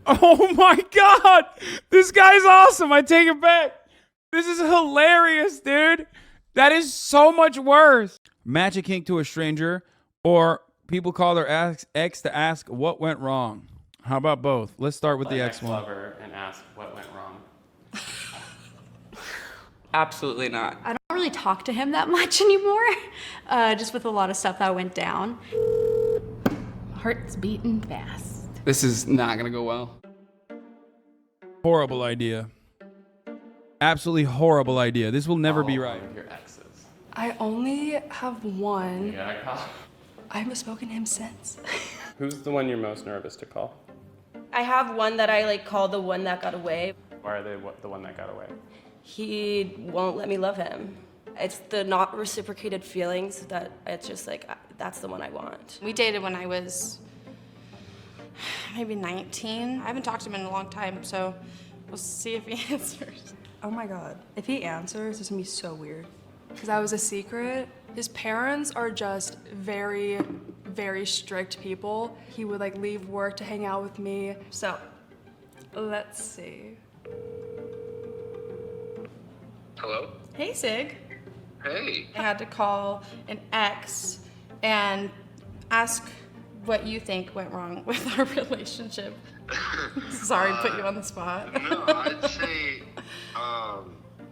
Oh my God. This guy's awesome. I take it back. This is hilarious, dude. That is so much worse. Match a kink to a stranger, or people call their ex to ask what went wrong. How about both? Let's start with the ex one. Lover and ask what went wrong. Absolutely not. I don't really talk to him that much anymore, just with a lot of stuff that went down. Heart's beating fast. This is not gonna go well. Horrible idea. Absolutely horrible idea. This will never be right. Your exes. I only have one. You gotta call. I haven't spoken to him since. Who's the one you're most nervous to call? I have one that I call the one that got away. Why are they the one that got away? He won't let me love him. It's the not reciprocated feelings that it's just that's the one I want. We dated when I was maybe 19. I haven't talked to him in a long time, so we'll see if he answers. Oh my God. If he answers, it's gonna be so weird. Because that was a secret. His parents are just very, very strict people. He would leave work to hang out with me. So, let's see. Hello? Hey, Sig. Hey. I had to call an ex and ask what you think went wrong with our relationship. Sorry to put you on the spot. No, I'd say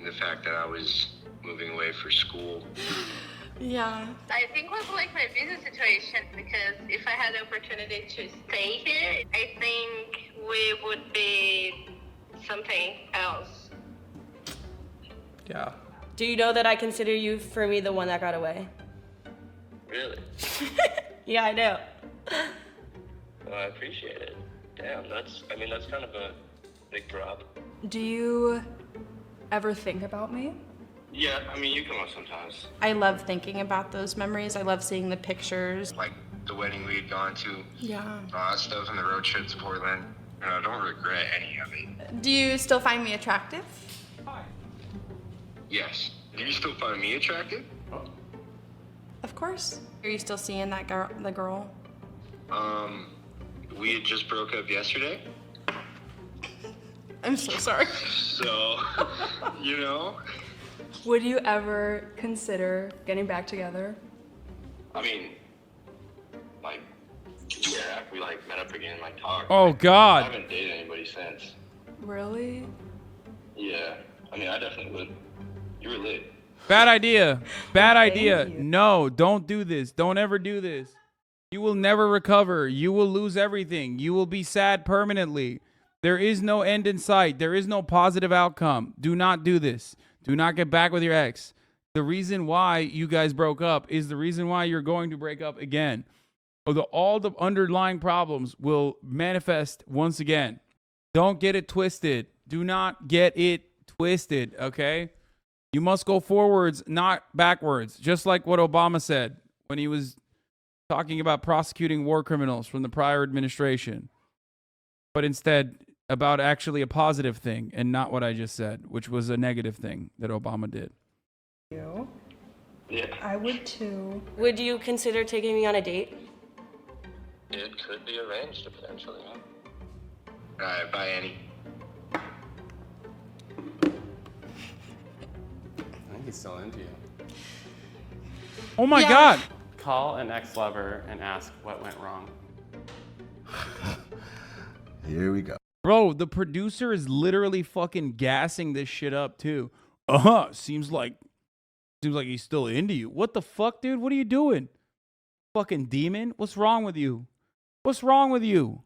the fact that I was moving away for school. Yeah. I think it was my business situation, because if I had the opportunity to stay here, I think we would be something else. Yeah. Do you know that I consider you, for me, the one that got away? Really? Yeah, I know. Well, I appreciate it. Damn, that's kind of a big drop. Do you ever think about me? Yeah, you come up sometimes. I love thinking about those memories. I love seeing the pictures. Like the wedding we had gone to. Yeah. All that stuff and the road trip to Portland. I don't regret any of it. Do you still find me attractive? Yes. Do you still find me attractive? Of course. Are you still seeing that girl, the girl? We had just broke up yesterday. I'm so sorry. So, Would you ever consider getting back together? Yeah, if we met up again and talked. Oh God. I haven't dated anybody since. Really? Yeah. I definitely would. You were lit. Bad idea. Bad idea. you. No, don't do this. Don't ever do this. You will never recover. You will lose everything. You will be sad permanently. There is no end in sight. There is no positive outcome. Do not do this. Do not get back with your ex. The reason why you guys broke up is the reason why you're going to break up again. All the underlying problems will manifest once again. Don't get it twisted. Do not get it twisted, okay? You must go forwards, not backwards, just like what Obama said when he was talking about prosecuting war criminals from the prior administration, but instead about actually a positive thing and not what I just said, which was a negative thing that Obama did. You? Yeah. I would too. Would you consider taking me on a date? It could be arranged potentially. Alright, bye, Annie. I think he's still into you. Oh my Yeah. God. Call an ex-lover and ask what went wrong. Here we go. Bro, the producer is literally fucking gassing this shit up too. Seems like he's still into you. What the fuck, dude? What are you doing? Fucking demon? What's wrong with you? What's wrong with you?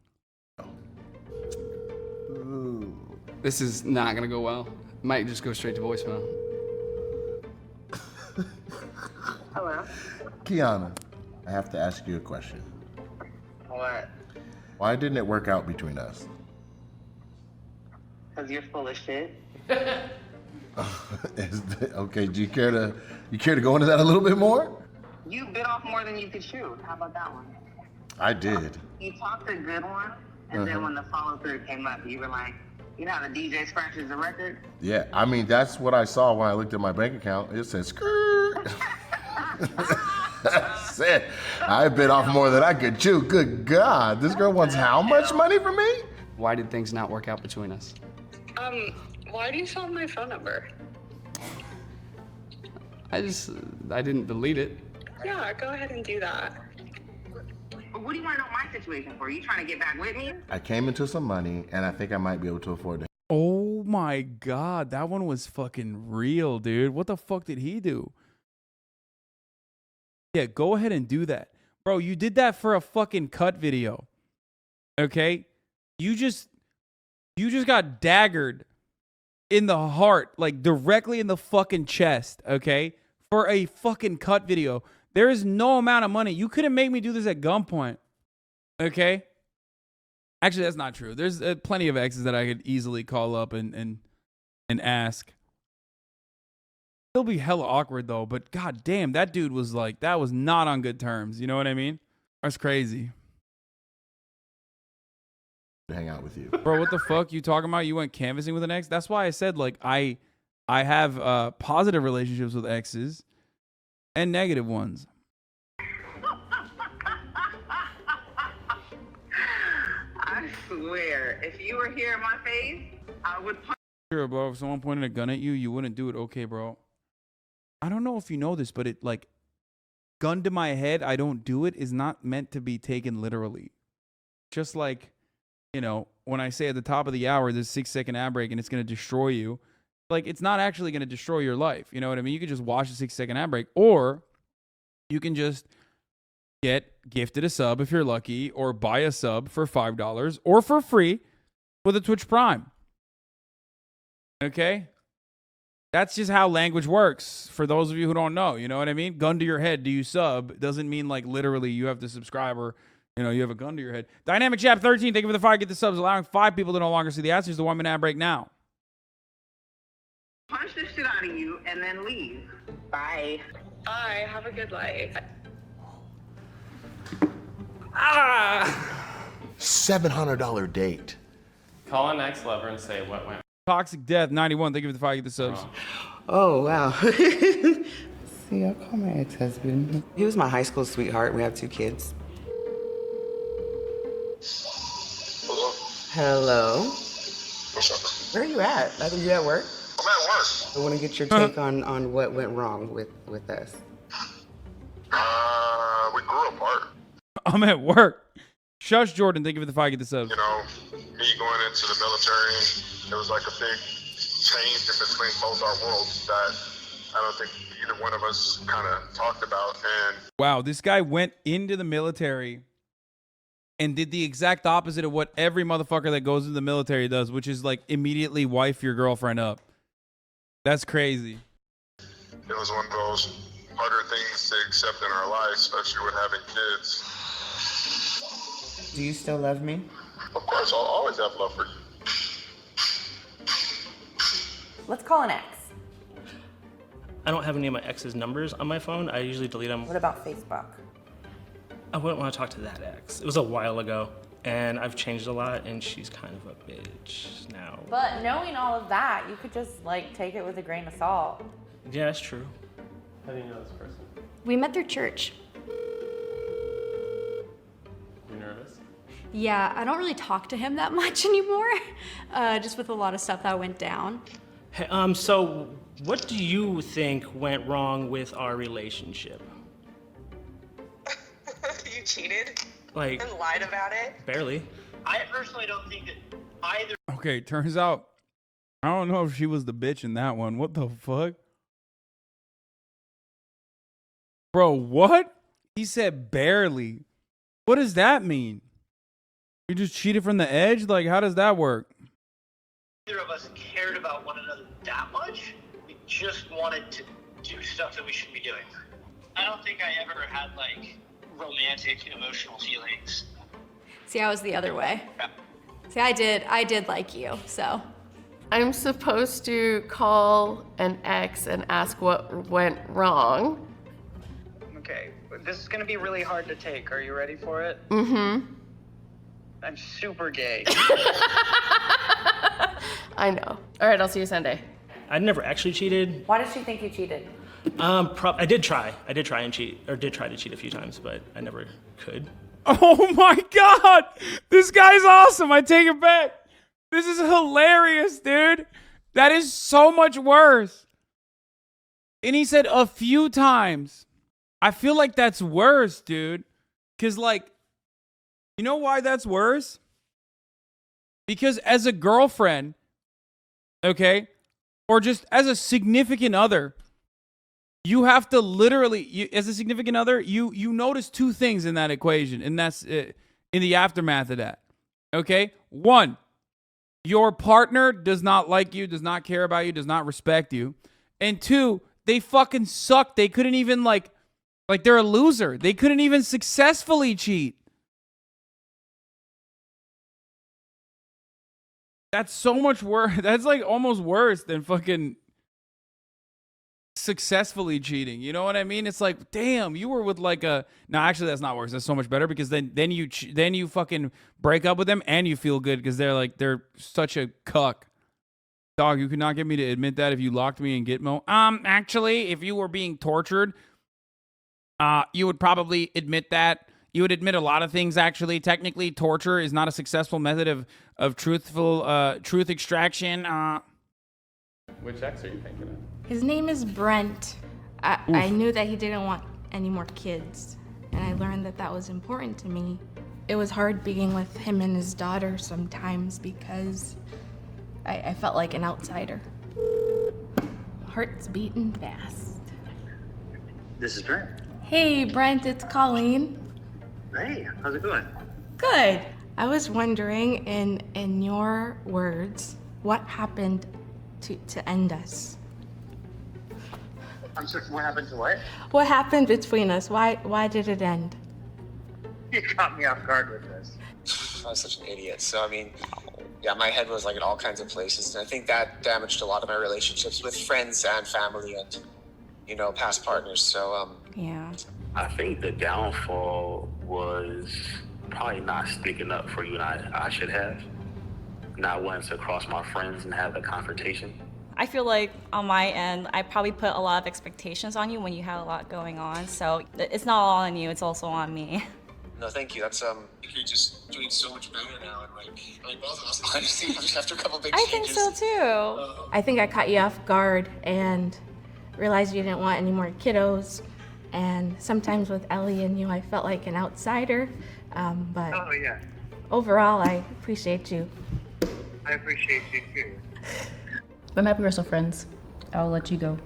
Ooh. This is not gonna go well. Might just go straight to voicemail. Hello? Kiana, I have to ask you a question. What? Why didn't it work out between us? Because you're full of shit. Okay, do you care to go into that a little bit more? You bit off more than you could chew. How about that one? I did. You talked a good one, and then when the follow-through came up, you were like, you know how the DJ scratches the record? Yeah, that's what I saw when I looked at my bank account. It said skirt. I bit off more than I could chew. Good God, this girl wants how much money from me? Why did things not work out between us? Why do you still have my phone number? I didn't delete it. Yeah, go ahead and do that. What do you want to know my situation for? You trying to get back with me? I came into some money, and I think I might be able to afford to. Oh my God, that one was fucking real, dude. What the fuck did he do? Yeah, go ahead and do that. Bro, you did that for a fucking cut video. Okay? You just got daggered in the heart, like directly in the fucking chest, okay? For a fucking cut video. There is no amount of money. You couldn't make me do this at gunpoint. Okay? Actually, that's not true. There's plenty of exes that I could easily call up and ask. It'll be hella awkward though, but god damn, that dude was like, that was not on good terms. You know what I mean? That's crazy. hang out with you. Bro, what the fuck you talking about? You went canvassing with an ex? That's why I said like I have positive relationships with exes and negative ones. I swear, if you were here in my face, I would punch. Sure, bro. If someone pointed a gun at you, you wouldn't do it. Okay, bro. I don't know if you know this, but it like gun to my head, I don't do it is not meant to be taken literally. Just like, you know, when I say at the top of the hour, there's a 6-second ad break and it's going to destroy you. Like, it's not actually going to destroy your life. You know what I mean? You could just watch the 6-second ad break, or you can just get gifted a sub if you're lucky, or buy a sub for $5 or for free with a Twitch Prime. Okay? That's just how language works for those of you who don't know. You know what I mean? Gun to your head, do you sub? Doesn't mean like literally you have to subscribe or, you know, you have a gun to your head. Dynamic Chap 13, thank you for the 5. Get the subs, allowing 5 people to no longer see the ads. Here's the 1-minute ad break now. Punch the shit out of you and then leave. Bye. Bye. Have a good life. $700 date. Call an ex-lover and say what went. Toxic Death 91, thank you for the 5. Get the subs. Oh, wow. See, I call my ex-husband. He was my high school sweetheart. We have 2 kids. Hello? What's up? Where are you at? I think you at work? I'm at work. I want to get your take on what went wrong with us. We grew apart. I'm at work. Shush, Jordan, thank you for the 5. Get the subs. You know, me going into the military, it was like a big change in between both our worlds that I don't think either one of us kind of talked about. And Wow, this guy went into the military and did the exact opposite of what every motherfucker that goes into the military does, which is like immediately wife your girlfriend up. That's crazy. it was one of those harder things to accept in our life, especially with having kids. Do you still love me? Of course, I'll always have love for you. Let's call an ex. I don't have any of my ex's numbers on my phone. I usually delete them. What about Facebook? I wouldn't want to talk to that ex. It was a while ago, and I've changed a lot, and she's kind of a bitch now. But knowing all of that, you could just like take it with a grain of salt. Yeah, that's true. How do you know this person? We met through church. You nervous? Yeah, I don't really talk to him that much anymore, just with a lot of stuff that went down. Hey, so what do you think went wrong with our relationship? You cheated? Like, And lied about it? barely. I personally don't think that either. Okay, turns out, I don't know if she was the bitch in that one. What the fuck? Bro, what? He said barely. What does that mean? You just cheated from the edge? Like, how does that work? Neither of us cared about one another that much. We just wanted to do stuff that we shouldn't be doing. I don't think I ever had like romantic, emotional feelings. See, I was the other way. See, I did like you, so. I'm supposed to call an ex and ask what went wrong. Okay, this is gonna be really hard to take. Are you ready for it? Mm-hmm. I'm super gay. I know. All right, I'll see you Sunday. I never actually cheated. Why did she think you cheated? I did try. I did try and cheat, or did try to cheat a few times, but I never could. Oh my God. This guy's awesome. I take it back. This is hilarious, dude. That is so much worse. And he said a few times. I feel like that's worse, dude. Because, like, you know why that's worse? Because as a girlfriend, okay, or just as a significant other, you have to literally, as a significant other, you notice two things in that equation, and that's in the aftermath of that. Okay? One, your partner does not like you, does not care about you, does not respect you. And two, they fucking suck. They couldn't even, like they're a loser. They couldn't even successfully cheat. That's so much worse. That's like almost worse than fucking successfully cheating. You know what I mean? It's like, damn, you were with like a. No, actually, that's not worse. That's so much better because then you fucking break up with them and you feel good because they're such a cuck. Dog, you could not get me to admit that if you locked me in Gitmo. Actually, if you were being tortured, you would probably admit that. You would admit a lot of things, actually. Technically, torture is not a successful method of truth extraction. Which ex are you thinking of? His name is Brent. I knew that he didn't want any more kids, and I learned that that was important to me. It was hard being with him and his daughter sometimes because I felt like an outsider. Heart's beating fast. This is Brent. Hey, Brent, it's Colleen. Hey, how's it going? Good. I was wondering, in your words, what happened to end us? I'm sorry, what happened to what? What happened between us? Why did it end? You caught me off guard with this. I was such an idiot. So, I mean, yeah, my head was like in all kinds of places. And I think that damaged a lot of my relationships with friends and family and, you know, past partners. So, yeah. I think the downfall was probably not sticking up for you, and I should have. Not wanting to cross my friends and have the confrontation. I feel like on my end, I probably put a lot of expectations on you when you had a lot going on. So it's not all on you, it's also on me. no, thank you. That's, you're just doing so much better now. And like both of us, honestly, just after a couple big I changes. think so too. I think I caught you off guard and realized you didn't want any more kiddos. And sometimes with Ellie and you, I felt like an outsider. But Oh, yeah. overall, I appreciate you. I appreciate you too. I'm happy we're still friends. I'll let you go.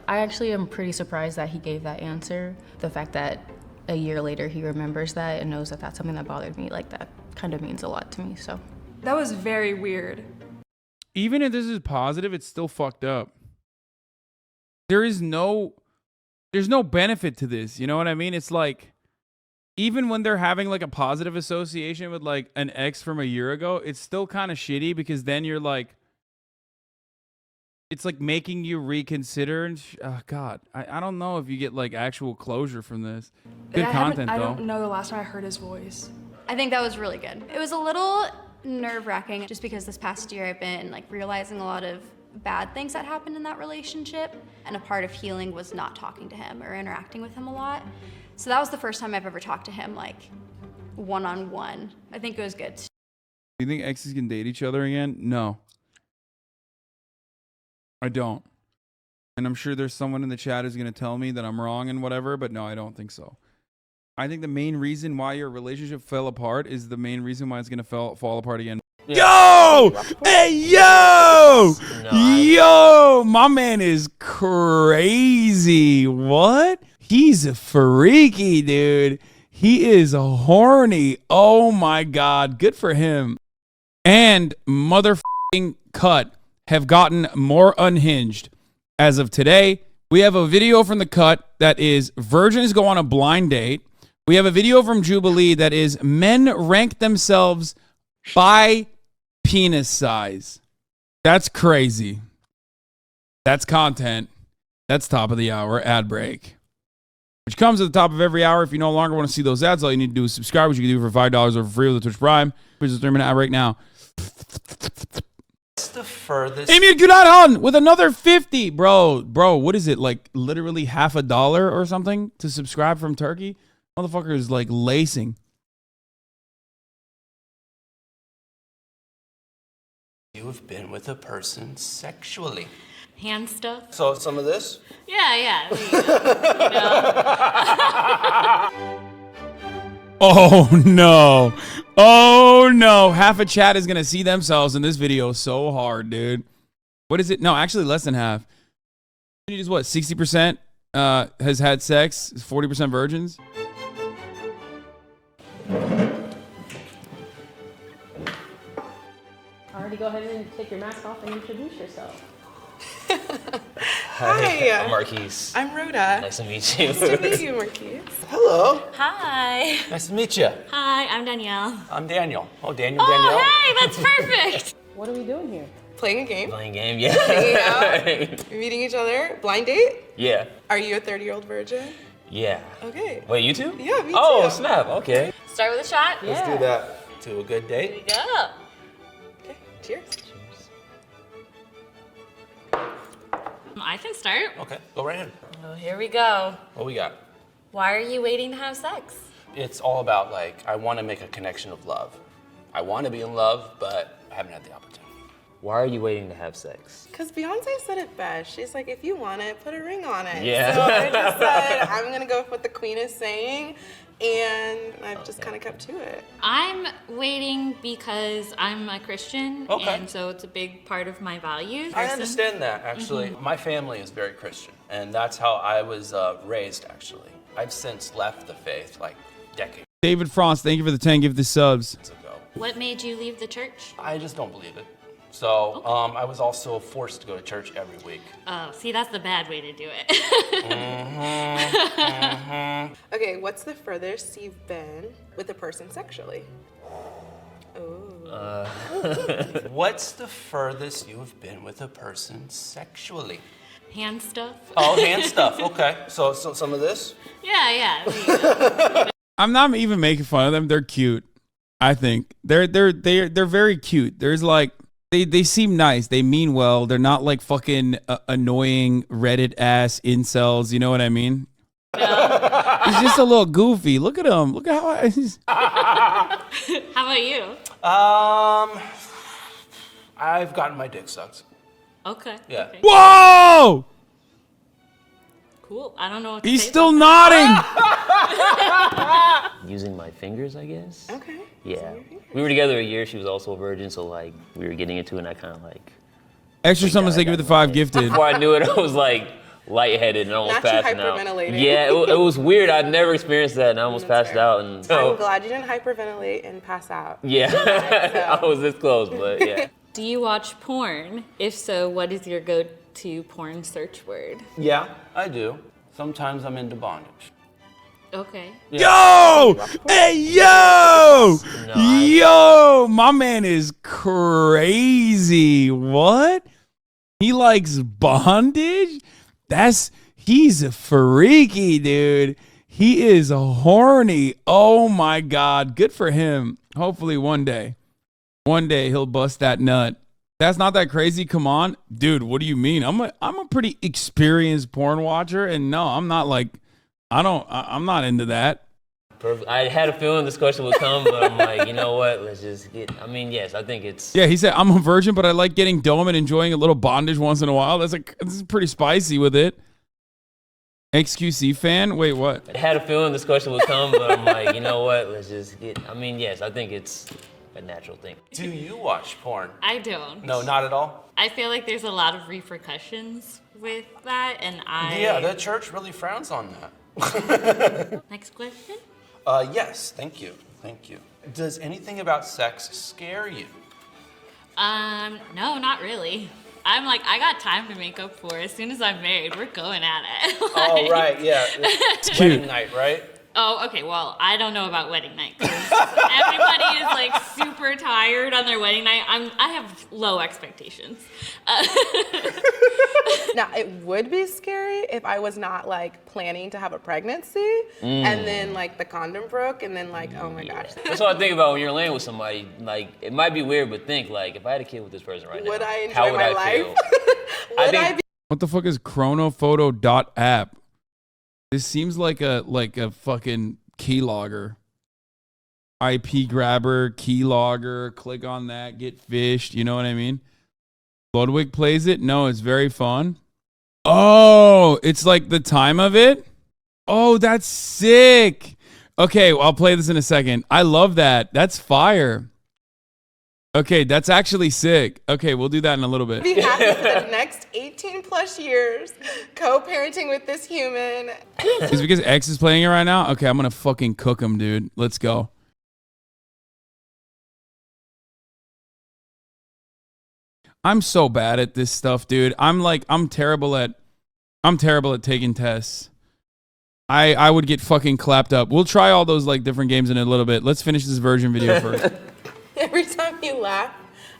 I actually am pretty surprised that he gave that answer. The fact that a year later he remembers that and knows that that's something that bothered me, like that kind of means a lot to me, so. That was very weird. Even if this is positive, it's still fucked up. There's no benefit to this. You know what I mean? It's like, even when they're having like a positive association with like an ex from a year ago, it's still kind of shitty because then you're like, it's like making you reconsider. And God, I don't know if you get like actual closure from this. Good content though. I don't know the last time I heard his voice. I think that was really good. It was a little nerve-wracking just because this past year I've been like realizing a lot of bad things that happened in that relationship, and a part of healing was not talking to him or interacting with him a lot. So that was the first time I've ever talked to him like one-on-one. I think it was good. Do you think exes can date each other again? No. I don't. And I'm sure there's someone in the chat who's going to tell me that I'm wrong and whatever, but no, I don't think so. I think the main reason why your relationship fell apart is the main reason why it's going to fall apart again. Yo! Hey, yo! Yo! My man is crazy. What? He's a freaky, dude. He is horny. Oh my God. Good for him. And motherfucking Cut have gotten more unhinged. As of today, we have a video from the Cut that is virgins go on a blind date. We have a video from Jubilee that is men rank themselves by penis size. That's crazy. That's content. That's top of the hour ad break, which comes at the top of every hour. If you no longer want to see those ads, all you need to do is subscribe, which you can do for $5 or for free with the Twitch Prime. Here's a 3-minute ad right now. What's the furthest? Emil Gulahan with another 50. Bro, what is it? Like literally $50 or something to subscribe from Turkey? Motherfucker is like lacing. You have been with a person sexually. Hand stuff. So some of this? Yeah. Oh no. Oh no. Half a chat is gonna see themselves in this video so hard, dude. What is it? No, actually less than half. It is what, 60% has had sex, 40% virgins? Already go ahead and take your mask off and introduce yourself. Hi. I'm Marquise. I'm Rhoda. Nice to meet you. Nice to meet you, Marquise. Hello. Hi. Nice to meet you. Hi, I'm Danielle. I'm Daniel. Oh, Daniel. Hey, that's perfect. What are we doing here? Playing a game. Playing a game, yeah. Hanging out, meeting each other, blind date. Yeah. Are you a 30-year-old virgin? Yeah. Okay. Wait, you too? Yeah, me Oh, too. snap. Okay. Start with a shot. Let's do that. To a good date. Here we go. Okay, cheers. I can start. Okay, go right ahead. Oh, here we go. What we got? Why are you waiting to have sex? It's all about, like, I want to make a connection of love. I want to be in love, but I haven't had the opportunity. Why are you waiting to have sex? Because Beyonce said it best. She's like, if you want it, put a ring on it. Yeah. So I just said, I'm going to go with what the queen is saying. And I've just kind of kept to it. I'm waiting because I'm a Christian, Okay. and so it's a big part of my values. I understand that, actually. My family is very Christian, and that's how I was raised, actually. I've since left the faith, like, decades David Frost, thank you for the 10 give the subs. ago. What made you leave the church? I just don't believe it. So I was also forced to go to church every week. Oh, see, that's the bad way to do it. Okay, what's the furthest you've been with a person sexually? What's the furthest you have been with a person sexually? Hand stuff. Oh, hand stuff. Okay. So some of this? Yeah. I'm not even making fun of them. They're cute. I think they're very cute. There's like they seem nice. They mean well. They're not like fucking annoying Reddit ass incels. You know what I mean? He's just a little goofy. Look at him. Look at how. How about you? I've gotten my dick sucked. Okay. Yeah. Okay. Whoa! Cool. I don't know what to He's say still about nodding. Using my fingers, I guess. Okay. Yeah. We were together a year. She was also a virgin, so like we were getting into it, and I kind of like. Extra someone's thinking with the 5 gifted. Before I knew it, I was like lightheaded and almost Not you passing out. hyperventilating. Yeah, it was weird. I'd never experienced that, and I almost passed out. And I'm glad you didn't hyperventilate and pass out. yeah, I was this close, but yeah. Do you watch porn? If so, what is your go-to porn search word? Yeah, I do. Sometimes I'm into bondage. Okay. Yo! Hey, yo! Yo! My man is crazy. What? He likes bondage? He's freaky, dude. He is horny. Oh my God. Good for him. Hopefully one day he'll bust that nut. That's not that crazy. Come on. Dude, what do you mean? I'm a pretty experienced porn watcher, and no, I'm not like I'm not into that. Perfect. I had a feeling this question would come, but I'm like, you know what? Let's just get. I mean, yes, I think it's. Yeah, he said I'm a virgin, but I like getting dome and enjoying a little bondage once in a while. This is pretty spicy with it. XQC fan? Wait, what? I had a feeling this question would come, but I'm like, you know what? Let's just get. I mean, yes, I think it's a natural thing. Do you watch porn? I don't. No, not at all? I feel like there's a lot of repercussions with that, and Yeah, the church really frowns on that. Next question? Yes, thank you. Thank you. Does anything about sex scare you? No, not really. I'm like, I got time to make up for. As soon as I'm married, we're going at it. Oh, right, yeah. It's wedding night, right? Oh, okay. Well, I don't know about wedding night because everybody is like super tired on their wedding night. I have low expectations. Now, it would be scary if I was not like planning to have a pregnancy and then like the condom broke and then like, oh my gosh. That's what I think about when you're laying with somebody. Like, it might be weird, but think like, if I had a kid with this person right now, Would I enjoy how would my I life? feel? What the fuck is chronophoto.app? This seems like a fucking keylogger. IP grabber, keylogger, click on that, get fished. You know what I mean? Ludwig plays it. No, it's very fun. Oh, it's like the time of it. Oh, that's sick. Okay, well, I'll play this in a second. I love that. That's fire. Okay, that's actually sick. Okay, we'll do that in a little bit. Be happy for the next 18 plus years co-parenting with this human. Is it because X is playing it right now? Okay, I'm gonna fucking cook him, dude. Let's go. I'm so bad at this stuff, dude. I'm terrible at taking tests. I would get fucking clapped up. We'll try all those like different games in a little bit. Let's finish this version video first. Every time you laugh,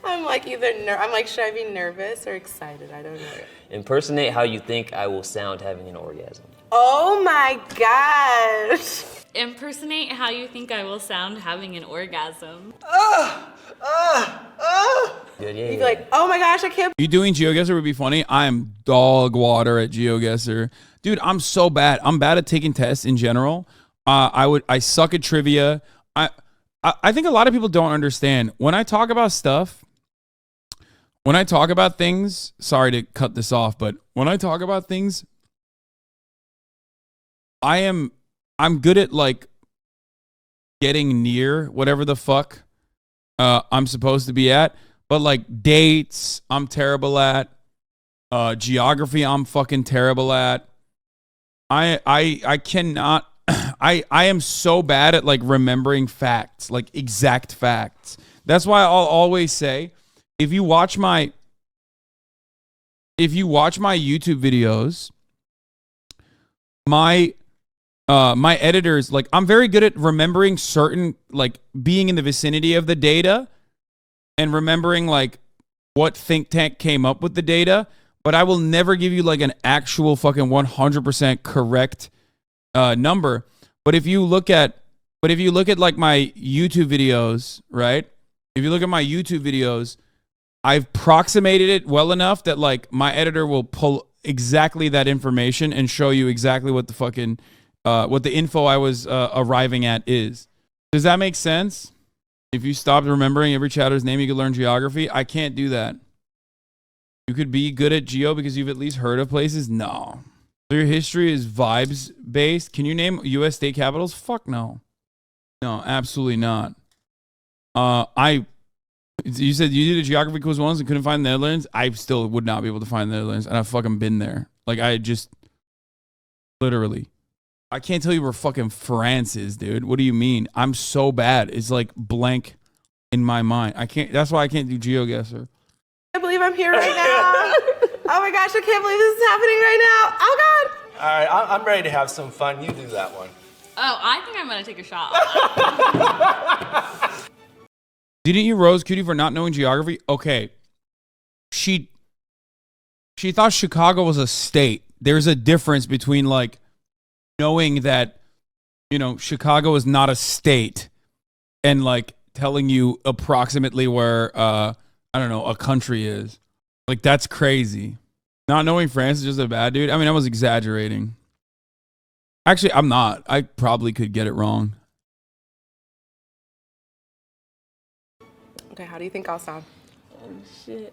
I'm like I'm like, should I be nervous or excited? I don't know. Impersonate how you think I will sound having an orgasm. Oh my gosh. Impersonate how you think I will sound having an orgasm. Good, You'd be like, oh my gosh, I can't. You doing GeoGuessr would be funny. I am dog water at GeoGuessr. Dude, I'm so bad. I'm bad at taking tests in general. I suck at trivia. I think a lot of people don't understand. When I talk about stuff, when I talk about things, sorry to cut this off, but when I talk about things, I'm good at like getting near whatever the fuck I'm supposed to be at. But like dates, I'm terrible at. Geography, I'm fucking terrible at. I cannot. I am so bad at like remembering facts, like exact facts. That's why I'll always say, if you watch my YouTube videos, my editors, like, I'm very good at remembering certain, like, being in the vicinity of the data and remembering like what think tank came up with the data, but I will never give you like an actual fucking 100% correct number. But if you look at like my YouTube videos, right? If you look at my YouTube videos, I've approximated it well enough that like my editor will pull exactly that information and show you exactly what the fucking what the info I was arriving at is. Does that make sense? If you stopped remembering every chatter's name, you could learn geography. I can't do that. You could be good at geo because you've at least heard of places. No. So your history is vibes based. Can you name U.S. state capitals? Fuck no. No, absolutely not. You said you did a geography quiz once and couldn't find the Netherlands. I still would not be able to find the Netherlands, and I've fucking been there. Like, I just literally. I can't tell you where fucking France is, dude. What do you mean? I'm so bad. It's like blank in my mind. I can't. That's why I can't do GeoGuessr. I can't believe I'm here right now. Oh my gosh, I can't believe this is happening right now. Oh God. All right, I'm ready to have some fun. You do that one. Oh, I think I'm gonna take a shot. Didn't you roast Cutie for not knowing geography? Okay. She thought Chicago was a state. There's a difference between like knowing that, you know, Chicago is not a state and like telling you approximately where I don't know, a country is. Like, that's crazy. Not knowing France is just a bad dude. I mean, I was exaggerating. Actually, I'm not. I probably could get it wrong. Okay, how do you think I'll sound? Oh shit.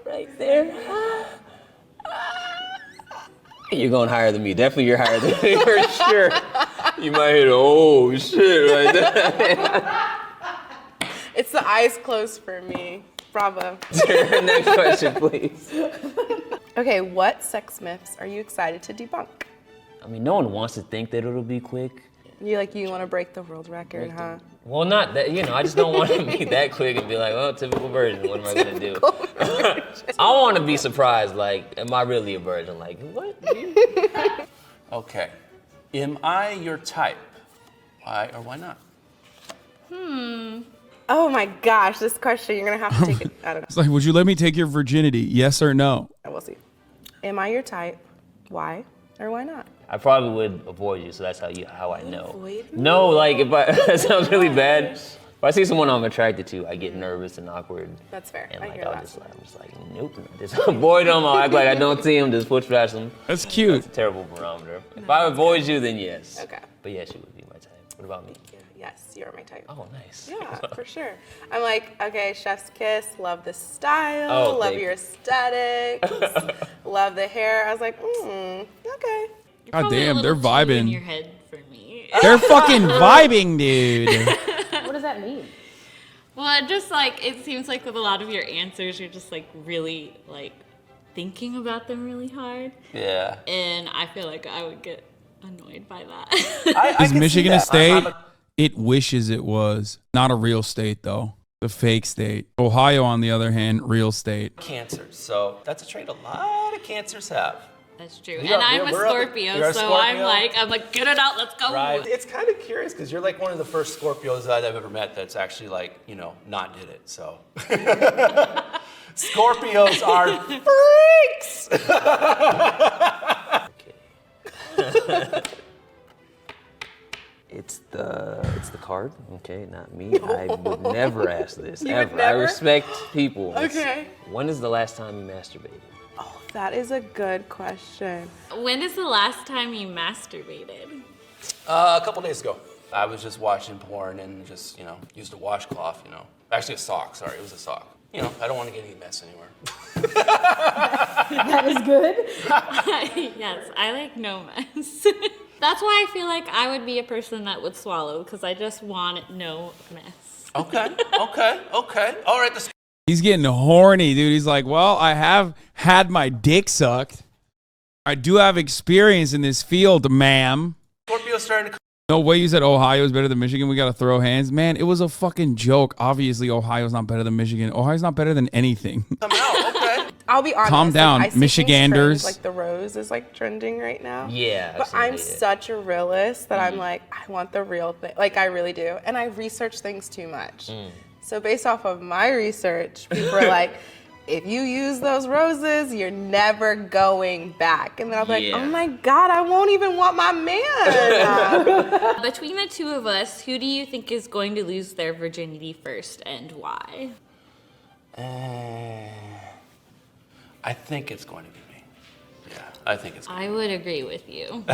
Right there. You're going higher than me. Definitely you're higher than me for sure. You might hit oh shit right there. It's the eyes closed for me. Bravo. Next question, please. Okay, what sex myths are you excited to debunk? I mean, no one wants to think that it'll be quick. You want to break the world record, huh? Well, not that, you know, I just don't want to be that quick and be like, oh, typical virgin, what am I going to do? I want to be surprised, like, am I really a virgin? Like, what? Okay. Am I your type? Why or why not? Oh my gosh, this question, you're going to have to take it. I don't know. It's like, would you let me take your virginity? Yes or no? We'll see. Am I your type? Why or why not? I probably would avoid you, so that's how I know. Avoid me? No, like, if that sounds really bad. If I see someone I'm attracted to, I get nervous and awkward. That's fair. And I like hear that. I'm just like, nope. Just avoid them. I'll act like I don't see them. Just push past them. That's cute. That's a terrible barometer. If I avoid you, then yes. Okay. But yeah, she would be my type. What about me? Yes, you're my type. Oh, nice. Yeah, for sure. I'm like, okay, chef's kiss, love the style, Oh, love thank your you. aesthetics, love the hair. I was like, okay. God damn, they're In vibing. your head for me. They're fucking vibing, dude. What does that mean? Well, just like it seems like with a lot of your answers, you're just like really like thinking about them really hard. Yeah. And I feel like I would get annoyed by that. Is Michigan a state? It wishes it was. Not a real state, though. The fake state. Ohio, on the other hand, real state. Cancer. So that's a trait a lot of cancers have. That's true. We are- And I'm a we're up- Scorpio, you're a so Scorpio? I'm like, get it out, let's go. Right. It's kind of curious because you're like one of the first Scorpios that I've ever met that's actually like, you know, not did it. So Scorpios are freaks. It's the card. Okay, not me. I would never ask this You would ever. I never? respect people. Okay. When is the last time you masturbated? That is a good question. When is the last time you masturbated? A couple days ago, I was just watching porn and just, you know, used a washcloth, you know. Actually a sock, sorry, it was a sock. You know, I don't want to get any mess anywhere. That is good. Yes, I like no mess. That's why I feel like I would be a person that would swallow, because I just want no mess. Okay. All right, He's getting horny, dude. He's like, well, I have had my dick sucked. I do have experience in this field, ma'am. Scorpio's starting to No way you said Ohio is better than Michigan. We got to throw hands. Man, it was a fucking joke. Obviously, Ohio's not better than Michigan. Ohio's not better than anything. come out, okay. I'll be honest. Calm down, I see things Michiganders. trend, like the rose is like trending right now. Yeah. But I'm such a realist that I'm like, I want the real thing. Like I really do. And I research things too much. So based off of my research, people are like, if you use those roses, you're never going back. And then I'm like, Yeah. oh my God, I won't even want my man. Between the two of us, who do you think is going to lose their virginity first and why? I think it's going to be me. Yeah, I think it's I would agree with you.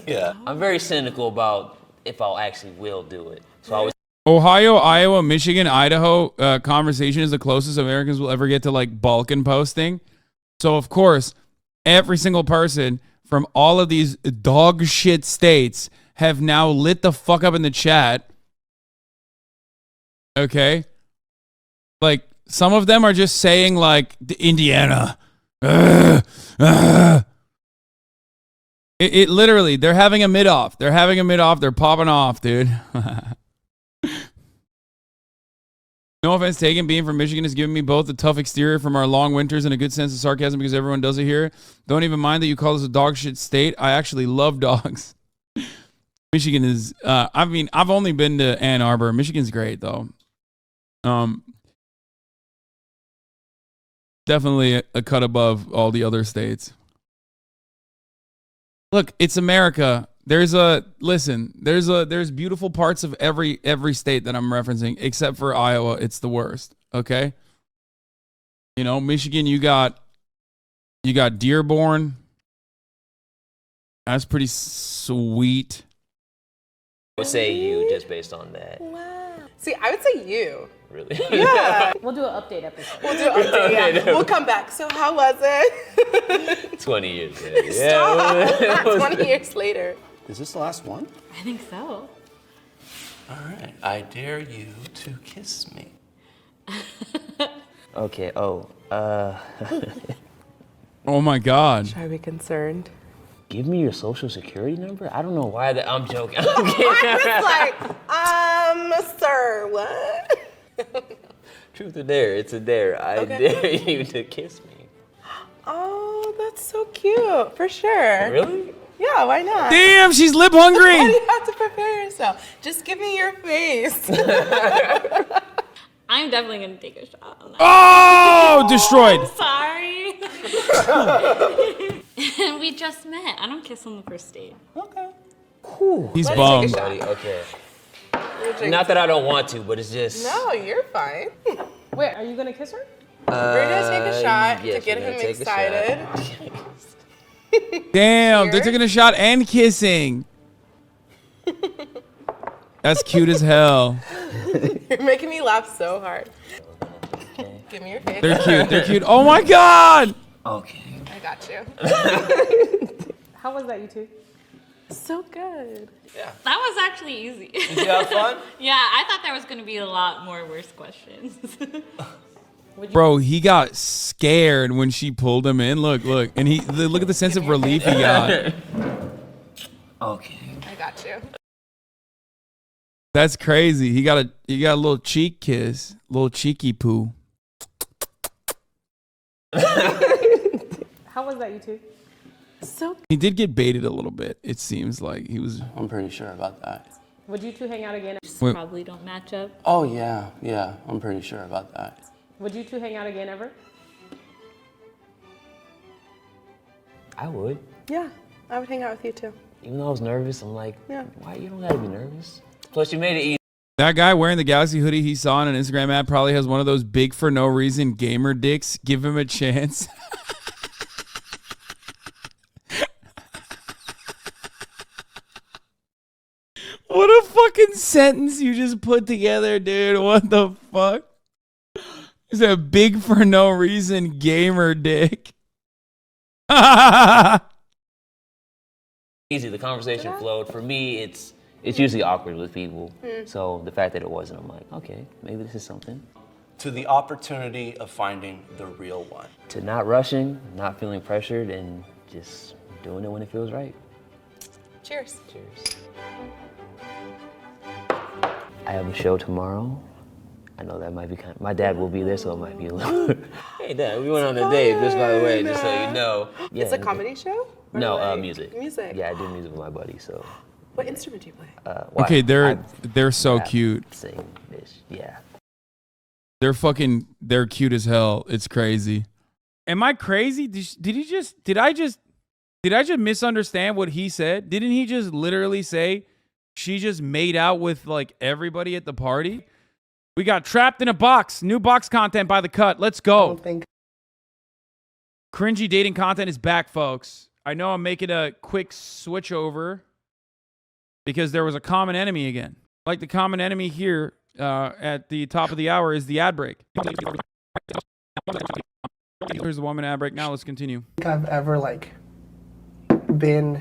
Yeah. I'm very cynical about if I'll actually will do it. So I was Ohio, Iowa, Michigan, Idaho conversation is the closest Americans will ever get to like Balkan posting. So of course, every single person from all of these dog shit states have now lit the fuck up in the chat. Okay? Like some of them are just saying like Indiana. It literally, they're having a mid-off. They're having a mid-off. They're popping off, dude. No offense taken, being from Michigan has given me both a tough exterior from our long winters and a good sense of sarcasm because everyone does it here. Don't even mind that you call this a dog shit state. I actually love dogs. Michigan is, I mean, I've only been to Ann Arbor. Michigan's great, though. Definitely a cut above all the other states. Look, it's America. There's beautiful parts of every state that I'm referencing, except for Iowa. It's the worst. Okay. You know, Michigan, you got Dearborn. That's pretty sweet. I would say you just based on that. See, I would say you. Really? Yeah. We'll do an update episode. We'll do an update, yeah. We'll come back. So how was it? 20 years later. Stop. 20 years later. Is this the last one? I think so. All right. I dare you to kiss me. Okay. Oh my God. Should I be concerned? Give me your social security number? I don't know why that. I'm joking. I was like, sir, what? Truth or dare? It's a dare. I dare you to kiss me. Oh, that's so cute. For sure. Really? Yeah, why not? Damn, she's lip hungry. Why do you have to prepare yourself? Just give me your face. I'm definitely going to take a shot on that. Oh, destroyed. Sorry. And we just met. I don't kiss on the first date. Okay. He's Let's bummed. take a shot. Okay. Not that I don't want to, but it's just. No, you're fine. Wait, are you gonna kiss her? We're gonna take a shot yes, to get we're gonna him take a excited. Damn, they're taking a shot and kissing. That's cute as hell. You're making me laugh so hard. Give me your face. They're cute. They're cute. Oh my god. Okay. I got you. How was that, you two? So good. Yeah. That was actually easy. Did you have fun? Yeah, I thought there was going to be a lot more worse questions. Bro, he got scared when she pulled him in. Look, and look at the sense of relief he got. Okay. I got you. That's crazy. He got a little cheek kiss, little cheeky poo. How was that, you two? So He did get baited a little bit. It seems like he was. I'm pretty sure about that. Would you two hang out again? Wait. Probably don't match up. Oh yeah, I'm pretty sure about that. Would you two hang out again ever? I would. Yeah, I would hang out with you too. Even though I was nervous, I'm like, Yeah. why you don't gotta be nervous? Plus, you made it easy. That guy wearing the Galaxy hoodie he saw on an Instagram ad probably has one of those big for no reason gamer dicks. Give him a chance. What a fucking sentence you just put together, dude. What the fuck? He's a big for no reason gamer dick. Easy. The conversation flowed. For me, it's usually awkward with people. So the fact that it wasn't, I'm like, okay, maybe this is something. To the opportunity of finding the real one. To not rushing, not feeling pressured, and just doing it when it feels right. Cheers. Cheers. I have a show tomorrow. I know that might be my dad will be there, so it might be a little. Hey, Dad, we went on a date, just by the way, just so you know. Yeah, It's a comedy show? Or No, like music. Music. Yeah, I do music with my buddy, so. What instrument do you play? Okay, they're so rap, cute. Sing, yeah. They're cute as hell. It's crazy. Am I crazy? Did I just misunderstand what he said? Didn't he just literally say she just made out with like everybody at the party? We got trapped in a box. New box content by The Cut. Let's go. Cringy dating content is back, folks. I know I'm making a quick switch over because there was a common enemy again. Like the common enemy here at the top of the hour is the ad break. Here's the 1 minute ad break. Now let's continue. I think I've ever like been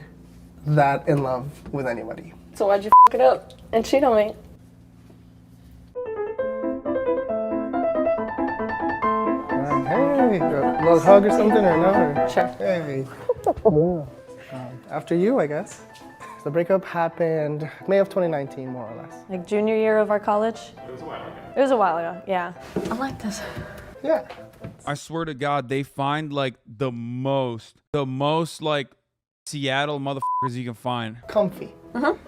that in love with anybody. So why'd you f it up and cheat on me? Hey, a little hug or something or no? Sure. Hey. After you, I guess. The breakup happened May of 2019, more or less. Like junior year of our college? It was a while ago. It was a while ago, yeah. I like this. Yeah. I swear to God, they find like the most like Seattle motherfuckers you can find. Comfy.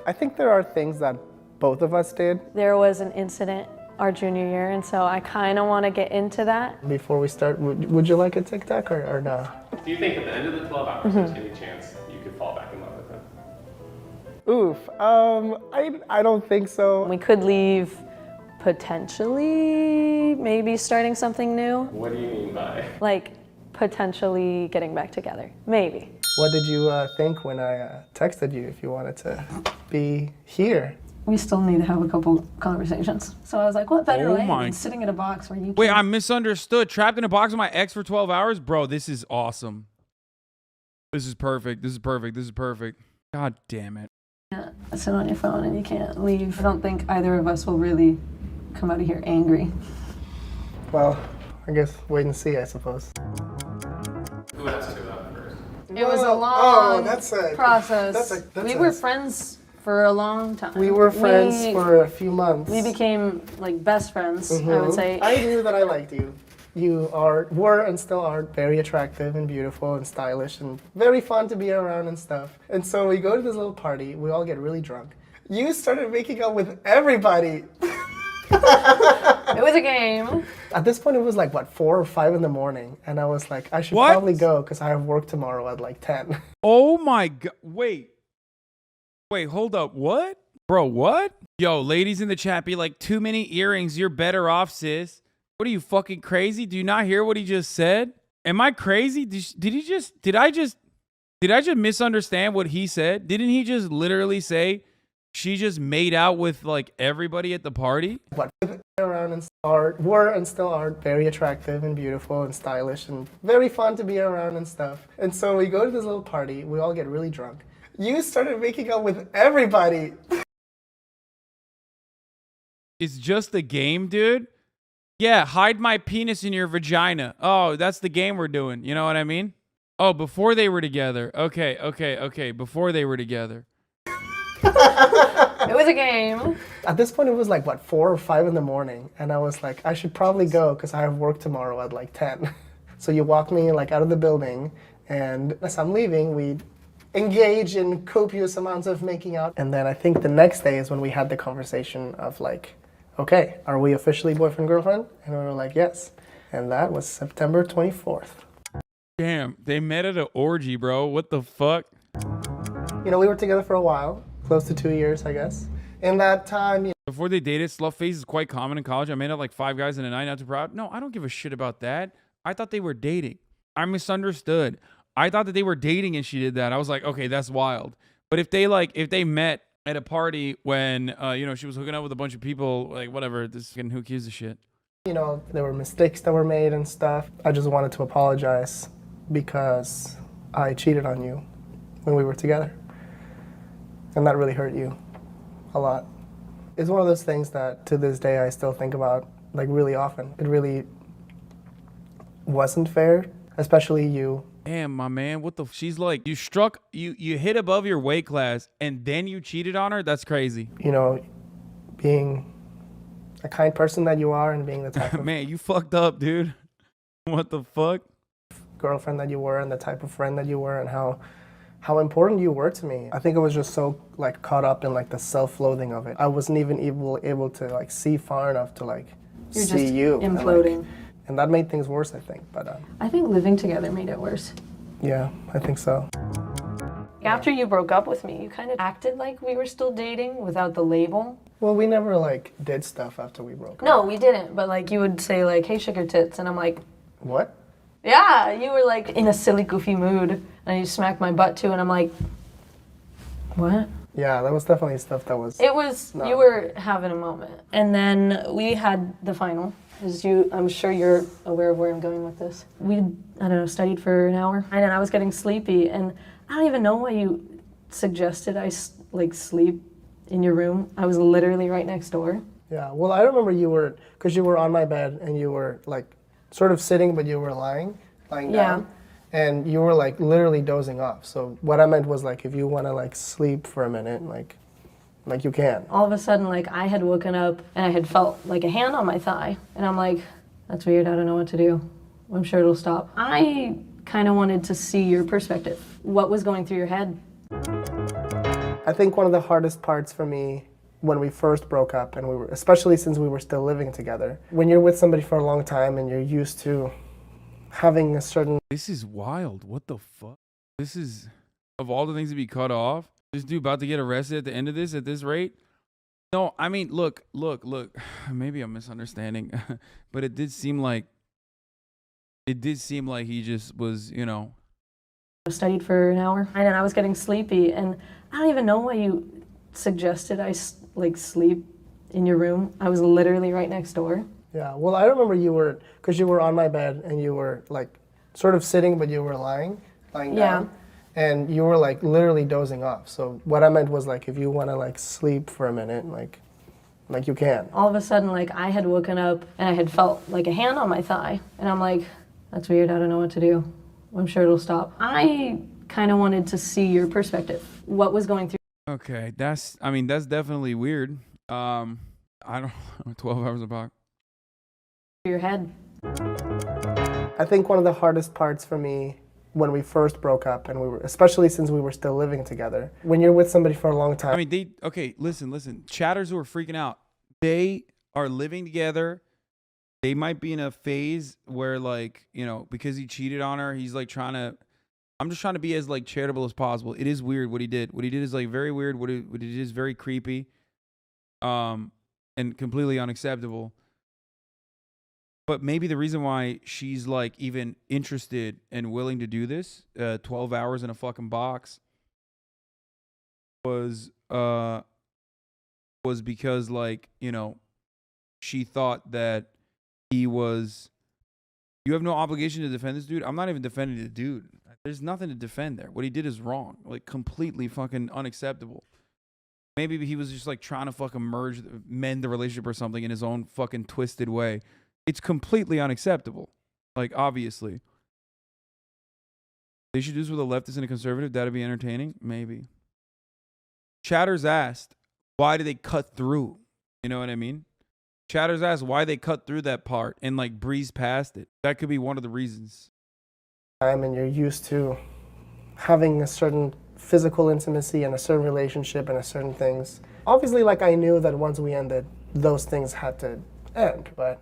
I think there are things that both of us did. There was an incident our junior year, and so I kind of want to get into that. Before we start, would you like a Tic Tac or no? Do you think at the end of the 12 hours there's any chance you could fall back in love with him? Oof. I don't think so. We could leave potentially maybe starting something new. What do you mean by? Like potentially getting back together. Maybe. What did you think when I texted you if you wanted to be here? We still need to have a couple conversations. So I was like, what better way than sitting in a box where you Wait, I misunderstood. Trapped in a box with my ex for 12 hours? Bro, this is awesome. This is perfect. This is perfect. This is perfect. God damn it. can't sit on your phone and you can't leave. I don't think either of us will really come out of here angry. Well, I guess wait and see, I suppose. Who asked you that first? It was a long process. That's we were friends for a long time. We were friends for a few months. We became like best friends, I would say. I knew that I liked you. You were and still are very attractive and beautiful and stylish and very fun to be around and stuff. And so we go to this little party, we all get really drunk. You started making out with everybody. It was a game. At this point, it was like, what, 4 or 5 in the morning. And I was like, I should What? probably go because I have work tomorrow at like 10. Oh my God. Wait, hold up. What? Bro, what? Yo, ladies in the chat be like, too many earrings. You're better off, sis. What are you, fucking crazy? Do you not hear what he just said? Am I crazy? Did I just misunderstand what he said? Didn't he just literally say she just made out with like everybody at the party? What around and were and still are very attractive and beautiful and stylish and very fun to be around and stuff. And so we go to this little party. We all get really drunk. You started making out with everybody. It's just a game, dude. Yeah, hide my penis in your vagina. Oh, that's the game we're doing. You know what I mean? Oh, before they were together. Okay. Before they were together. It was a game. At this point, it was like, what, 4 or 5 in the morning. And I was like, I should probably go because I have work tomorrow at like 10. So you walk me like out of the building. And as I'm leaving, we engage in copious amounts of making out. And then I think the next day is when we had the conversation of like, okay, are we officially boyfriend, girlfriend? And we were like, yes. And that was September 24th. Damn, they met at an orgy, bro. What the fuck? You know, we were together for a while, close to 2 years, I guess. In that time, you know, Before they dated, slut face is quite common in college. I made out like 5 guys in a night, not too proud. No, I don't give a shit about that. I thought they were dating. I misunderstood. I thought that they were dating and she did that. I was like, okay, that's wild. But if they met at a party when, she was hooking up with a bunch of people, like whatever, who gives a shit? you know, there were mistakes that were made and stuff. I just wanted to apologize because I cheated on you when we were together. And that really hurt you a lot. It's one of those things that to this day I still think about like really often. It really wasn't fair, especially you. Damn, my man, what the she's like, you hit above your weight class and then you cheated on her? That's crazy. You know, being a kind person that you are and being the type of man, you fucked up, dude. What the fuck? Girlfriend that you were and the type of friend that you were and how important you were to me. I think I was just so like caught up in like the self-loathing of it. I wasn't even able to like see far enough to like You're see just you. imploding. And that made things worse, I think. But I think living together made it worse. yeah, I think so. After you broke up with me, you kind of acted like we were still dating without the label. Well, we never like did stuff after we broke up. No, we didn't. But like you would say like, "Hey, sugar tits," and I'm like, "What?" Yeah, you were like in a silly, goofy mood, and you smacked my butt too, and I'm like, "What?" Yeah, that was definitely stuff that was. It was you were having a moment, and then we had the final. As I'm sure you're aware of where I'm going with this. We, I don't know, studied for an hour, and then I was getting sleepy, and I don't even know why you suggested I like sleep in your room. I was literally right next door. Yeah, well, I remember you were, because you were on my bed, and you were like sort of sitting, but you were lying down, and you were like literally dozing off. So what I meant was like, if you want to like sleep for a minute, like you can. All of a sudden, like I had woken up and I had felt like a hand on my thigh, and I'm like, that's weird, I don't know what to do. I'm sure it'll stop. I kind of wanted to see your perspective. What was going through your head? I think one of the hardest parts for me when we first broke up, and we were, especially since we were still living together, when you're with somebody for a long time and you're used to having a certain... This is wild. What the fuck? This is, of all the things to be cut off, this dude about to get arrested at the end of this at this rate? No, I mean, look. Maybe I'm misunderstanding, but it did seem like he just was, you know. I studied for an hour, and then I was getting sleepy, and I don't even know why you suggested I like sleep in your room. I was literally right next door. Yeah, well, I remember you were, because you were on my bed, and you were like sort of sitting, but you were lying down. And you were like literally dozing off. So what I meant was like, if you want to like sleep for a minute, like you can. All of a sudden, like I had woken up and I had felt like a hand on my thigh, and I'm like, that's weird, I don't know what to do. I'm sure it'll stop. I kind of wanted to see your perspective. What was going through? Okay, that's definitely weird. I don't 12 hours apart. Your head. I think one of the hardest parts for me when we first broke up, and we were, especially since we were still living together, when you're with somebody for a long time. I mean, listen. Chatters who are freaking out, they are living together. They might be in a phase where, like, you know, because he cheated on her, he's like I'm just trying to be as like charitable as possible. It is weird what he did. What he did is like very weird. What he did is very creepy. and completely unacceptable. But maybe the reason why she's like even interested and willing to do this, 12 hours in a fucking box, was because, like, you know, she thought that he was. You have no obligation to defend this dude. I'm not even defending the dude. There's nothing to defend there. What he did is wrong, like completely fucking unacceptable. Maybe he was just like trying to fucking mend the relationship or something in his own fucking twisted way. It's completely unacceptable. Like, obviously. They should do this with a leftist and a conservative. That'd be entertaining? Maybe. Chatters asked, why did they cut through? You know what I mean? Chatters asked why they cut through that part and like breeze past it. That could be one of the reasons. And you're used to having a certain physical intimacy and a certain relationship and a certain things. Obviously, like, I knew that once we ended, those things had to end, but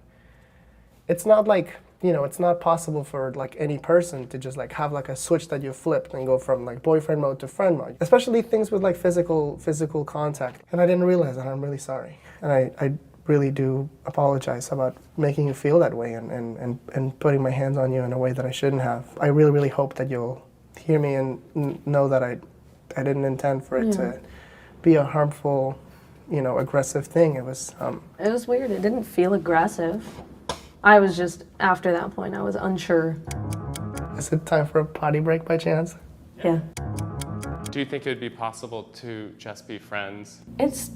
it's not like, you know, it's not possible for like any person to just like have like a switch that you flip and go from like boyfriend mode to friend mode, especially things with like physical contact. And I didn't realize that. I'm really sorry. And I really do apologize about making you feel that way and putting my hands on you in a way that I shouldn't have. I really, really hope that you'll hear me and know that I didn't intend for it to be a harmful, you know, aggressive thing. It was weird. It didn't feel aggressive. I was just, after that point, I was unsure. Is it time for a potty break by chance? Yeah. Do you think it would be possible to just be friends? It's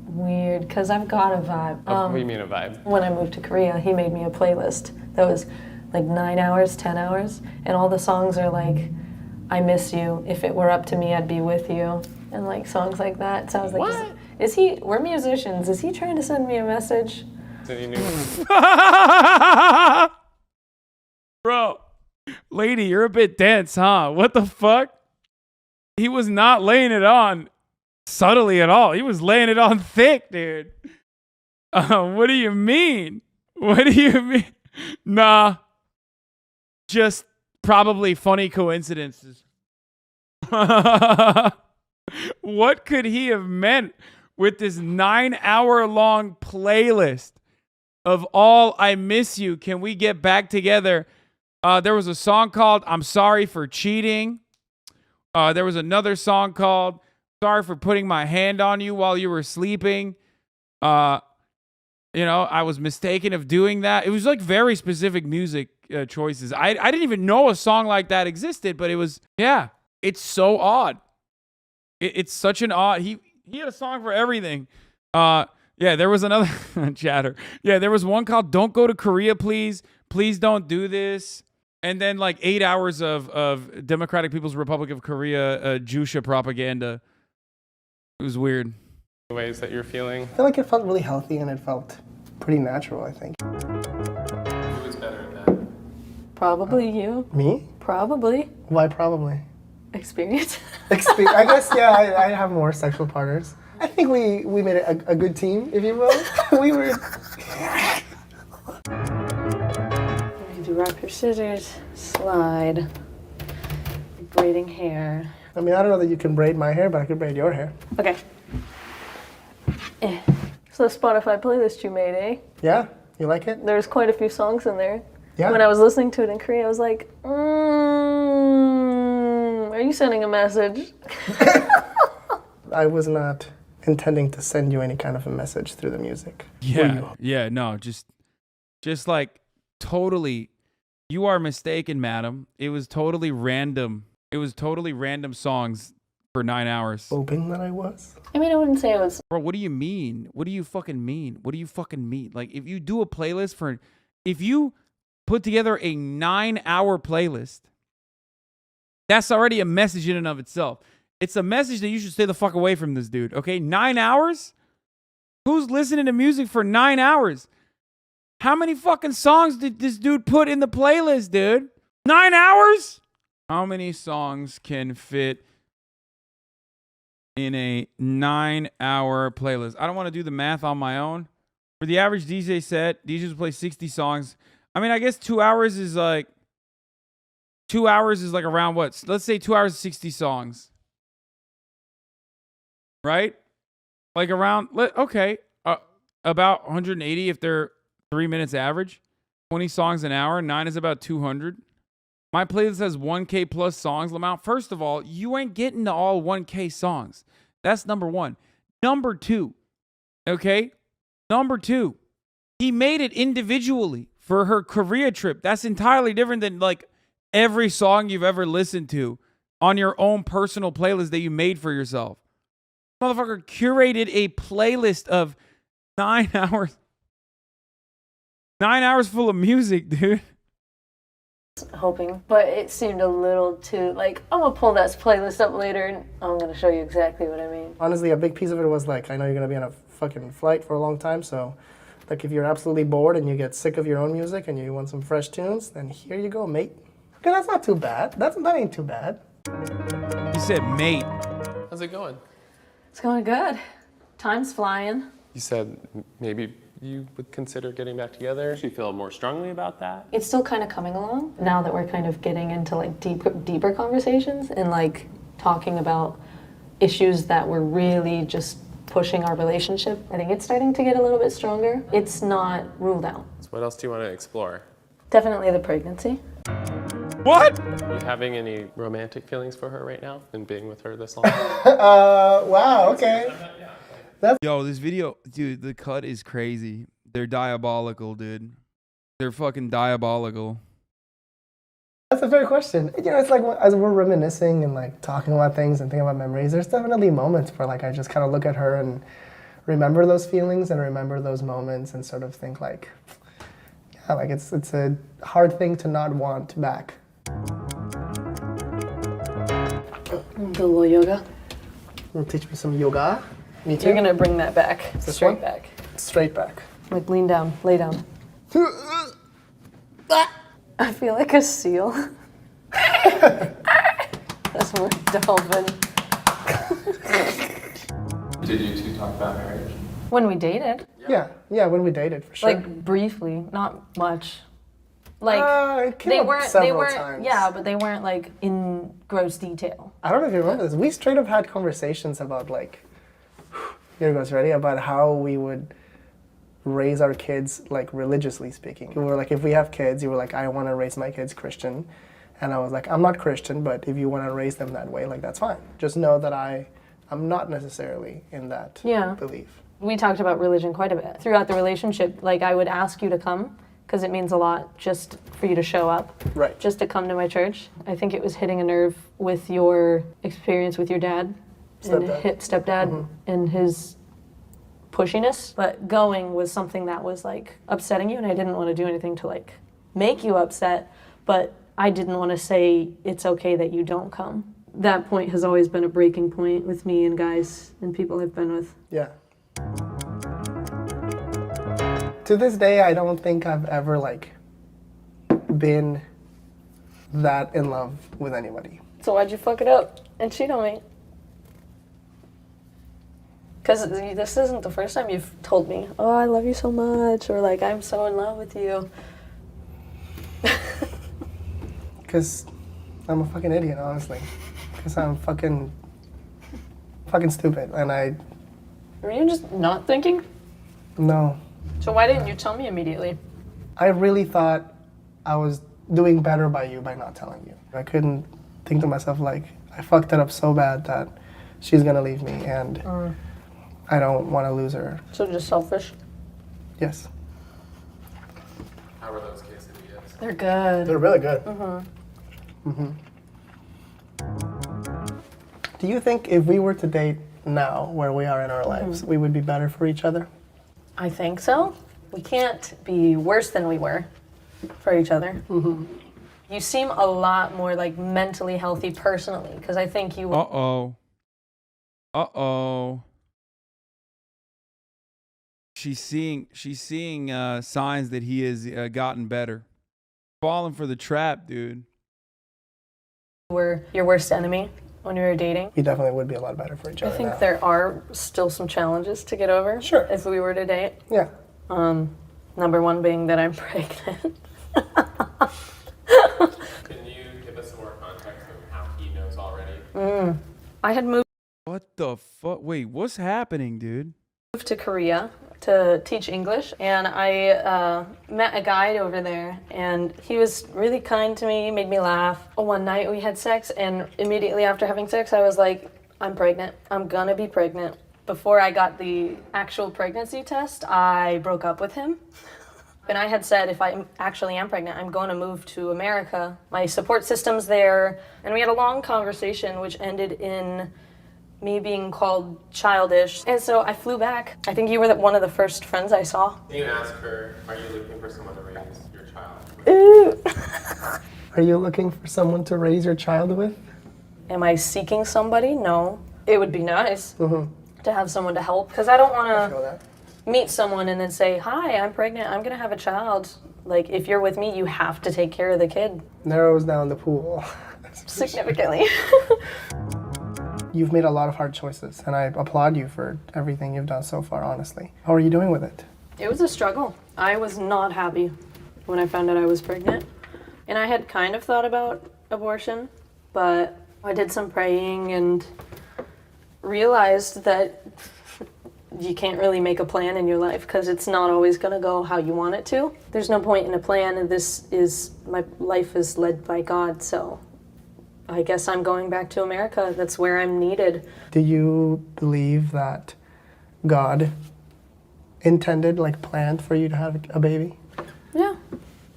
weird, because I've got a vibe. What do you mean a vibe? When I moved to Korea, he made me a playlist that was like 9 hours, 10 hours, and all the songs are like, I miss you, if it were up to me, I'd be with you, and like songs like that. So I was like, what? We're musicians, is he trying to send me a message? So you knew. Bro, lady, you're a bit dense, huh? What the fuck? He was not laying it on subtly at all. He was laying it on thick, dude. What do you mean? What do you mean? Nah. Just probably funny coincidences. What could he have meant with this 9-hour-long playlist of all I miss you? Can we get back together? There was a song called I'm Sorry for Cheating. There was another song called Sorry for Putting My Hand on You while you were sleeping. You know, I was mistaken of doing that. It was like very specific music choices. I didn't even know a song like that existed, but it was, yeah, it's so odd. It's such an odd, he had a song for everything. Yeah, there was another chatter. Yeah, there was one called Don't Go to Korea, Please. Please don't do this. And then like 8 hours of Democratic People's Republic of Korea Jusha propaganda. It was weird. The ways that you're feeling. I feel like it felt really healthy and it felt pretty natural, I think. Who was better at that? Probably you. Me? Probably. Why probably? Experience. I guess, yeah, I have more sexual partners. I think we made a good team, if you will. We were... Do rock, paper, scissors, slide, braiding hair. I mean, I don't know that you can braid my hair, but I could braid your hair. Okay. So the Spotify playlist you made, eh? Yeah? You like it? There's quite a few songs in there. Yeah. When I was listening to it in Korea, I was like, are you sending a message? I was not intending to send you any kind of a message through the music. Yeah, no, just like totally, you are mistaken, madam. It was totally random. It was totally random songs for 9 hours. Hoping that I was? I mean, I wouldn't say it was. Bro, what do you mean? What do you fucking mean? What do you fucking mean? Like, if you do a playlist if you put together a 9-hour playlist, that's already a message in and of itself. It's a message that you should stay the fuck away from this dude, okay? 9 hours? Who's listening to music for 9 hours? How many fucking songs did this dude put in the playlist, dude? 9 hours? How many songs can fit in a 9-hour playlist? I don't want to do the math on my own. For the average DJ set, DJs will play 60 songs. I mean, I guess 2 hours is like... 2 hours is like around what? Let's say 2 hours, 60 songs. Right? Like around... Okay. about 180 if they're 3 minutes average. 20 songs an hour. 9 is about 200. My playlist has 1K plus songs, Lamont. First of all, you ain't getting to all 1K songs. That's number one. Number two, okay? Number two, he made it individually for her Korea trip. That's entirely different than like every song you've ever listened to on your own personal playlist that you made for yourself. Motherfucker curated a playlist of 9 hours. 9 hours full of music, dude. Hoping, but it seemed a little too like I'm gonna pull that playlist up later and I'm gonna show you exactly what I mean. Honestly, a big piece of it was like, I know you're gonna be on a fucking flight for a long time, so like if you're absolutely bored and you get sick of your own music and you want some fresh tunes, then here you go, mate. Okay, that's not too bad. That ain't too bad. He said, mate. How's it going? It's going good. Time's flying. You said maybe you would consider getting back together. Do you feel more strongly about that? It's still kind of coming along now that we're kind of getting into like deeper conversations and like talking about issues that were really just pushing our relationship. I think it's starting to get a little bit stronger. It's not ruled out. So what else do you want to explore? Definitely the pregnancy. What? Are you having any romantic feelings for her right now and being with her this long? Wow, okay. Yo, this video, dude, the cut is crazy. They're diabolical, dude. They're fucking diabolical. That's a fair question. You know, it's like as we're reminiscing and like talking about things and thinking about memories, there's definitely moments where like I just kind of look at her and remember those feelings and remember those moments and sort of think like, yeah, like it's a hard thing to not want back. Do a little yoga. You'll teach me some yoga? Me too? You're gonna bring that back. This Straight one? back. Straight back. Like lean down, lay down. I feel like a seal. That's more dolphin. Did you two talk about marriage? When we dated. Yeah, when we dated, for sure. Like briefly, not much. Like it came they up weren't several times. yeah, but they weren't like in gross detail. I don't know if you remember this. We straight up had conversations about like, here goes, ready? About how we would raise our kids, like religiously speaking. We were like, if we have kids, you were like, I want to raise my kids Christian. And I was like, I'm not Christian, but if you want to raise them that way, like that's fine. Just know that I'm not necessarily in that belief. We talked about religion quite a bit. Throughout the relationship, like I would ask you to come, because it means a lot just for you to show up. Right. Just to come to my church. I think it was hitting a nerve with your experience with your dad. Stepdad and his pushiness. But going was something that was like upsetting you, and I didn't want to do anything to like make you upset, but I didn't want to say it's okay that you don't come. That point has always been a breaking point with me and guys and people I've been with. Yeah. To this day, I don't think I've ever like been that in love with anybody. So why'd you fuck it up and cheat on me? Because this isn't the first time you've told me, oh, I love you so much, or like, I'm so in love with you. Because I'm a fucking idiot, honestly. Because I'm fucking stupid, and Were you just not thinking? No. So why didn't you tell me immediately? I really thought I was doing better by you by not telling you. I couldn't think to myself like, I fucked it up so bad that she's gonna leave me, and I don't want to lose her. So just selfish? Yes. How were those quesadillas? They're good. They're really good. Mm-hmm. Do you think if we were to date now, where we are in our lives, we would be better for each other? I think so. We can't be worse than we were for each other. You seem a lot more like mentally healthy personally, because I think you. She's seeing signs that he has gotten better. Falling for the trap, dude. Were your worst enemy when we were dating. We definitely would be a lot better for each other. I think now. there are still some challenges to get over. Sure. If we were to date. Yeah. Number one being that I'm pregnant. Can you give us some more context of how he knows already? I had moved. What the fuck? Wait, what's happening, dude? moved to Korea to teach English, and I met a guide over there, and he was really kind to me, made me laugh. One night we had sex, and immediately after having sex, I was like, I'm pregnant. I'm gonna be pregnant. Before I got the actual pregnancy test, I broke up with him. And I had said, if I actually am pregnant, I'm going to move to America. My support system's there. And we had a long conversation, which ended in me being called childish. And so I flew back. I think you were one of the first friends I saw. You ask her, are you looking for someone to raise your child? Ooh. Are you looking for someone to raise your child with? Am I seeking somebody? No. It would be nice to have someone to help, because I don't want to meet someone and then say, hi, I'm pregnant, I'm going to have a child. Like, if you're with me, you have to take care of the kid. Narrows down the pool. Significantly. You've made a lot of hard choices, and I applaud you for everything you've done so far, honestly. How are you doing with it? It was a struggle. I was not happy when I found out I was pregnant. And I had kind of thought about abortion, but I did some praying and realized that you can't really make a plan in your life because it's not always going to go how you want it to. There's no point in a plan, and my life is led by God, so I guess I'm going back to America. That's where I'm needed. Do you believe that God intended, like planned for you to have a baby? Yeah,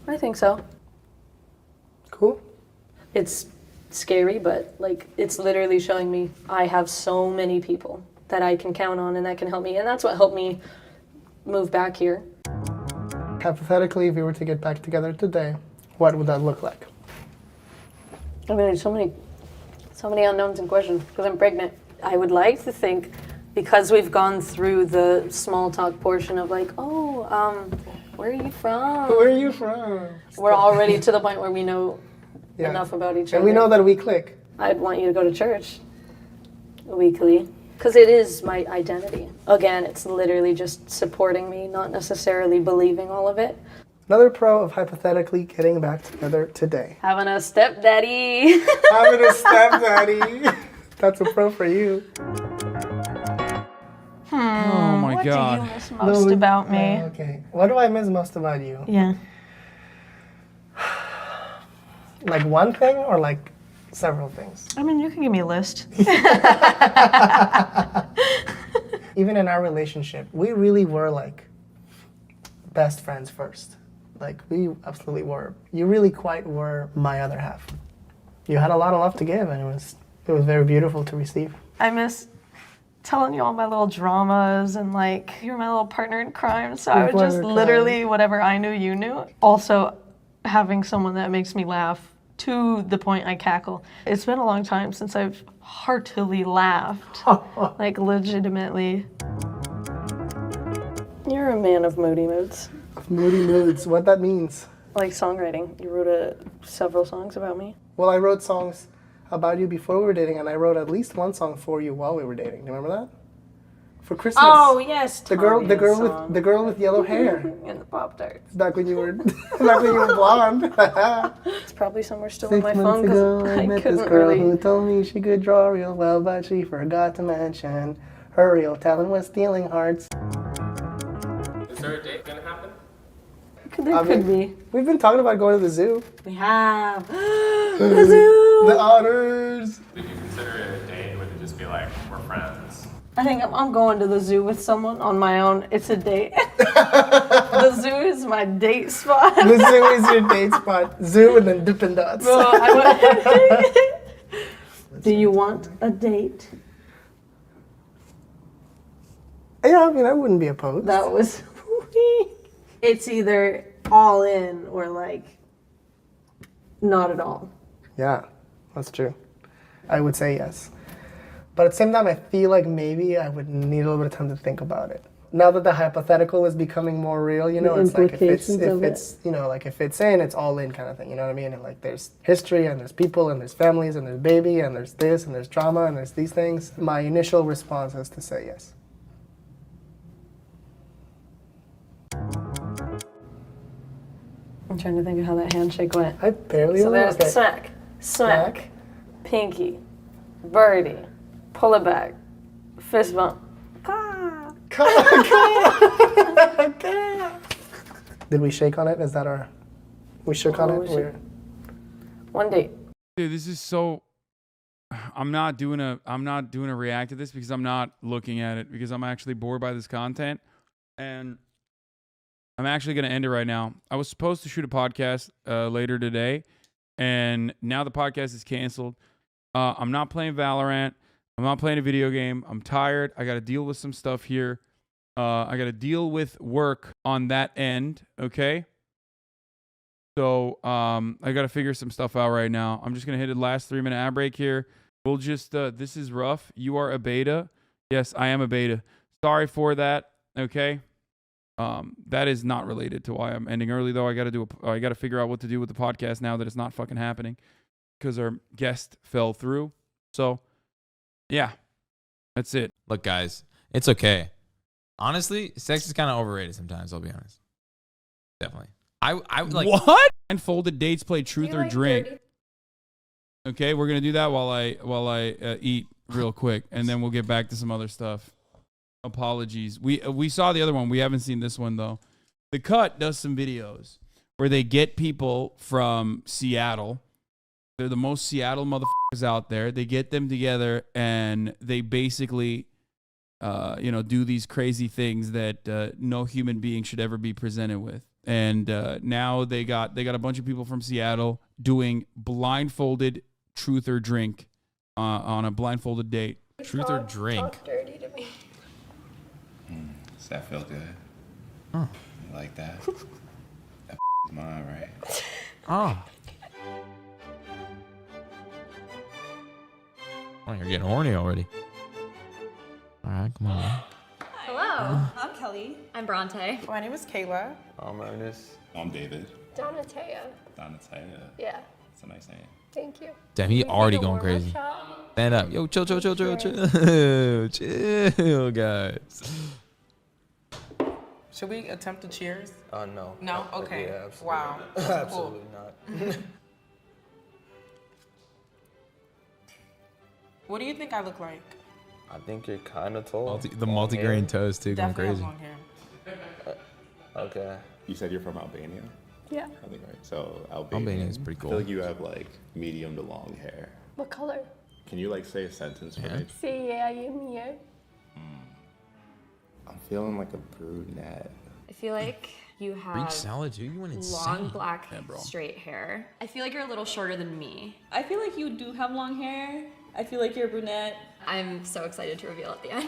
I think so. Cool. It's scary, but like it's literally showing me I have so many people that I can count on and that can help me, and that's what helped me move back here. Hypothetically, if we were to get back together today, what would that look like? I mean, there's so many unknowns and questions because I'm pregnant. I would like to think, because we've gone through the small talk portion of like, where are you from? Where are you from? We're already to the point where we know enough about each other. And we know that we click. I'd want you to go to church weekly because it is my identity. Again, it's literally just supporting me, not necessarily believing all of it. Another pro of hypothetically getting back together today. Having a stepdaddy. Having a stepdaddy. That's a pro for you. Oh my God. What do you miss most about me? Okay. What do I miss most about you? Yeah. Like one thing or like several things? I mean, you can give me a list. Even in our relationship, we really were like best friends first. Like we absolutely were. You really quite were my other half. You had a lot of love to give, and it was very beautiful to receive. I miss telling you all my little dramas and like you're my little partner in crime. So I would just literally whatever I knew, you knew. Also, having someone that makes me laugh to the point I cackle. It's been a long time since I've heartily laughed, like legitimately. You're a man of moody moods. Moody moods, what that means? Like songwriting. You wrote several songs about me. Well, I wrote songs about you before we were dating, and I wrote at least one song for you while we were dating. Do you remember that? For Christmas. Oh yes, the girl with yellow hair. And the Pop-Tarts. Back when you were blonde. It's probably somewhere still 6 on my phone months ago, because I I met this couldn't girl really. who told me she could draw real well, but she forgot to mention her real talent was stealing hearts. Is there a date gonna happen? There could be. We've been talking about going to the zoo. We have. The zoo! The otters! Would you consider it a date, or would it just be like, we're friends? I think I'm going to the zoo with someone on my own. It's a date. The zoo is my date spot. The zoo is your date spot. Zoo and then Dippin' Dots. Do you want a date? Yeah, I mean, I wouldn't be opposed. That was It's either all in or like not at all. Yeah, that's true. I would say yes. But at the same time, I feel like maybe I would need a little bit of time to think about it. Now that the hypothetical is becoming more real, you know, it's like if it's you know, like if it's in, it's all in kind of thing, you know what I mean? And like there's history and there's people and there's families and there's baby and there's this and there's drama and there's these things. My initial response is to say yes. I'm trying to think of how that handshake went. I barely So there's okay. smack, pinky, birdie, pull it back, fist bump. Did we shake on it? Is that our? We shook on it. One date. Dude, this is so. I'm not doing a react to this because I'm not looking at it because I'm actually bored by this content, and I'm actually gonna end it right now. I was supposed to shoot a podcast later today, and now the podcast is canceled. I'm not playing Valorant. I'm not playing a video game. I'm tired. I got to deal with some stuff here. I got to deal with work on that end. Okay. So I got to figure some stuff out right now. I'm just going to hit a last 3-minute ad break here. We'll just, this is rough. You are a beta. Yes, I am a beta. Sorry for that. Okay. That is not related to why I'm ending early though. I got to figure out what to do with the podcast now that it's not fucking happening because our guest fell through. So yeah, that's it. Look, guys, it's okay. Honestly, sex is kind of overrated sometimes. I'll be honest. Definitely. I like what? Blindfolded dates play truth or drink. Okay, we're gonna do that while I eat real quick, and then we'll get back to some other stuff. Apologies. We saw the other one. We haven't seen this one though. The Cut does some videos where they get people from Seattle. They're the most Seattle motherfuckers out there. They get them together and they basically, do these crazy things that no human being should ever be presented with. And now they got a bunch of people from Seattle doing blindfolded truth or drink on a blindfolded date. Truth or drink. Talk dirty to me. Does that feel good? Huh. You like that? That is mine, right? Oh. Oh, you're getting horny already. All right, come on. Hello, I'm Kelly. I'm Bronte. My name is Kayla. I'm Ernest. I'm David. Donatella. Donatella. Yeah. That's a nice name. Thank you. Damn, he already going crazy. Stand up. Yo, chill, guys. Should we attempt to cheers? No. No? Okay. Yeah, absolutely. Wow. Absolutely not. What do you think I look like? I think you're kind of tall. The multi-grain toast too, going Definitely crazy. have long hair. Okay. You said you're from Albania? Yeah. I think right. So Albania is pretty I cool. feel like you have like medium to long hair. What color? Can you like say a sentence for me? Say yeah, I am here. I'm feeling like a brunette. I feel like you Greek have salad, dude. You went insane. long black straight hair. I feel like you're a little shorter than me. I feel like you do have long hair. I feel like you're a brunette. I'm so excited to reveal at the end.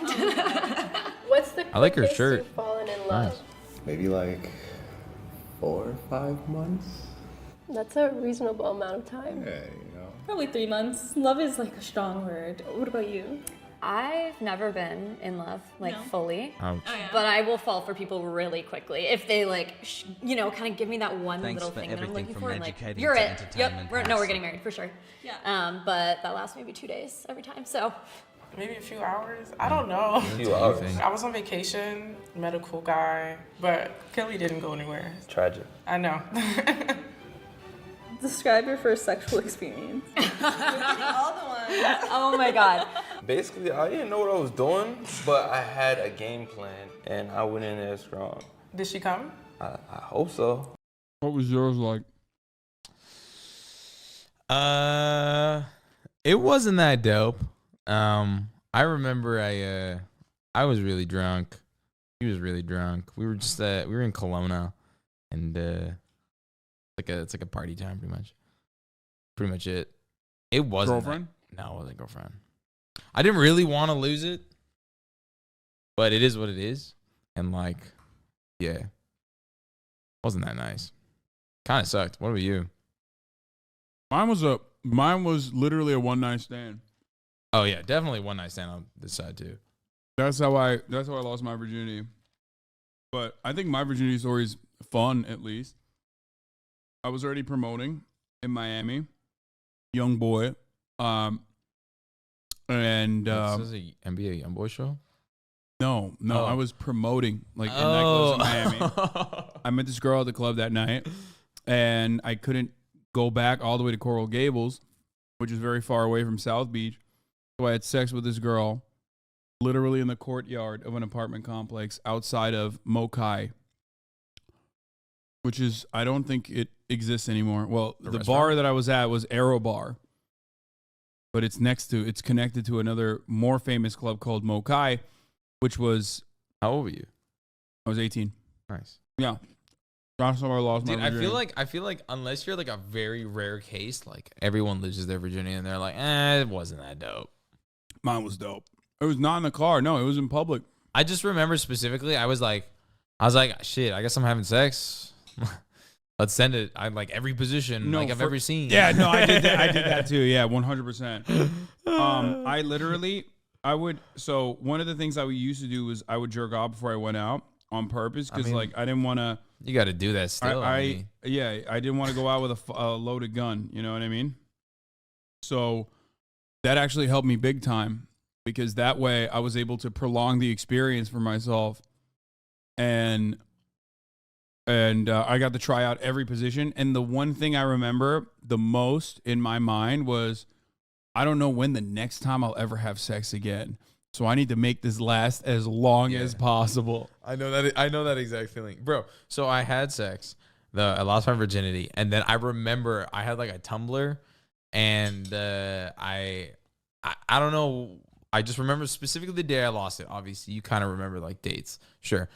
What's the I like her quickest shirt. you've fallen in love? Maybe like 4 or 5 months. That's a reasonable amount of time. Yeah, Probably 3 months. Love is like a strong word. What about you? I've never been in love, fully. Ouch. But I will fall for people really quickly if they kind of give me that one Thanks little for thing that I'm everything looking from for. And like, educating you're to it. entertainment, Yep. We're getting married for sure. Yeah. But that lasts maybe 2 days every time. So Maybe a few hours. I don't know. A few hours. I was on vacation, met a cool guy, but Kelly didn't go anywhere. Tragic. I know. Describe your first sexual experience. All the ones. Oh my God. Basically, I didn't know what I was doing, but I had a game plan, and I went in there strong. Did she come? I hope so. What was yours like? It wasn't that dope. I remember I was really drunk. He was really drunk. We were just we were in Kelowna, and it's like a party time pretty much it. It wasn't Girlfriend? No, it wasn't girlfriend. I didn't really want to lose it, but it is what it is, and yeah, wasn't that nice. Kind of sucked. What about you? Mine was literally a one-night stand. Oh yeah, definitely one night stand on this side too. That's how I lost my virginity. But I think my virginity story is fun, at least. I was already promoting in Miami, young boy, and This is a NBA YoungBoy show. No, Oh. I was promoting in nightclubs in Miami. I met this girl at the club that night, and I couldn't go back all the way to Coral Gables, which is very far away from South Beach. So I had sex with this girl, literally in the courtyard of an apartment complex outside of Mokai, which is, I don't think it exists anymore. Well, the bar that I was at was Aero Bar, but it's connected to another more famous club called Mokai, which was. How old were you? I was 18. Nice. Yeah. That's how I lost my Dude, virginity. I feel like unless you're like a very rare case, like everyone loses their virginity and they're like, it wasn't that dope. Mine was dope. It was not in the car. No, it was in public. I just remember specifically, I was like, shit, I guess I'm having sex. Let's send it. I like every position I've ever seen. Yeah, no, I did that. I did that too. Yeah, 100%. So one of the things I used to do was I would jerk off before I went out on purpose because I didn't want to. You got to do that still. I didn't want to go out with a loaded gun. You know what I mean? So that actually helped me big time because that way I was able to prolong the experience for myself, and I got to try out every position. And the one thing I remember the most in my mind was, I don't know when the next time I'll ever have sex again. So I need to make this last as long as possible. I know that exact feeling, bro. So I had sex. I lost my virginity, and then I remember I had like a Tumblr, and I don't know. I just remember specifically the day I lost it. Obviously, you kind of remember like dates, sure.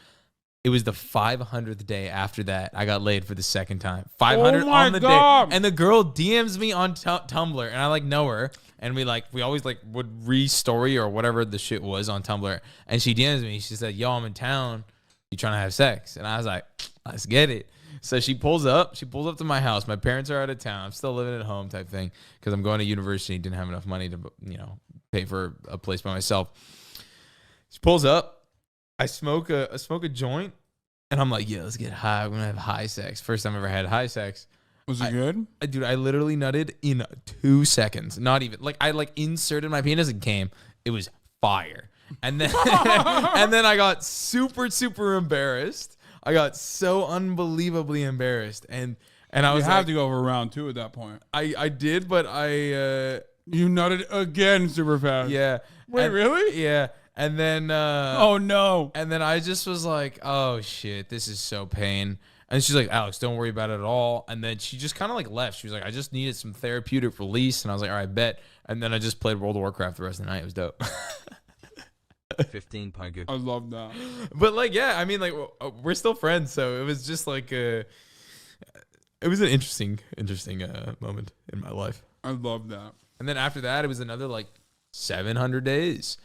It was the 500th day after that I got laid for the second time. 500 on the day, and the girl DMs me on Tumblr, and I like know her, and we always like would re-story or whatever the shit was on Tumblr, and she DMs me. She said, "Yo, I'm in town. You trying to have sex?" And I was like, "Let's get it." So she pulls up to my house. My parents are out of town. I'm still living at home type thing because I'm going to university. Didn't have enough money to pay for a place by myself. She pulls up. I smoke a joint, and I'm like, yeah, let's get high. We're gonna have high sex. First time I ever had high sex. Was it good? Dude, I literally nutted in 2 seconds. Not even I inserted my penis and came. It was fire. And then and then I got super, super embarrassed. I got so unbelievably embarrassed. And I was have to go over round 2 at that point. I did, but you nutted again super fast. Yeah. Wait, really? Yeah. And then oh no. And then I just was like, oh shit, this is so pain. And she's like, Alex, don't worry about it at all. And then she just kind of left. She was like, I just needed some therapeutic release. And I was like, all right, bet. And then I just played World of Warcraft the rest of the night. It was dope. 15 Pugger. I love that. But yeah, I mean, we're still friends. So it was just it was an interesting moment in my life. I love that. And then after that, it was another 700 days.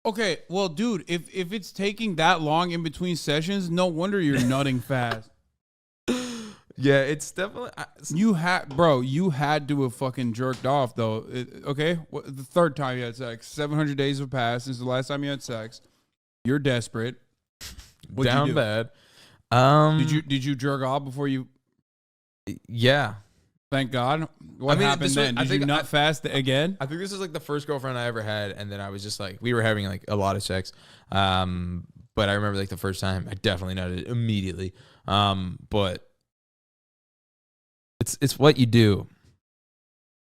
Okay, well, dude, if it's taking that long in between sessions, no wonder you're nutting fast. Yeah, it's definitely you had to have fucking jerked off though. Okay, the third time you had sex, 700 days have passed since the last time you had sex. You're desperate. What'd Down you do? bad. Did you jerk off before you? Yeah. Thank God. What happened then? Did you nut fast again? I think this was the first girlfriend I ever had, and then I was just we were having a lot of sex. But I remember the first time I definitely nutted immediately. But it's what you do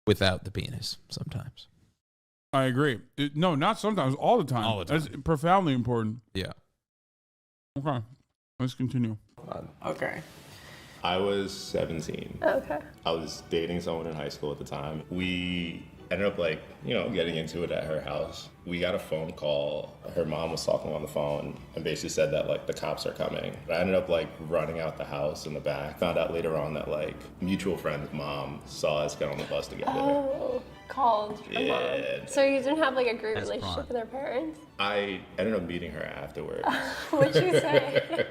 without the penis sometimes. I agree. No, not sometimes. All the time. All the time. That's profoundly important. Yeah. Okay. Let's continue. Okay. I was 17. Okay. I was dating someone in high school at the time. We ended up getting into it at her house. We got a phone call. Her mom was talking on the phone and basically said that the cops are coming. I ended up running out the house in the back. Found out later on that mutual friend's mom saw us get on the bus together. Oh, called her mom. So you didn't have a great That's relationship with her parents? I ended up meeting her afterwards. What'd she say?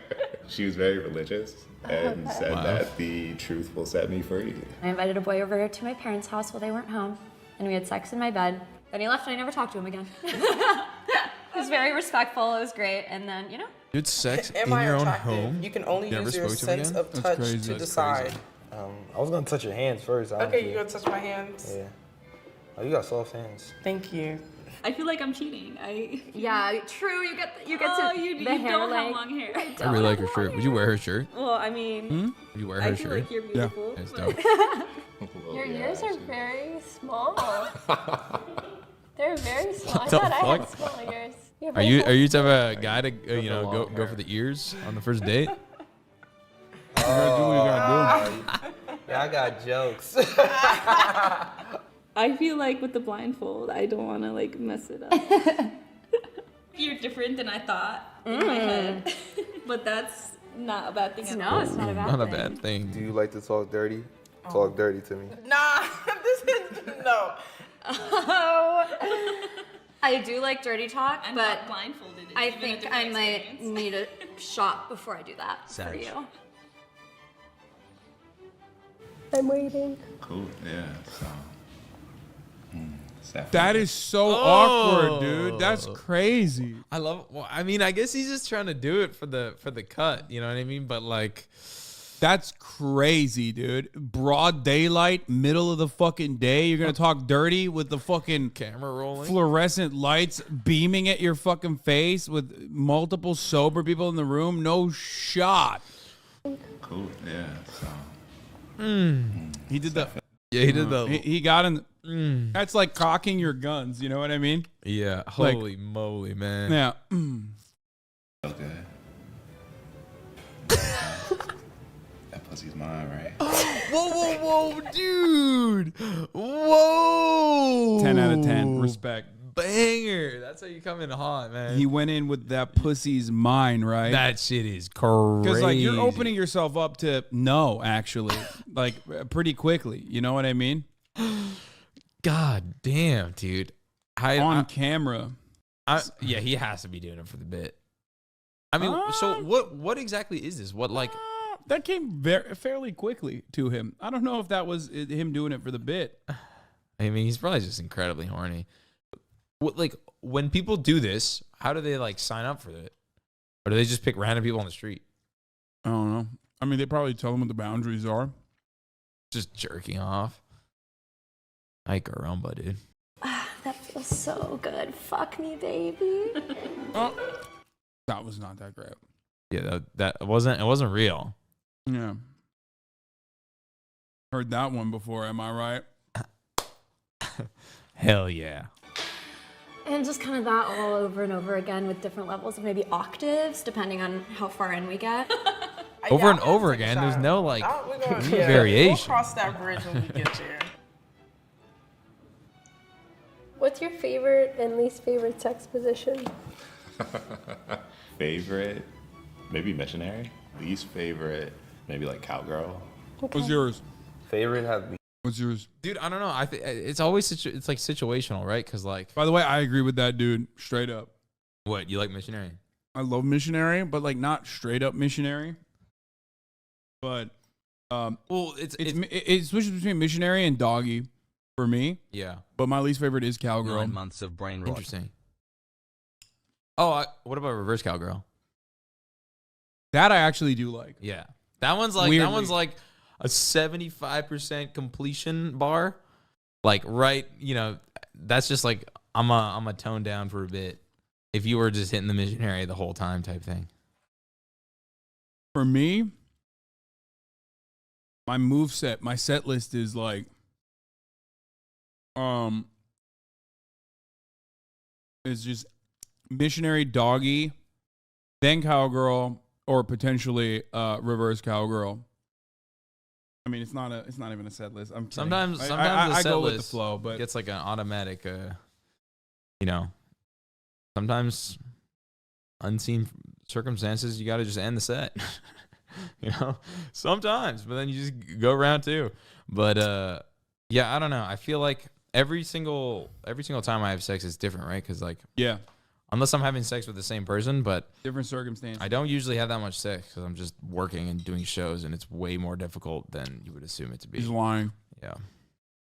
She was very religious and Okay. said that the truth will set me free. I invited a boy over to my parents' house while they weren't home, and we had sex in my bed. Then he left, and I never talked to him again. He was very respectful. It was great, and then You had sex Am in I your own attractive? home? You can only Never use your spoke to him sense again? of That's touch crazy. to That's decide. I was gonna touch your hands first. Okay, you gonna touch my hands? Yeah. Oh, you got soft hands. Thank you. I feel like I'm cheating. Yeah, true. You get oh, to you the hair don't like have long hair. I really like her shirt. Would you wear her shirt? Well, I mean, Would you wear I her feel shirt? like you're beautiful. Yeah. That's dope. Your ears are very small. They're very small. I the thought I had fuck? small ears. Are you type of guy to go for the ears on the first date? You gotta do what you gotta do. Yeah, I got jokes. I feel like with the blindfold, I don't want to like mess it up. You're different than I thought in my head, but that's not a bad thing. No, it's not a bad Not a thing. bad thing. Do you like to talk dirty? Talk dirty to me. Nah, this is no. I do like dirty talk, I'm but not blindfolded. It's I even a think different I might experience. need a shot before I do that for Savage. you. I'm waiting. Cool. Yeah. So. That is so awkward, dude. That's crazy. I love. Well, I mean, I guess he's just trying to do it for the cut. You know what I mean? But like, that's crazy, dude. Broad daylight, middle of the fucking day. You're gonna talk dirty with the fucking camera rolling, fluorescent lights beaming at your fucking face with multiple sober people in the room. No shot. Cool. Yeah. So. He did the. Yeah, he did the. He got in. That's like cocking your guns. You know what I mean? Yeah. Like- Holy moly, man. Yeah. Okay. That pussy's mine, right? Whoa, dude. Whoa. 10 out of 10. Respect. Banger. That's how you come in hot, man. He went in with that pussy's mine, right? That shit is crazy. Because like you're opening yourself up to no, actually, like pretty quickly. You know what I mean? God damn, dude. On camera. Yeah, he has to be doing it for the bit. I mean, so what exactly is this? What like that came fairly quickly to him. I don't know if that was him doing it for the bit. I mean, he's probably just incredibly horny. What, like when people do this, how do they like sign up for it? Or do they just pick random people on the street? I don't know. I mean, they probably tell them what the boundaries are. Just jerking off. Ay caramba, dude. That feels so good. Fuck me, baby. That was not that great. Yeah, that wasn't real. Yeah. Heard that one before, am I right? Hell yeah. And just kind of that all over and over again with different levels of maybe octaves, depending on how far in we get. Over and over again. There's no like variation. We'll cross that bridge when we get there. What's your favorite and least favorite sex position? Favorite, maybe missionary. Least favorite, maybe like cowgirl. What's yours? Favorite have What's yours? Dude, I don't know. I think it's always it's like situational, right? Because like, By the way, I agree with that dude. Straight up. what you like missionary? I love missionary, but like not straight up missionary. But well, it switches between missionary and doggy for me. Yeah. But my least favorite is cowgirl. 9 months of brain rot. Interesting. Oh, what about reverse cowgirl? That I actually do like. Yeah, that one's like Weirdly. a 75% completion bar. Like right, you know, that's just like I'm a tone down for a bit. If you were just hitting the missionary the whole time type thing. For me, my set list is like it's just missionary, doggy, then cowgirl, or potentially reverse cowgirl. I mean, it's not even a set list. I'm kidding. Sometimes I the set go list with the flow, but it's like an automatic. You know, sometimes unseen circumstances, you got to just end the set. You know, sometimes, but then you just go round two. But yeah, I don't know. I feel like every single time I have sex is different, right? Because like, yeah, unless I'm having sex with the same person, but different circumstances. I don't usually have that much sex because I'm just working and doing shows, and it's way more difficult than you would assume it to be. He's lying. Yeah,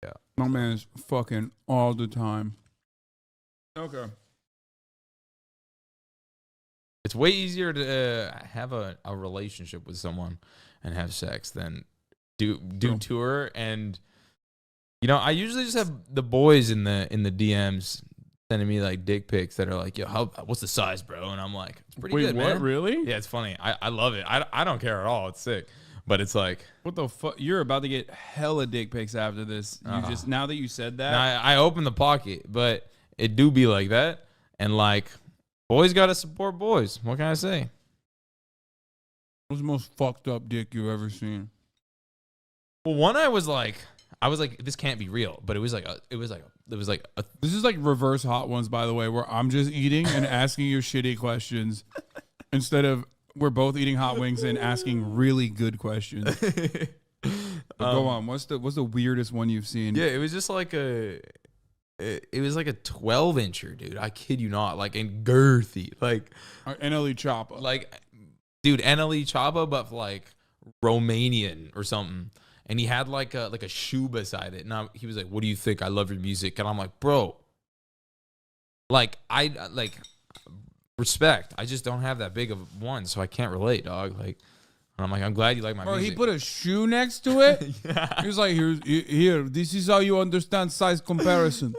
yeah. My man is fucking all the time. Okay. It's way easier to have a relationship with someone and have sex than do tour. And you know, I usually just have the boys in the DMs sending me like dick pics that are like, yo, what's the size, bro? And I'm like, it's pretty good, man. What, really? Yeah, it's funny. I love it. I don't care at all. It's sick. But it's like, what the fuck? You're about to get hella dick pics after this. You just now that you said that, I opened the pocket, but it do be like that. And like, boys gotta support boys. What can I say? What's the most fucked up dick you've ever seen? Well, one I was like, this can't be real, but it was like This is like reverse hot ones, by the way, where I'm just eating and asking you shitty questions instead of we're both eating hot wings and asking really good questions. Go on. What's the weirdest one you've seen? Yeah, it was just like it was like a 12-incher, dude. I kid you not, like in girthy, like NLE Choppa, like dude, NLE Choppa, but like Romanian or something. And he had like a shoe beside it, and he was like, "What do you think? I love your music." And I'm like, "Bro, like I like respect. I just don't have that big of one, so I can't relate, dog." Like, and I'm like, "I'm glad you like my music." He put a shoe next to it. Yeah. He was like, "Here, this is how you understand size comparison."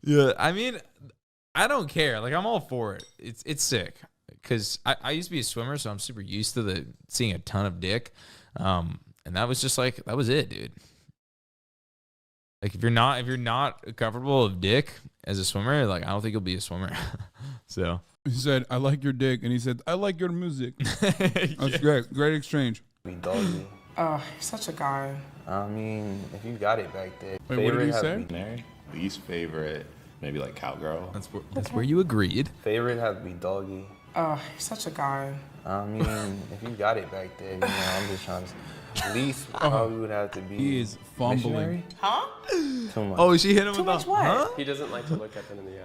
Yeah, I mean, I don't care. Like, I'm all for it. It's sick because I used to be a swimmer, so I'm super used to seeing a ton of dick. And that was just like, that was it, dude. Like, if you're not comfortable with dick as a swimmer, like, I don't think you'll be a swimmer. So he said, "I like your dick," and he said, "I like your music." That's great exchange. Be doggy. You're such a guy. I mean, if you got it back there. Wait, what did he say? Mary, least favorite, maybe like cowgirl. That's where you agreed. Favorite has to be doggy. You're such a guy. I mean, if you got it back there, I'm just trying to. Least probably would have to be. He is fumbling. Missionary? Huh? Too much. Oh, she hit him Too with much the what? huh? He doesn't like to look at them in the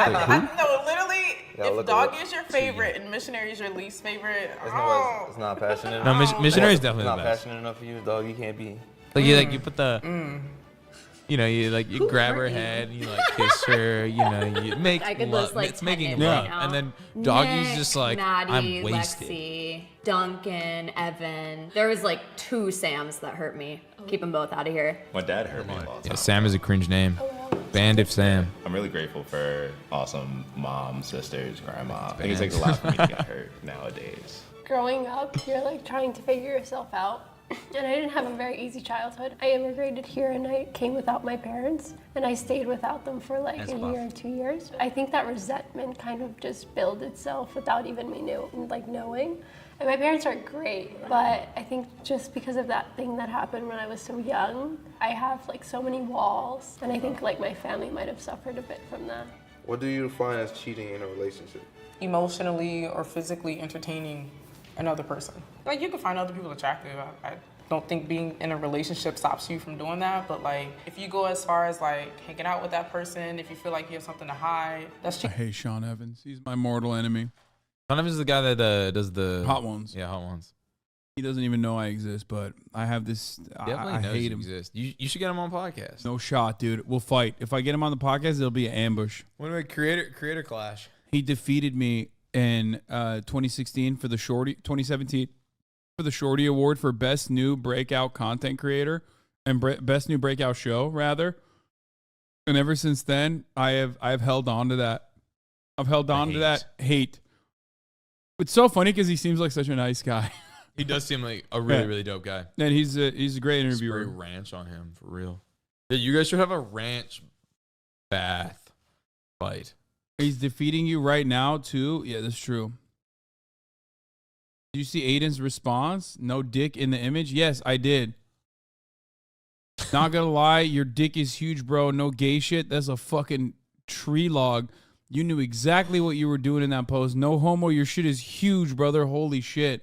eye. No, literally, Yeah, if look dog at is your favorite and missionary is your least favorite, It's not passionate No, enough. missionary is It's definitely not the best. passionate enough for you, dog. You can't be. Like you put the, you know, you grab her head, and you like kiss her, you know, you make I could love. list, like, It's making 10 love, right now. and then doggy's Nick, just like, Maddie, I'm wasted. Lexi, Duncan, Evan. There was like 2 Sams that hurt me. Keep them both out of here. My dad hurt me a lot. Yeah, Sam is a cringe name. Band if Sam. I'm really grateful for awesome mom, sisters, grandma. I think it takes a lot for me to get hurt nowadays. Growing up, you're like trying to figure yourself out. And I didn't have a very easy childhood. I immigrated here and I came without my parents and I stayed without them for like a year and 2 years. I think that resentment kind of just built itself without even me knowing. And my parents are great, but I think just because of that thing that happened when I was so young, I have like so many walls, and I think like my family might have suffered a bit from that. What do you define as cheating in a relationship? Emotionally or physically entertaining another person. Like, you can find other people attractive. I don't think being in a relationship stops you from doing that, but like, if you go as far as like hanging out with that person, if you feel like you have something to hide, that's I cheating. hate Sean Evans. He's my mortal enemy. Sean Evans is the guy that does the Hot ones. Yeah, hot ones. He doesn't even know I exist, but I have this. Definitely I knows hate you him. exist. You should get him on podcast. No shot, dude. We'll fight. If I get him on the podcast, it'll be an ambush. When we creator clash. He defeated me in 2016 for the Shorty, 2017 for the Shorty Award for Best New Breakout Content Creator and Best New Breakout Show, rather. And ever since then, I've held on to that. I've held on to that hate. It's so funny because he seems like such a nice guy. He does seem like a really, really dope guy. And he's a great interviewer. Spray ranch on him, for real. Yeah, you guys should have a ranch bath fight. He's defeating you right now, too. Yeah, that's true. Did you see Aiden's response? No dick in the image? Yes, I did. Not gonna lie, your dick is huge, bro. No gay shit. That's a fucking tree log. You knew exactly what you were doing in that post. No homo, your shit is huge, brother. Holy shit.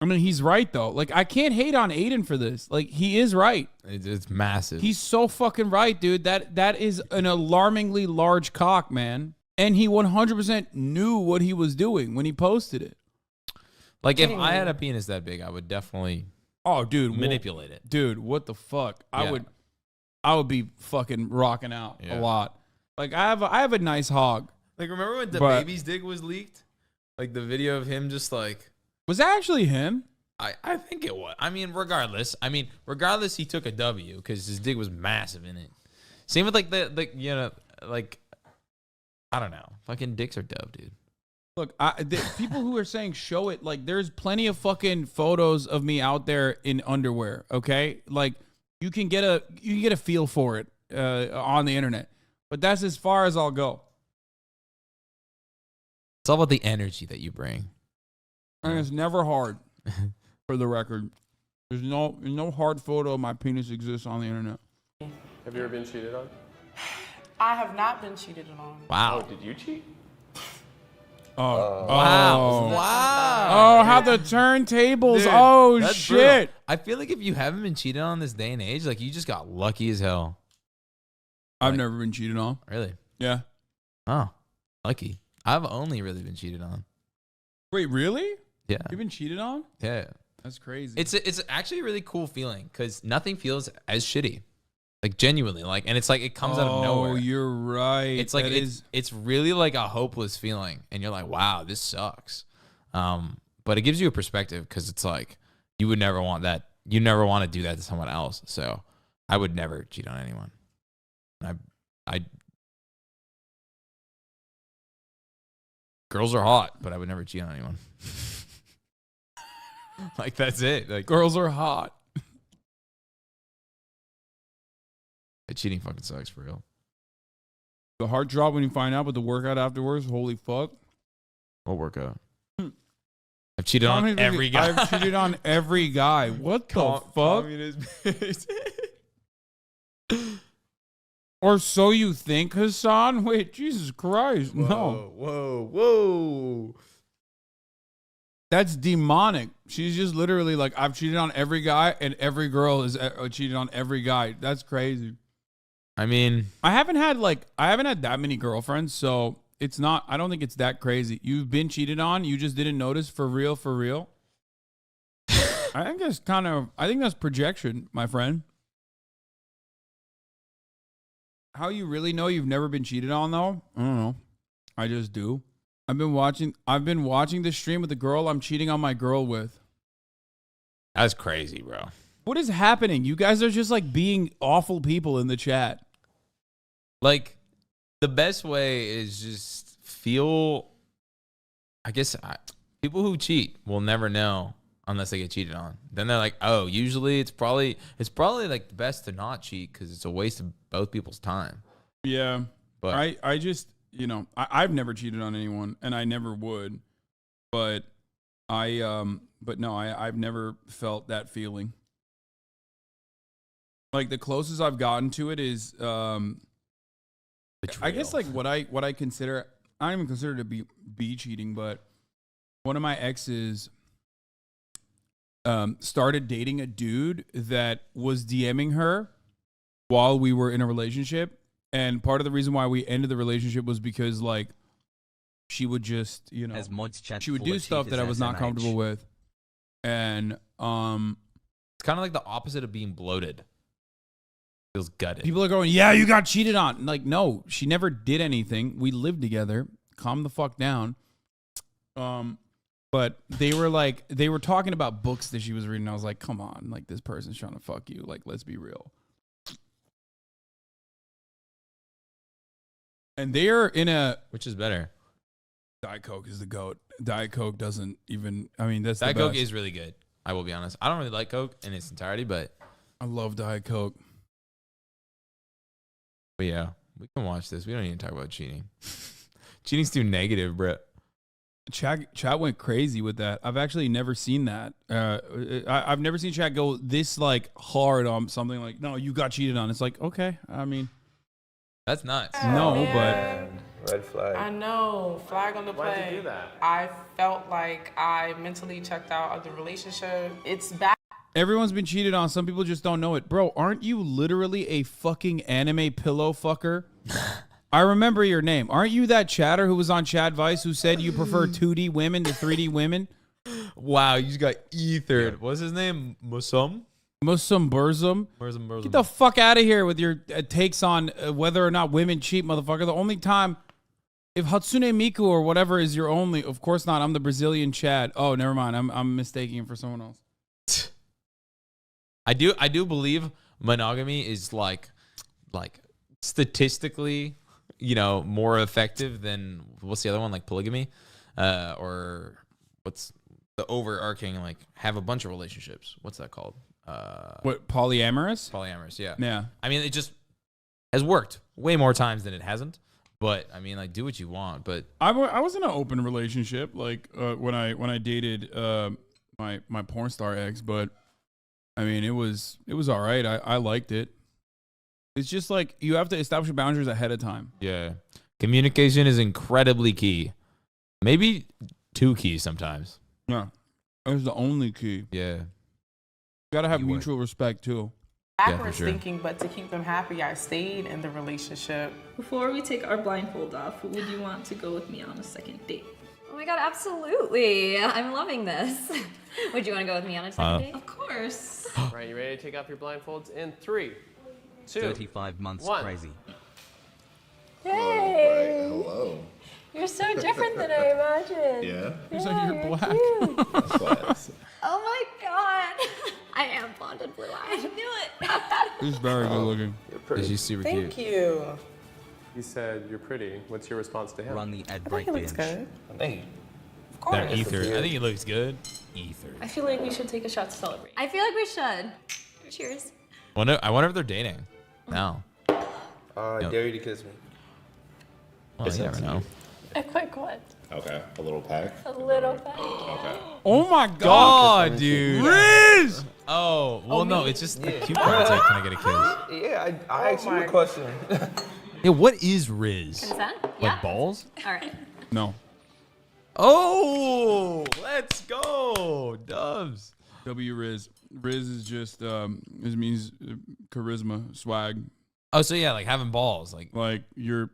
I mean, he's right, though. Like, I can't hate on Aiden for this. Like, he is right. It's massive. He's so fucking right, dude. That is an alarmingly large cock, man. And he 100% knew what he was doing when he posted it. Like, if I had a penis that big, I would definitely manipulate it. Dude, what the fuck? Yeah. I would be fucking rocking out a lot. Like, I have a nice hog. Like, remember when the baby's dick was leaked? Like, the video of him just like... Was that actually him? I think it was. I mean, regardless, he took a W because his dick was massive in it. Same with, like, the you know, like, I don't know. Fucking dicks are dope, dude. Look, the people who are saying show it, like, there's plenty of fucking photos of me out there in underwear, okay? Like, you can get a feel for it on the internet. but that's as far as I'll go. It's all about the energy that you bring. And it's never hard, for the record. There's no hard photo of my penis exists on the internet. Have you ever been cheated on? I have not been cheated on. Wow. Oh, did you cheat? Oh. Wow. Oh. Wow. Oh, how the turntables. Dude, Oh, that's shit. brutal. I feel like if you haven't been cheated on this day and age, like you just got lucky as hell. I've never been cheated on. Really? Yeah. Oh, lucky. I've only really been cheated on. Wait, really? Yeah. You've been cheated on? Yeah. That's crazy. It's actually a really cool feeling because nothing feels as shitty. Like genuinely, like, and it's like it comes out of nowhere. Oh, you're right. It's like That it's really like a hopeless feeling, and you're like, wow, this sucks. But it gives you a perspective because it's like you would never want that. You never want to do that to someone else. So I would never cheat on anyone. I girls are hot, but I would never cheat on anyone. Like that's it. Like girls are hot. Cheating fucking sucks for real. The heart drop when you find out, but the workout afterwards, holy fuck. What workout? I've cheated on every guy. I've cheated on every guy. What the fuck? Or so you think, Hasan? Wait, Jesus Christ. No. Whoa. That's demonic. She's just literally like, I've cheated on every guy, and every girl is cheated on every guy. That's crazy. I mean, I haven't had that many girlfriends, so it's not, I don't think it's that crazy. You've been cheated on, you just didn't notice, for real, for real. I think that's projection, my friend. How you really know you've never been cheated on though? I don't know. I just do. I've been watching the stream with the girl I'm cheating on my girl with. That's crazy, bro. What is happening? You guys are just like being awful people in the chat. Like, the best way is just feel, I guess, people who cheat will never know unless they get cheated on. Then they're like, oh, usually it's probably like the best to not cheat because it's a waste of both people's time. Yeah. But I just, I've never cheated on anyone and I never would. But I've never felt that feeling. Like the closest I've gotten to it is, I guess like what I consider, I don't even consider it to be cheating, but one of my exes started dating a dude that was DMing her while we were in a relationship. And part of the reason why we ended the relationship was because like she would just, she would do stuff that I was not comfortable with. And it's kind of like the opposite of being bloated. Feels gutted. People are going, yeah, you got cheated on. Like, no, she never did anything. We lived together. Calm the fuck down. But they were talking about books that she was reading. I was like, come on, like this person's trying to fuck you. Like, let's be real. And they are in a, which is better? Diet Coke is the GOAT. Diet Coke doesn't even, that's Diet the Coke best. is really good. I will be honest. I don't really like Coke in its entirety, but I love Diet Coke. But yeah, we can watch this. We don't need to talk about cheating. Cheating's too negative, bro. Chat went crazy with that. I've actually never seen that. I've never seen chat go this like hard on something like, no, you got cheated on. It's like, okay, I mean, that's nuts. No, man. but red flag. I know, flag on the play. Why'd you do that? I felt like I mentally checked out of the relationship. It's bad. Everyone's been cheated on. Some people just don't know it. Bro, aren't you literally a fucking anime pillow fucker? I remember your name. Aren't you that chatter who was on Chad Vice who said you prefer 2D women to 3D women? Wow, you just got ethered. What's his name? Musum Burzum. Get the fuck out of here with your takes on whether or not women cheat, motherfucker. The only time, if Hatsune Miku or whatever is your only, of course not. I'm the Brazilian Chad. Oh, never mind. I'm mistaking him for someone else. I do believe monogamy is like statistically, more effective than what's the other one, like polygamy, or what's the overarching, like have a bunch of relationships. What's that called? What, polyamorous? Polyamorous, yeah. Yeah. I mean, it just has worked way more times than it hasn't. But I mean, like, do what you want. But I was in an open relationship, like when I dated my porn star ex. But I mean, it was all right. I liked it. It's just like you have to establish boundaries ahead of time. yeah, communication is incredibly key. Maybe 2 keys sometimes. Yeah, that's the only key. Yeah, You gotta have mutual respect too. Backwards sure. thinking, but to keep them happy, I stayed in the relationship. Before we take our blindfold off, would you want to go with me on a second date? Oh my god, absolutely. I'm loving this. Would you want to go with me on a second date? Of course. Right, you ready to take off your blindfolds in 3, 2, 35 months 1. crazy. Hey! Hello. You're so different than I imagined. Yeah? Looks like you're black. Cute. That's why Oh my god. I am blonde and blue eyed. I knew it. He's very good looking. You're pretty. she's super Thank cute. you. He said you're pretty. What's your response to him? Run the ad I break think it looks binge. good. Thank you. Of course. That ether. I think it looks good. Ether. I feel like we should take a shot to celebrate. I feel like we should. Cheers. I wonder if they're dating now. I dare you to kiss me. Well, you never know. A quick one. Okay, a little pack. A little bit. Okay. Oh my God, dude. Riz! Oh, well, no, it's just the cute part. It's like, can I get a kiss? Yeah, I asked you a question. Yeah, what is Riz? Consent? Like Yeah. balls? All right. No. Oh, let's go, Dubs. W Riz. Riz is just it means charisma, swag. Oh, so yeah, like having balls, like you're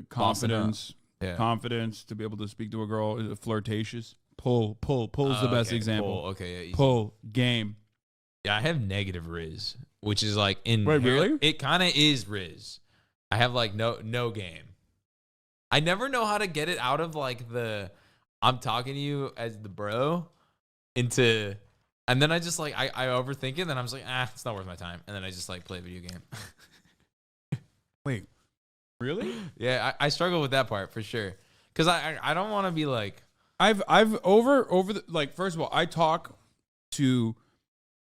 confidence, Yeah. confidence to be able to speak to a girl, flirtatious. Pull's the best okay, example. pull, okay, yeah, easy. Pull game. Yeah, I have negative Riz, which is like in. Wait, really? It kind of is Riz. I have like no game. I never know how to get it out of like the I'm talking to you as the bro into, and then I just like I overthink it, and then I'm just like it's not worth my time, and then I just like play a video game. Wait, really? Yeah, I struggle with that part for sure, because I don't want to be like I've over the, like, first of all, I talk to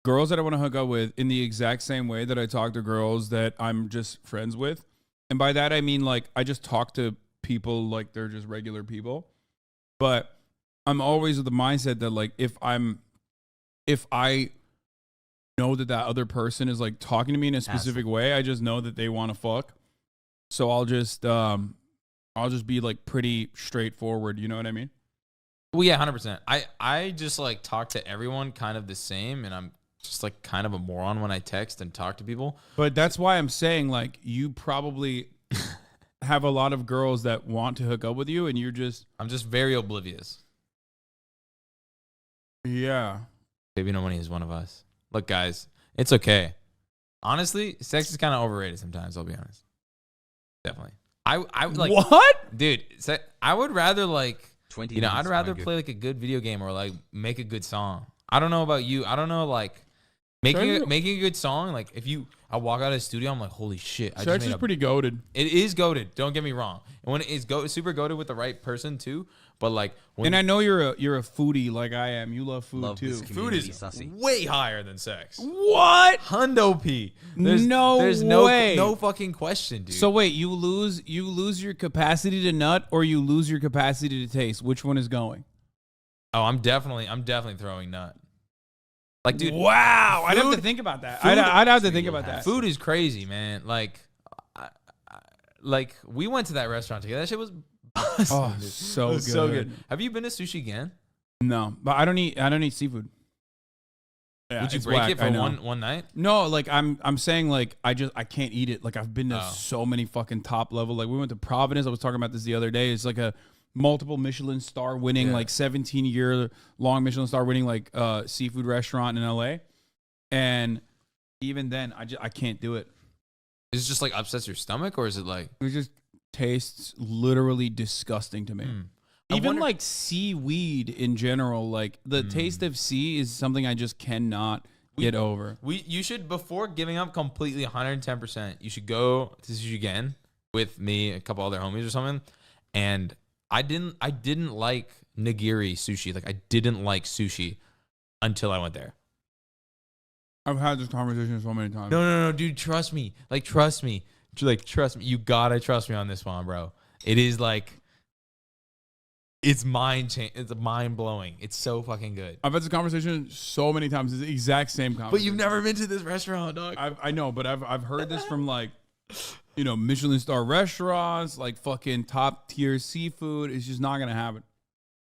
girls that I want to hook up with in the exact same way that I talk to girls that I'm just friends with. And by that, I mean, like, I just talk to people like they're just regular people. But I'm always with the mindset that, like, if I know that other person is, like, talking to me in a specific way, I just know that they want to fuck. So I'll just be, like, pretty straightforward. You know what I mean? Well, yeah, 100%. I just like talk to everyone kind of the same, and I'm just like kind of a moron when I text and talk to people. But that's why I'm saying, like, you probably have a lot of girls that want to hook up with you, and I'm just very oblivious. Yeah. Baby No Money is one of us. Look, guys, it's okay. Honestly, sex is kind of overrated sometimes, I'll be honest. Definitely. I like what? Dude, I would rather like 20 I'd minutes, rather my play like a good video game or like make a good song. I don't know about you. I don't know, like making a good song. Like if I walk out of the studio, I'm like, holy shit. Sex is pretty goated. It is goated. Don't get me wrong. And when it is super goated with the right person too. But like, And I know you're a foodie like I am. You love food too. Food is way higher than sex. What? Hundo P. There's There's way. no fucking question, dude. So wait, you lose your capacity to nut, or you lose your capacity to taste. Which one is going? Oh, I'm definitely throwing nut. Like, dude. Wow, I'd have to think about that. I'd have to think about that. Food is crazy, man. Like we went to that restaurant together. That shit was awesome. Oh, dude. so It was good. so good. Have you been to Sushi Again? No, but I don't eat seafood. Yeah, Would you it's break whack, it I for know. one night? No, like I'm saying, like I can't eat it. Like I've been to so many fucking top level. Like we went to Providence. I was talking about this the other day. It's like a multiple Michelin star winning, like 17-year long Michelin star winning, like seafood restaurant in LA. And even then, I can't do it. Is it just like upsets your stomach, or is it like it just tastes literally disgusting to me? Even like seaweed in general, like the taste of sea is something I just cannot get over. You should, before giving up completely 110%, you should go to Sushi Again with me, a couple other homies or something. And I didn't like nigiri sushi. Like I didn't like sushi until I went there. I've had this conversation so many times. No, dude, trust me. Like, trust me. like, trust me. You gotta trust me on this one, bro. It is like, it's it's mind blowing. It's so fucking good. I've had this conversation so many times. It's the exact same conversation. But you've never been to this restaurant, dog. I know, but I've heard this from like, you know, Michelin star restaurants, like fucking top tier seafood. It's just not gonna happen.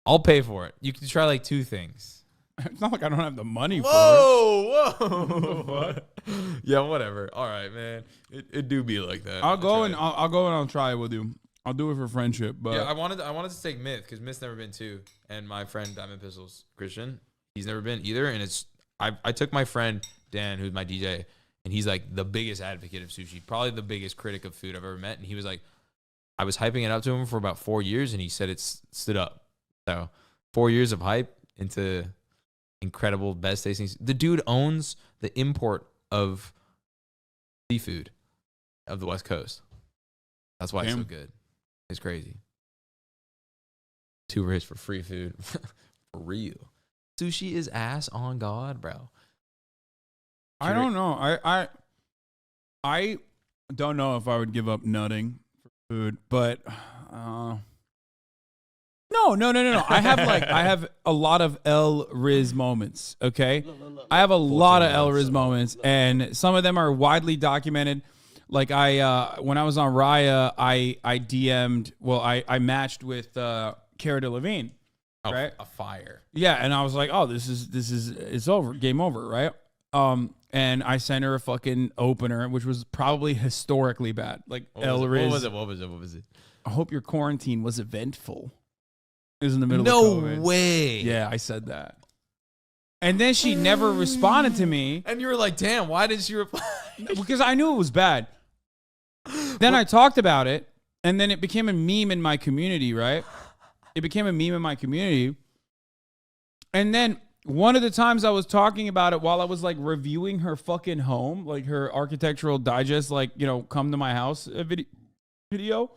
I'll pay for it. You can try like 2 things. It's not like I don't have the money for it. Whoa. What? Yeah, whatever. All right, man. It do be like that. I'll go and I'll try it with you. I'll do it for friendship. But yeah, I wanted to take Myth because Myth's never been too, and my friend Diamond Pistols Christian, he's never been either. And I took my friend Dan, who's my DJ, and he's like the biggest advocate of sushi, probably the biggest critic of food I've ever met. And he was like, I was hyping it up to him for about 4 years, and he said it's stood up. So 4 years of hype into incredible best tasting. The dude owns the import of seafood of the West Coast. That's why it's so good. It's crazy. 2 rich for free food. For real. Sushi is ass on God, bro. I don't know. I don't know if I would give up nutting for food, but no. I have a lot of El Riz moments. Okay, I have a lot of El Riz moments, and some of them are widely documented. Like when I was on Raya, I DM'd. Well, I matched with Cara Delevingne, right? A fire. Yeah, and I was like, oh, it's over, game over, right? And I sent her a fucking opener, which was probably historically bad. Like El Riz. What was it? I hope your quarantine was eventful. It was in the middle No of COVID. way. Yeah, I said that. And then she never responded to me. And you were like, damn, why didn't she reply? Because I knew it was bad. Then I talked about it, and then it became a meme in my community, right? It became a meme in my community. And then one of the times I was talking about it while I was like reviewing her fucking home, like her architectural digest, like, you know, come to my house video.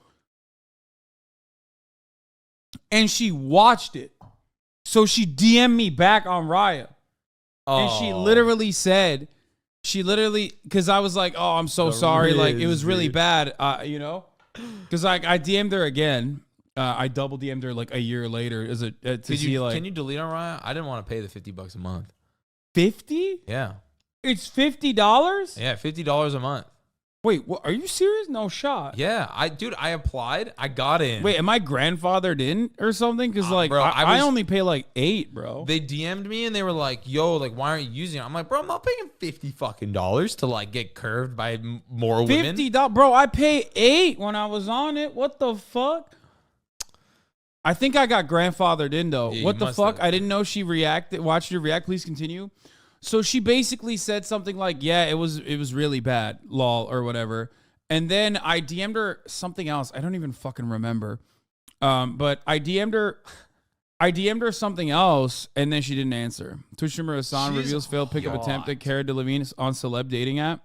And she watched it. So she DM'd me back on Raya. And she literally said, because I was like, oh, I'm so sorry. Like, it was really bad, you know? Because I DM'd her again. I double DM'd her like a year later to see like. Can you delete on Raya? I didn't want to pay the $50 a month. 50? Yeah. It's $50? Yeah, $50 a month. Wait, what, are you serious? No shot. Yeah, I applied. I got in. Wait, am I grandfathered in or something? Because like, bro, I only pay like $8, bro. They DM'd me and they were like, "Yo, like, why aren't you using it?" I'm like, "Bro, I'm not paying $50 to like get curved by more women." $50, bro. I pay $8 when I was on it. What the fuck? I think I got grandfathered in though. Yeah, what the fuck? I didn't know she watched you react. Please continue. So she basically said something like, yeah, it was really bad, lol, or whatever. And then I DM'd her something else. I don't even fucking remember. But I DM'd her something else, and then she didn't answer. Twitch streamer Hasan reveals failed pickup attempt at Cara Delevingne on celeb dating app.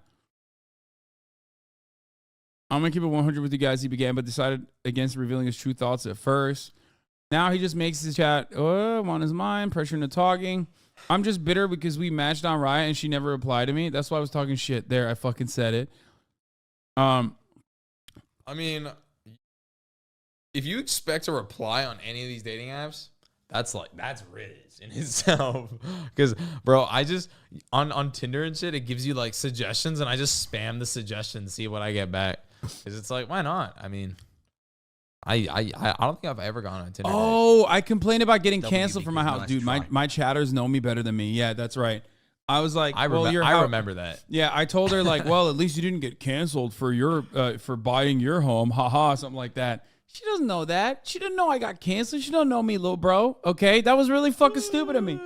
I'm going to keep it 100 with you guys. He began, but decided against revealing his true thoughts at first. Now he just makes his chat on his mind, pressure into talking. I'm just bitter because we matched on Riot and she never replied to me. That's why I was talking shit there. I fucking said it. I mean, if you expect a reply on any of these dating apps, that's Riz in itself. Because, bro, I just on Tinder and shit, it gives you like suggestions, and I just spam the suggestions, see what I get back. Because it's like, why not? I mean, I don't think I've ever gone on Tinder. Oh, I complained about getting canceled from my house. Dude, my chatters know me better than me. Yeah, that's right. I was like, I remember that. Yeah, I told her like, well, at least you didn't get canceled for your for buying your home. Haha, something like that. She doesn't know that. She didn't know I got canceled. She don't know me, little bro. Okay, that was really fucking stupid of me.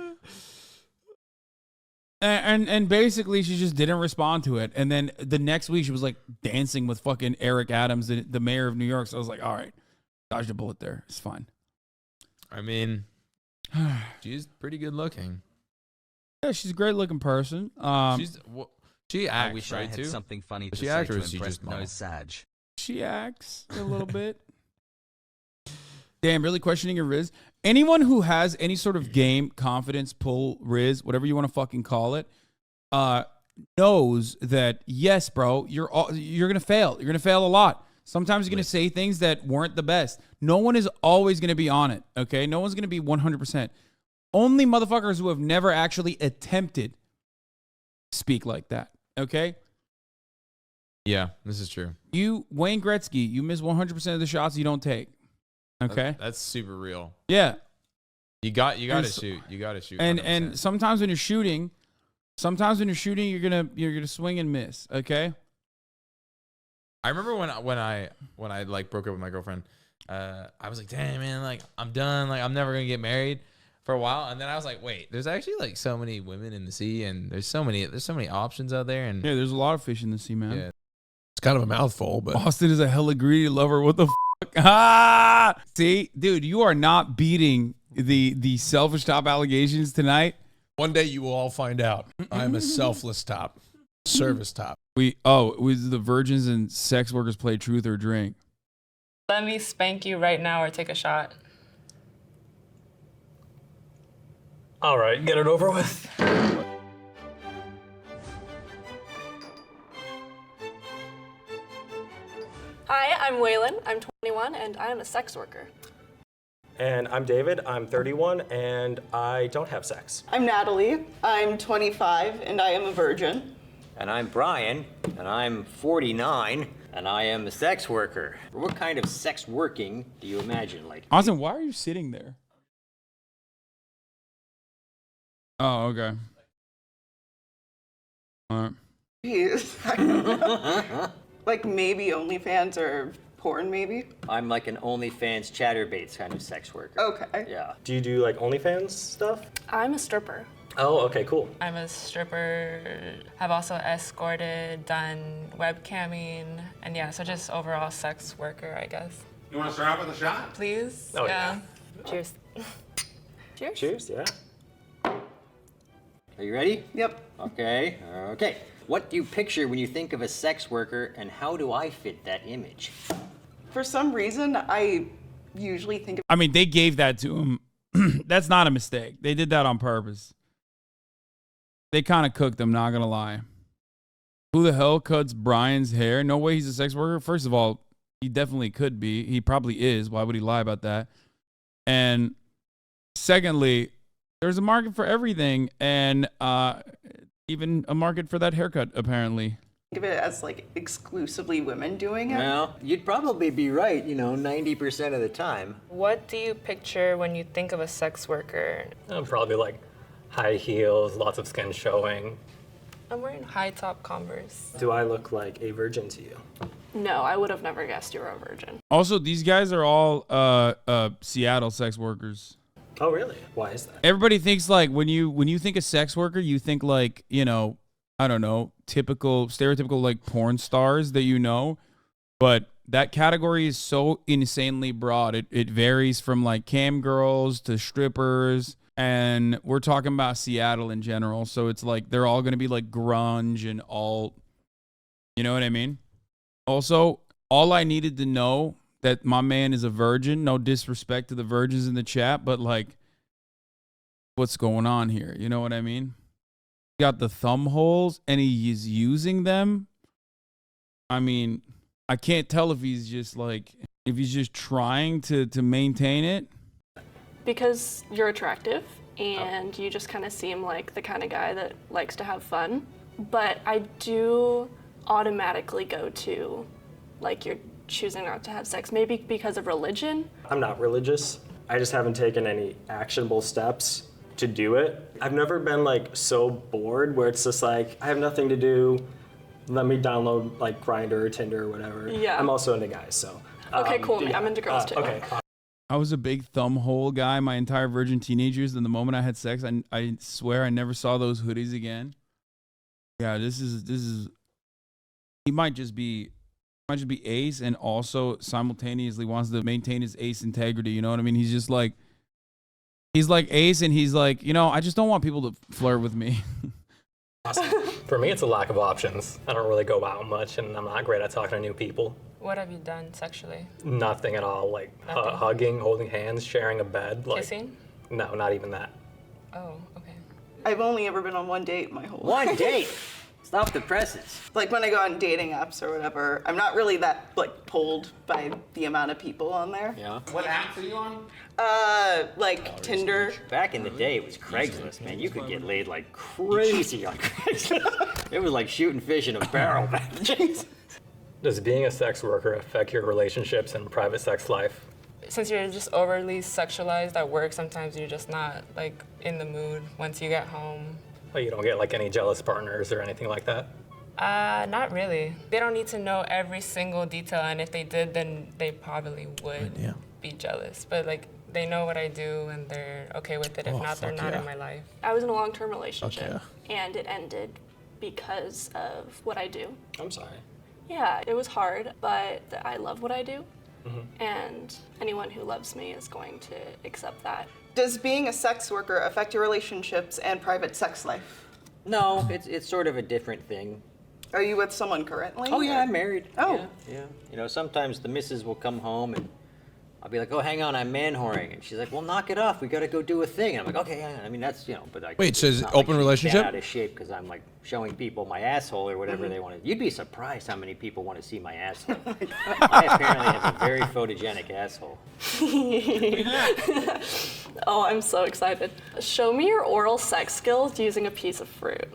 And basically, she just didn't respond to it. And then the next week, she was like dancing with fucking Eric Adams, the mayor of New York. So I was like, all right, dodged a bullet there. It's fine. I mean, she's pretty good looking. Yeah, she's a great looking person. She acts, I wish right, I had too? something funny to She say acts, to or is she impress just model? no Sag. She acts a little bit. Damn, really questioning your Riz. Anyone who has any sort of game, confidence, pull, Riz, whatever you want to fucking call it, knows that, yes, bro, you're gonna fail. You're gonna fail a lot. Sometimes you're gonna say things that weren't the best. No one is always gonna be on it. Okay, no one's gonna be 100%. Only motherfuckers who have never actually attempted speak like that. Okay. Yeah, this is true. You, Wayne Gretzky, you miss 100% of the shots you don't take. Okay, That's super real. yeah. You got to shoot. You got to shoot. And 100%. sometimes when you're shooting, you're gonna swing and miss. Okay. I remember when I like broke up with my girlfriend, I was like, damn man, like I'm done, like I'm never gonna get married for a while. And then I was like, wait, there's actually like so many women in the sea, and there's so many options out there. And yeah, there's a lot of fish in the sea, man. Yeah. It's kind of a mouthful, but Austin is a hella greedy lover. What the fuck? Ah! See, dude, you are not beating the selfish top allegations tonight. one day you will all find out. I'm a selfless top, service top. Was the virgins and sex workers play truth or drink? Let me spank you right now or take a shot. All right, get it over with. Hi, I'm Waylon. I'm 21 and I am a sex worker. And I'm David. I'm 31 and I don't have sex. I'm Natalie. I'm 25 and I am a virgin. And I'm Brian, and I'm 49, and I am a sex worker. What kind of sex working do you imagine? Like, Austin, why are you sitting there? Oh, okay. All right. Jeez. Like maybe OnlyFans or porn, maybe? I'm like an OnlyFans chatterbaits kind of sex worker. Okay. Yeah. Do you do like OnlyFans stuff? I'm a stripper. Oh, okay, cool. I'm a stripper, have also escorted, done webcamming, and yeah, so just overall sex worker, I guess. You want to start off with a shot? Please? Oh, yeah. Cheers. Cheers. Cheers, yeah. Are you ready? Yep. Okay, okay. What do you picture when you think of a sex worker, and how do I fit that image? For some reason, I usually think of I mean, they gave that to him. That's not a mistake. They did that on purpose. They kind of cooked him, not gonna lie. Who the hell cuts Brian's hair? No way he's a sex worker. First of all, he definitely could be. He probably is. Why would he lie about that? And secondly, there's a market for everything, and even a market for that haircut, apparently. it as like exclusively women doing it. Well, you'd probably be right, 90% of the time. What do you picture when you think of a sex worker? Probably like high heels, lots of skin showing. I'm wearing high top Converse. Do I look like a virgin to you? No, I would have never guessed you were a virgin. Also, these guys are all Seattle sex workers. Oh, really? Why is that? Everybody thinks like when you think of sex worker, you think like, I don't know, stereotypical like porn stars that but that category is so insanely broad. It varies from like cam girls to strippers, and we're talking about Seattle in general. So it's like they're all going to be like grunge and alt. You know what I mean? Also, all I needed to know that my man is a virgin. No disrespect to the virgins in the chat, but like, what's going on here? You know what I mean? Got the thumb holes and he is using them. I mean, I can't tell if he's just trying to maintain it. Because you're attractive and you just kind of seem like the kind of guy that likes to have fun. But I do automatically go to like you're choosing not to have sex, maybe because of religion. I'm not religious. I just haven't taken any actionable steps to do it. I've never been like so bored where it's just like, I have nothing to do. Let me download like Grindr or Tinder or whatever. Yeah. I'm also into guys, so. Okay, cool. yeah. I'm into girls too. Okay. I was a big thumb hole guy my entire virgin teenagers, and the moment I had sex, I swear I never saw those hoodies again. Yeah, this is he might just be ace and also simultaneously wants to maintain his ace integrity, you know what I mean? He's like ace and he's like, I just don't want people to flirt with me. For me, it's a lack of options. I don't really go out much and I'm not great at talking to new people. What have you done sexually? Nothing at all, like hugging, holding hands, sharing a bed. Like, kissing? No, not even that. Oh, okay. I've only ever been on one date my whole One life. date? Stop the presses. Like when I go on dating apps or whatever, I'm not really that like pulled by the amount of people on there. Yeah. What apps are you on? Like Tinder. Back in the day, it was Craigslist, man. You could get laid like crazy on Craigslist. It was like shooting fish in a barrel back then. Does being a sex worker affect your relationships and private sex life? Since you're just overly sexualized at work, sometimes you're just not like in the mood once you get home. Oh, you don't get like any jealous partners or anything like that? Not really. They don't need to know every single detail, and if they did, then they probably would be jealous. But like, they know what I do, and they're okay with it. If not, they're not in my life. I was in a long-term relationship, and it ended because of what I do. I'm sorry. Yeah, it was hard, but I love what I do, and anyone who loves me is going to accept that. Does being a sex worker affect your relationships and private sex life? No, it's sort of a different thing. Are you with someone currently? Oh yeah, I'm married. Oh. Yeah. You know, sometimes the missus will come home and I'll be like, oh, hang on, I'm man-whoring. And she's like, well, knock it off. We got to go do a thing. And I'm like, okay, yeah. I mean, that's, you know, but like. Wait, so is it's it not open like she's relationship? bent out of shape because I'm like showing people my asshole or whatever they want to. You'd be surprised how many people want to see my asshole. I apparently have a very photogenic asshole. Oh, I'm so excited. Show me your oral sex skills using a piece of fruit.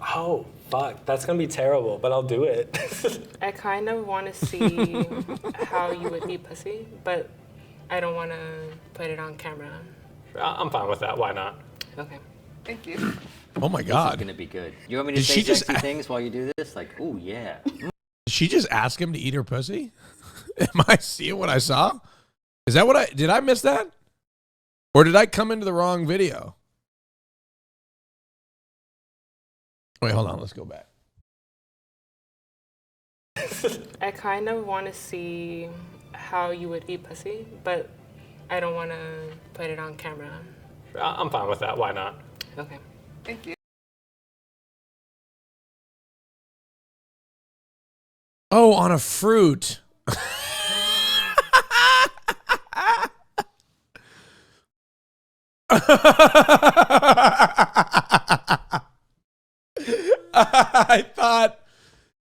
Oh, fuck. That's gonna be terrible, but I'll do it. I kind of want to see how you would eat pussy, but I don't want to put it on camera. I'm fine with that. Why not? Okay. Thank you. Oh my This God. is gonna be good. You want me to Did say she just sexy things while you do this? Like, ooh, yeah. Did she just ask him to eat her pussy? Am I seeing what I saw? Is that what did I miss that? Or did I come into the wrong video? Wait, hold on. Let's go back. I kind of want to see how you would eat pussy, but I don't want to put it on camera. I'm fine with that. Why not? Okay. Thank you. Oh, on a fruit.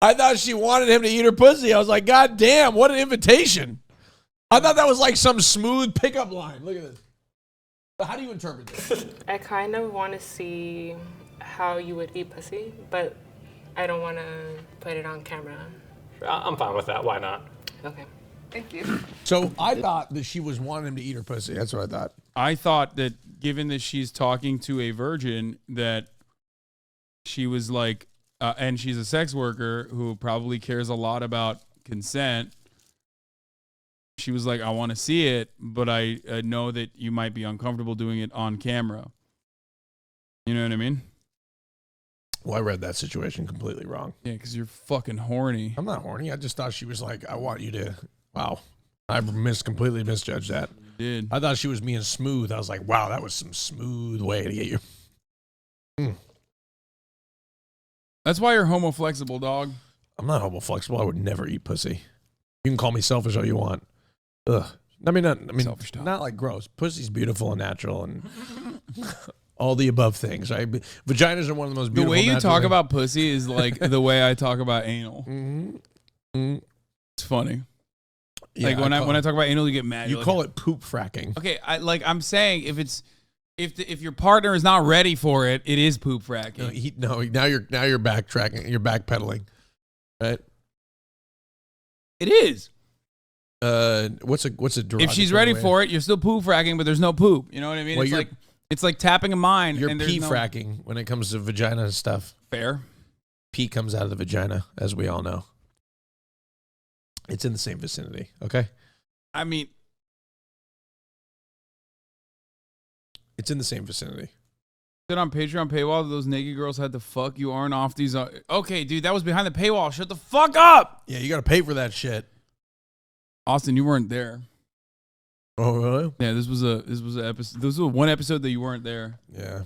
I thought she wanted him to eat her pussy. I was like, God damn, what an invitation. I thought that was like some smooth pickup line. Look at this. How do you interpret this? I kind of want to see how you would eat pussy, but I don't want to put it on camera. I'm fine with that. Why not? Okay. Thank you. So I thought that she was wanting him to eat her pussy. That's what I thought. I thought that given that she's talking to a virgin, that she was like, and she's a sex worker who probably cares a lot about consent. She was like, I want to see it, but I know that you might be uncomfortable doing it on camera. You know what I mean? Well, I read that situation completely wrong. Yeah, because you're fucking horny. I'm not horny. I just thought she was like, I want you to. Wow. I completely misjudged that. You did. I thought she was being smooth. I was like, wow, that was some smooth way to get you. That's why you're homo flexible, dog. I'm not homo flexible. I would never eat pussy. You can call me selfish all you want. Ugh. Selfish dog. Not like gross. Pussy's beautiful and natural and all the above things, right? Vaginas are one of the most beautiful. The way you talk things. about pussy is like the way I talk about anal. It's funny. Yeah, like when I talk about anal, you get mad. You You're call like, it poop fracking. Okay, I'm saying if your partner is not ready for it, it is poop fracking. No, now you're backtracking. You're backpedaling, right? It is. What's a If she's ready for it, you're still poop fracking, but there's no poop. You know what I mean? Well, it's like tapping a mine. You're and there's pee no... fracking when it comes to vagina stuff. Fair. Pee comes out of the vagina, as we all know. It's in the same vicinity. Okay. I mean, it's in the same vicinity. Said on Patreon paywall, those naked girls had to fuck. You aren't off these. Okay, dude, that was behind the paywall. Shut the fuck up. Yeah, you got to pay for that shit. Austin, you weren't there. Oh really? Yeah, this was an episode. This was one episode that you weren't there. Yeah.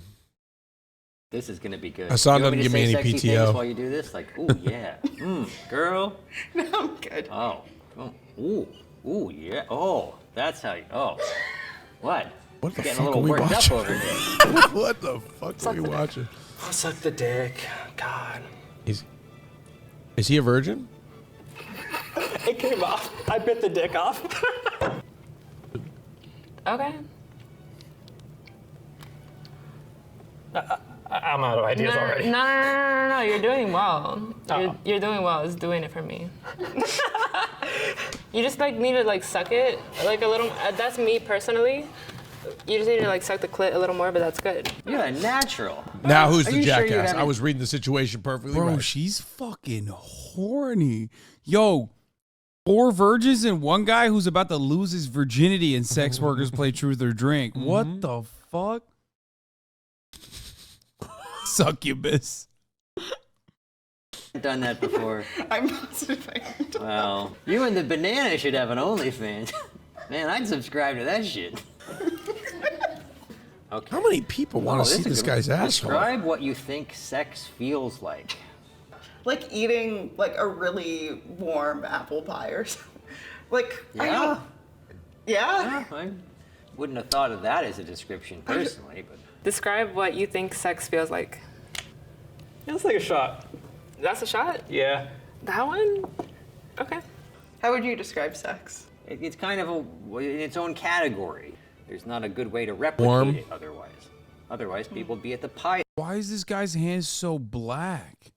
This is gonna be good. Hasan You want doesn't me to give me say any sexy PTO. things while you do this? Like, ooh, yeah. Girl. No, I'm good. Oh. Ooh, yeah. Oh, that's how you. Oh. What? What the Getting fuck a are little we worked watching? up over here. What the fuck are we watching? I'll suck the dick. God. Is he a virgin? It came off. I bit the dick off. Okay. I'm out of ideas already. No. You're doing well. You're doing well. It's doing it for me. You just like need to like suck it like a little. That's me personally. You just need to like suck the clit a little more, but that's good. You're a natural. Now who's Are the you sure you jackass? haven't- I was reading the situation perfectly Bro, right. she's fucking horny. Yo, 4 virgins and one guy who's about to lose his virginity and sex workers play truth or drink. What the fuck? Succubus. I've done that before. I'm positive I haven't done Well, you and the banana should have an OnlyFans. Man, I'd subscribe to that shit. Okay. How many people want to see this guy's asshole? Describe what you think sex feels like. Like eating like a really warm apple pie or something. Like, Yeah. Yeah? I wouldn't have thought of that as a description personally, but Describe what you think sex feels like. It's like a shot. That's a shot? Yeah. That one? Okay. How would you describe sex? it's kind of in its own category. There's not a good way to replicate Warm. it otherwise. Otherwise, people would be at the pie. Why is this guy's hands so black?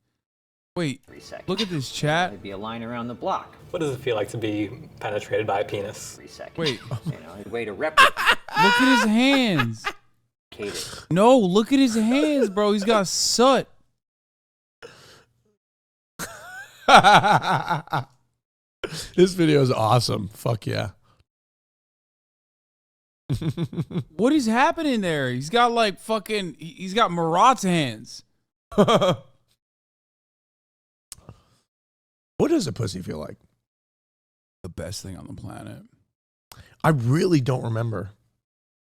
Wait, 3 seconds. look at this chat. There'd be a line around the block. What does it feel like to be penetrated by a penis? 3 seconds. Wait. You know, a way to replicate Look at his hands. it. No, look at his hands, bro. He's got soot. This video is awesome. Fuck yeah. What is happening there? He's got like fucking, he's got Marat's hands. What does a pussy feel like? The best thing on the planet. I really don't remember.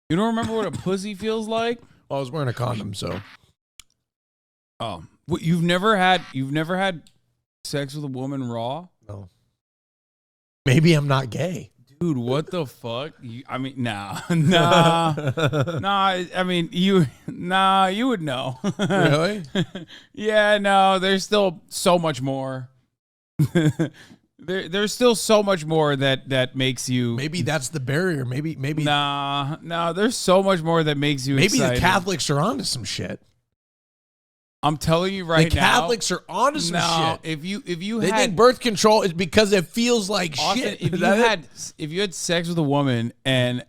You don't remember what a pussy feels like? Well, I was wearing a condom, so. Oh, what, you've never had sex with a woman raw? No. Maybe I'm not gay. Dude, what the fuck? I mean, nah. I mean, you would know. Really? Yeah, no, there's still so much more. There's still so much more that makes you. Maybe that's the barrier. Maybe. Nah, there's so much more that makes you Maybe excited. the Catholics are onto some shit. I'm telling you right The now. Catholics are onto some shit. If you They had think birth control is because it feels like Austin, shit. if Is you that it? had sex with a woman and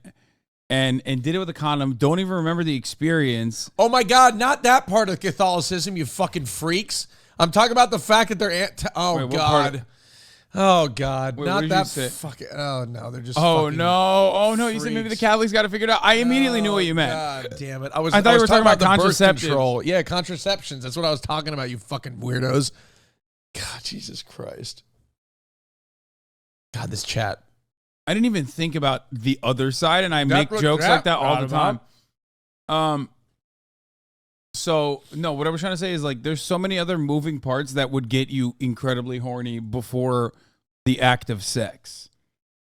did it with a condom, don't even remember the experience. Oh my God, not that part of Catholicism, you fucking freaks. I'm talking about the fact that they're Wait, what part God. of- Oh God, Wait, what not did you that say? fucking. Oh no, they're just. Oh fucking no! You said maybe the freaks. Catholics got to figure it out. I immediately knew what you meant. God damn it! I thought you were talking about the birth contraceptives. control. Yeah, contraceptions. That's what I was talking about. You fucking weirdos. God, Jesus Christ. God, this chat. I didn't even think about the other side, and I That make was jokes that like that all brought the him time. So no, what I was trying to say is like, there's so many other moving parts that would get you incredibly horny before the act of sex,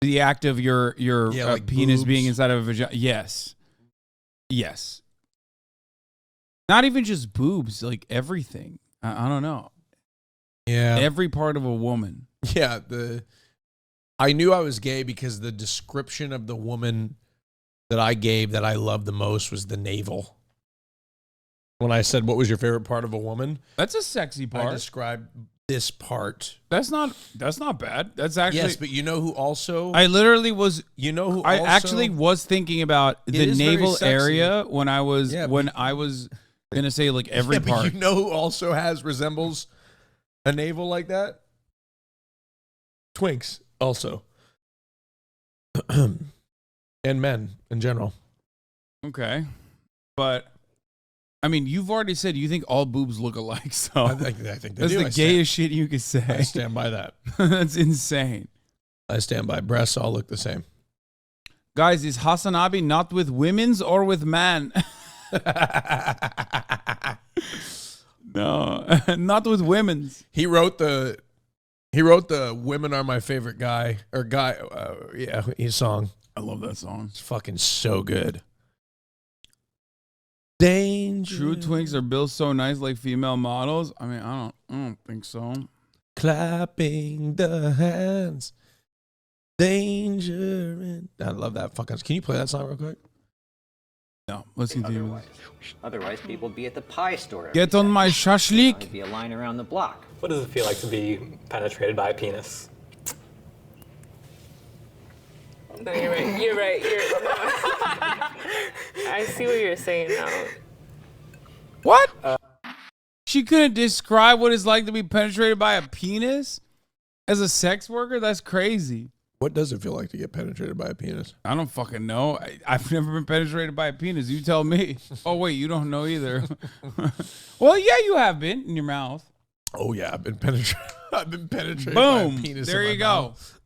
the act of your like penis boobs. being inside of a vagina. Yes. Not even just boobs, like everything. I don't know. Yeah. Every part of a woman. Yeah, I knew I was gay because the description of the woman that I gave that I loved the most was the navel. When I said, what was your favorite part of a woman? That's a sexy part. I described this part. That's not bad. That's actually. Yes, but you know who also? I literally was. You know who? I also, actually was thinking about It the is very navel sexy. area when I was Yeah, I was gonna say like every Yeah, but part. you know who also resembles a navel like that? Twinks also, and men in general. Okay, but I mean, you've already said you think all boobs look alike, so I think they that's do. the gayest shit you could say. I stand by that. That's insane. I stand by. Breasts all look the same. Guys, is HasanAbi not with women's or with man? No, not with women's. He wrote the "Women Are My Favorite Guy" or guy. Yeah, his song. I love that song. It's fucking so good. Danger. True twinks are built so nice like female models. I mean, I don't think so. Clapping the hands. Danger. I love that fucking. Can you play that song real quick? No, let's continue. Otherwise, people would be at the pie store. Get on my shashlik. There'd be a line around the block. What does it feel like to be penetrated by a penis? No, you're right. You're right. I see what you're saying now. What? She couldn't describe what it's like to be penetrated by a penis as a sex worker? That's crazy. What does it feel like to get penetrated by a penis? I don't fucking know. I've never been penetrated by a penis. You tell me. Oh, wait, you don't know either. Well, yeah, you have been in your mouth. Oh, yeah, I've been penetrated. I've been penetrated Boom. by a penis. There in my you go. mouth.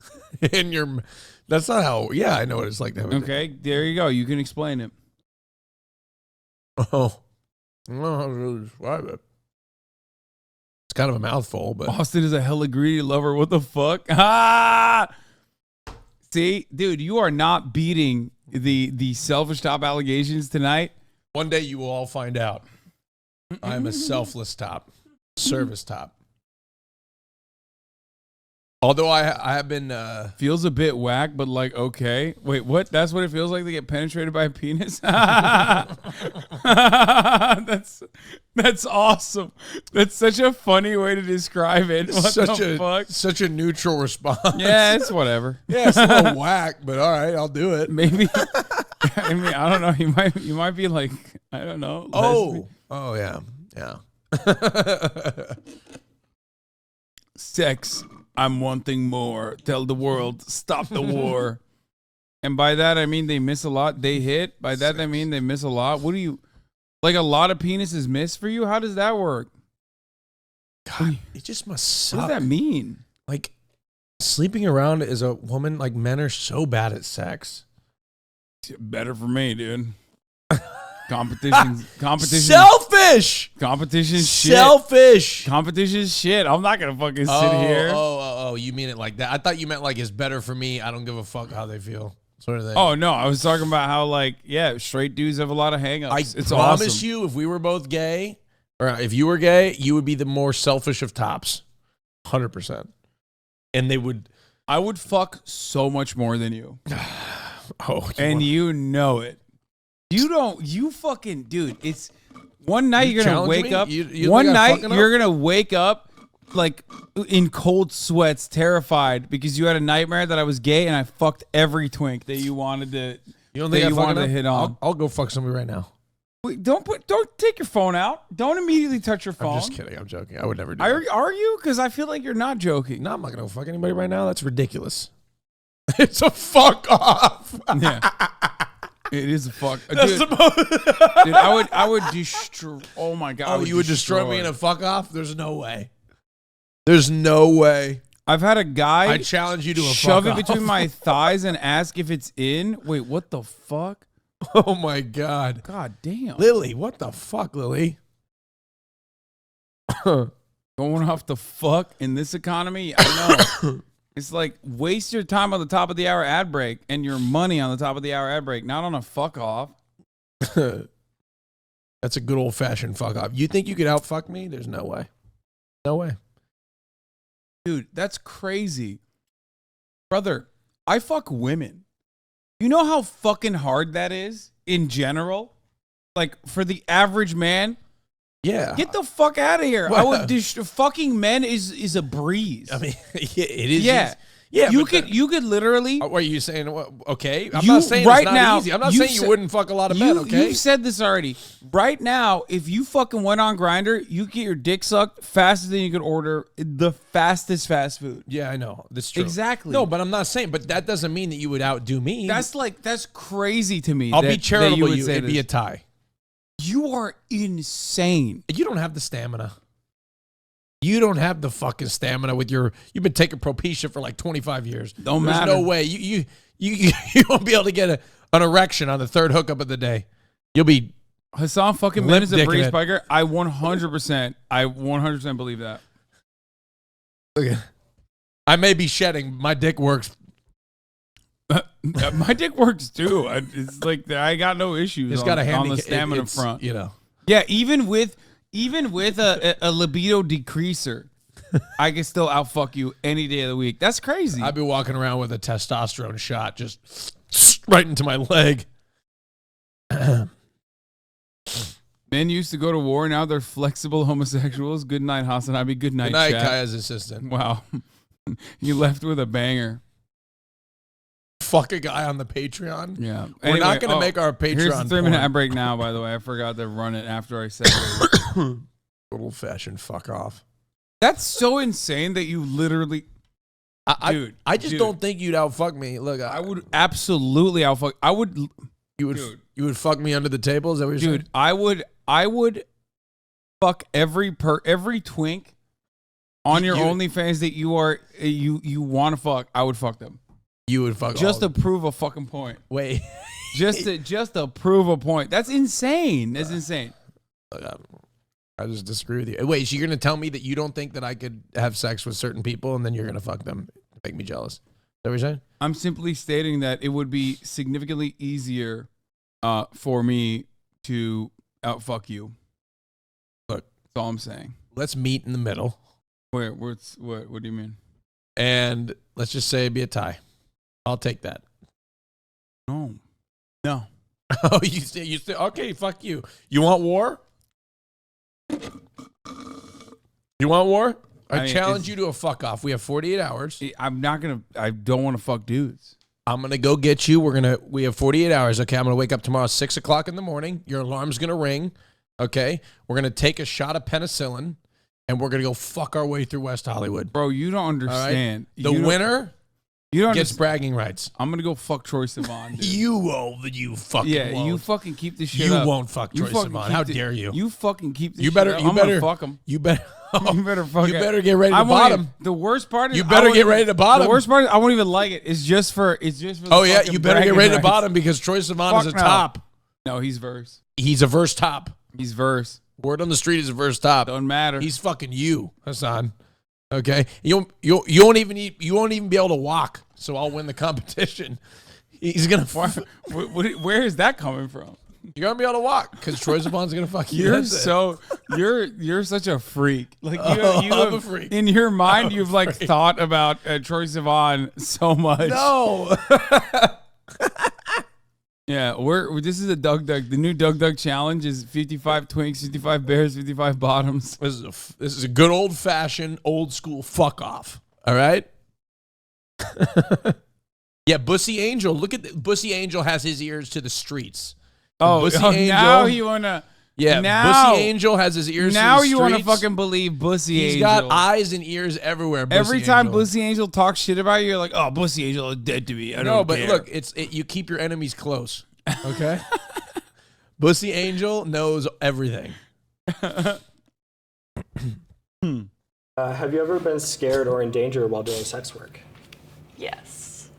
In your. That's not how. Yeah, I know what it's like to have. Okay, there you go. You can explain it. Oh, I don't know how to really describe it. It's kind of a mouthful, but Austin is a hella greedy lover. What the fuck? Ah! See, dude, you are not beating the selfish top allegations tonight. One day you will all find out. I am a selfless top, service top. Although I have been feels a bit whack, but like okay. Wait, what? That's what it feels like to get penetrated by a penis. That's awesome. That's such a funny way to describe it. What the fuck? Such a neutral response. Yeah, it's whatever. Yeah, it's a little whack, but all right, I'll do it. Maybe. I mean, I don't know. You might be like, I don't know. Oh yeah, yeah. Sex. I'm wanting more. Tell the world, stop the war. And by that, I mean they miss a lot. They hit. By that, I mean they miss a lot. What do you, like a lot of penises miss for you? How does that work? God, it just must suck. What does that mean? Like, sleeping around as a woman, like men are so bad at sex. Better for me, dude. Competition. Selfish. Competition shit. Selfish. Competition shit. I'm not gonna fucking sit here. Oh, you mean it like that? I thought you meant like it's better for me. I don't give a fuck how they feel. Sort of thing. Oh no, I was talking about how like straight dudes have a lot of hangups. It's promise awesome. you, if we were both gay, or if you were gay, you would be the more selfish of tops, 100%. And they would. I would fuck so much more than you. You know it. You fucking, dude, it's one night you're going to wake up. One night you're going to wake up like in cold sweats, terrified because you had a nightmare that I was gay and I fucked every twink that you wanted to, hit on. I'll go fuck somebody right now. Wait, don't take your phone out. Don't immediately touch your phone. I'm just kidding. I'm joking. I would never do that. Are you? Because I feel like you're not joking. No, I'm not going to fuck anybody right now. That's ridiculous. It's a fuck off. Yeah. It is a fuck. Dude, That's dude, I would destroy. Oh my god. Oh, you would destroy me in a fuck off? There's no way. There's no way. I've had a guy. I challenge you to a shove fuck it between off. my thighs and ask if it's in. Wait, what the fuck? Oh my god. God damn. Lily, what the fuck, Lily? Going off the fuck in this economy? I know. It's like waste your time on the top of the hour ad break and your money on the top of the hour ad break, not on a fuck off. That's a good old fashioned fuck off. You think you could out fuck me? There's no way. No way. Dude, that's crazy. Brother, I fuck women. You know how fucking hard that is in general? Like for the average man? Yeah. Get the fuck out of here. Well, I would fucking men is a breeze. I mean, yeah, it is. Yeah. Yeah. You could literally. What are you saying? Okay. I'm You- not saying right it's not now, easy. I'm not you saying you said- wouldn't fuck a lot of men, okay? You've said this already. Right now, if you fucking went on Grindr, you get your dick sucked faster than you could order the fastest fast food. Yeah, I know. That's true. Exactly. No, but I'm not saying, but that doesn't mean that you would outdo me. That's crazy to me. I'll that- be charitable. that would You say it'd be a this. tie. You are insane. You don't have the stamina. You don't have the fucking stamina with your. You've been taking Propecia for like 25 years. Don't There's matter. no way you won't be able to get an erection on the third hookup of the day. You'll be Hasan fucking men is a limp-dicking breeze it. spiker. I 100% believe that. Look at, I may be shedding. My dick works My dick works too. It's like I got no issues. It's on, got a on the handicap. stamina It's, front. you know. Yeah, even with a libido decreaser, I can still outfuck you any day of the week. That's crazy. I'd be walking around with a testosterone shot just right into my leg. Men used to go to war. Now they're flexible homosexuals. Good night, HasanAbi. Good night, Good night, chat. Kaya's assistant. Wow. You left with a banger. Fuck a guy on the Patreon. Yeah. We're not going to make our Patreon. Here's the 3-minute porn. ad break now, by the way. I forgot to run it after I said it. Old fashioned fuck off. That's so insane that you literally... Dude. I just don't think you'd outfuck me. Look, I would absolutely outfuck... I would... You would fuck me under the table? Is that what you're saying? Dude, I would fuck every twink on your OnlyFans that you want to fuck. I would fuck them. You would fuck just all to prove a fucking point. Wait. just to prove a point. That's insane. That's insane. I just disagree with you. Wait, so you're going to tell me that you don't think that I could have sex with certain people and then you're going to fuck them to make me jealous? Is that what you're saying? I'm simply stating that it would be significantly easier for me to outfuck you. Look, that's all I'm saying. Let's meet in the middle. What do you mean? And let's just say it'd be a tie. I'll take that. No. Oh, you say okay, fuck you. You want war? You want war? I challenge you to a fuck off. We have 48 hours. I don't want to fuck dudes. I'm going to go get you. We have 48 hours. Okay. I'm going to wake up tomorrow at 6 o'clock in the morning. Your alarm's going to ring. Okay. We're going to take a shot of penicillin and we're going to go fuck our way through West Hollywood. Bro, you don't understand. Right? The winner gets understand. bragging rights. I'm going to go fuck Troye Sivan, dude. You fucking won't. You fucking keep this shit You up. won't fuck Troye Sivan. How dare you? You fucking keep this You better, shit up. you I'm better, gonna fuck him. You better. You better fuck You better get ready to bottom. The worst part is you better get ready to bottom. The worst part is I won't even like it. It's just for the Oh yeah, fucking you better get bragging ready to rights. bottom because Troye Sivan is a Fuck no. top. No, he's verse. He's a verse top. He's verse. Word on the street is a verse top. Don't matter. He's fucking you, Hasan. Okay, you won't even be able to walk. So I'll win the competition. He's gonna. Where is that coming from? You're gonna be able to walk because Troye Sivan's gonna fuck you. You're such a freak. Like I'm a freak. In your mind, you've like thought about Troye Sivan so much. No. Yeah, this is a Doug. The new Doug challenge is 55 twinks, 55 bears, 55 bottoms. This is a good old fashioned, old school fuck off. All right. Yeah, Bussy Angel. Look at Bussy Angel has his ears to the streets. Now you wanna. Yeah, now, Bussy Angel has his ears. Now to the you streets. want to fucking believe Bussy He's Angel. got eyes and ears everywhere. Every Bussy time Angel. Bussy Angel talks shit about you, you're like, "Oh, Bussy Angel is dead to me." I don't care. Look, you keep your enemies close. Okay. Bussy Angel knows everything. Have you ever been scared or in danger while doing sex work? Yes.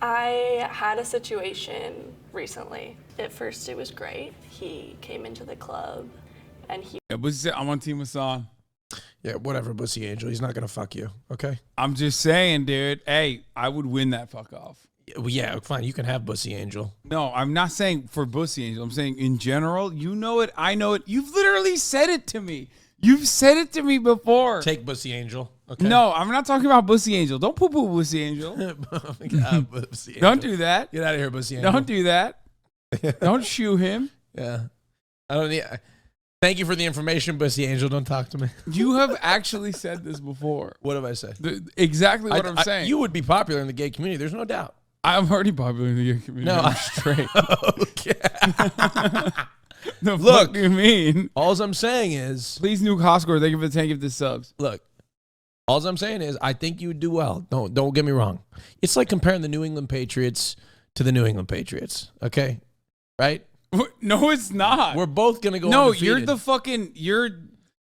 I had a situation recently. At first, it was great. He came into the club, and I'm on Team Hasan. Yeah, whatever, Bussy Angel. He's not gonna fuck you. Okay. I'm just saying, dude. Hey, I would win that fuck off. Yeah, fine. You can have Bussy Angel. No, I'm not saying for Bussy Angel. I'm saying in general. You know it. I know it. You've literally said it to me. You've said it to me before. Take Bussy Angel. Okay. No, I'm not talking about Bussy Angel. Don't poo-poo Bussy Angel. Bussy Angel. Don't do that. Get out of here, Bussy Angel. Don't do that. Don't shoo him. Yeah. I don't need. Thank you for the information, Bussy Angel. Don't talk to me. You have actually said this before. What have I said? Exactly what I'm saying. You would be popular in the gay community. There's no doubt. I'm already popular in the gay community. No, I'm straight. Okay. The Look, fuck do you mean? All I'm saying is, please nuke Hoscore. Thank you for the 10 gifted subs. Look, all I'm saying is, I think you would do well. Don't get me wrong. It's like comparing the New England Patriots to the New England Patriots. Okay, right? No, it's not. We're both gonna go. No, undefeated.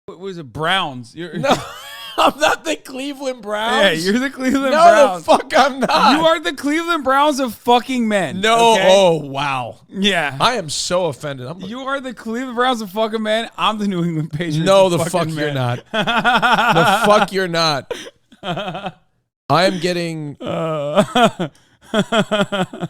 What was it? Browns. No, I'm not the Cleveland Browns. Yeah, you're the Cleveland no, Browns. No, the fuck I'm not. You are the Cleveland Browns of fucking men. No, okay? Oh, wow. Yeah. I am so offended. You are the Cleveland Browns of fucking men. I'm the New England Patriots No, of the fucking fuck men. you're not. The fuck you're not. I am getting... I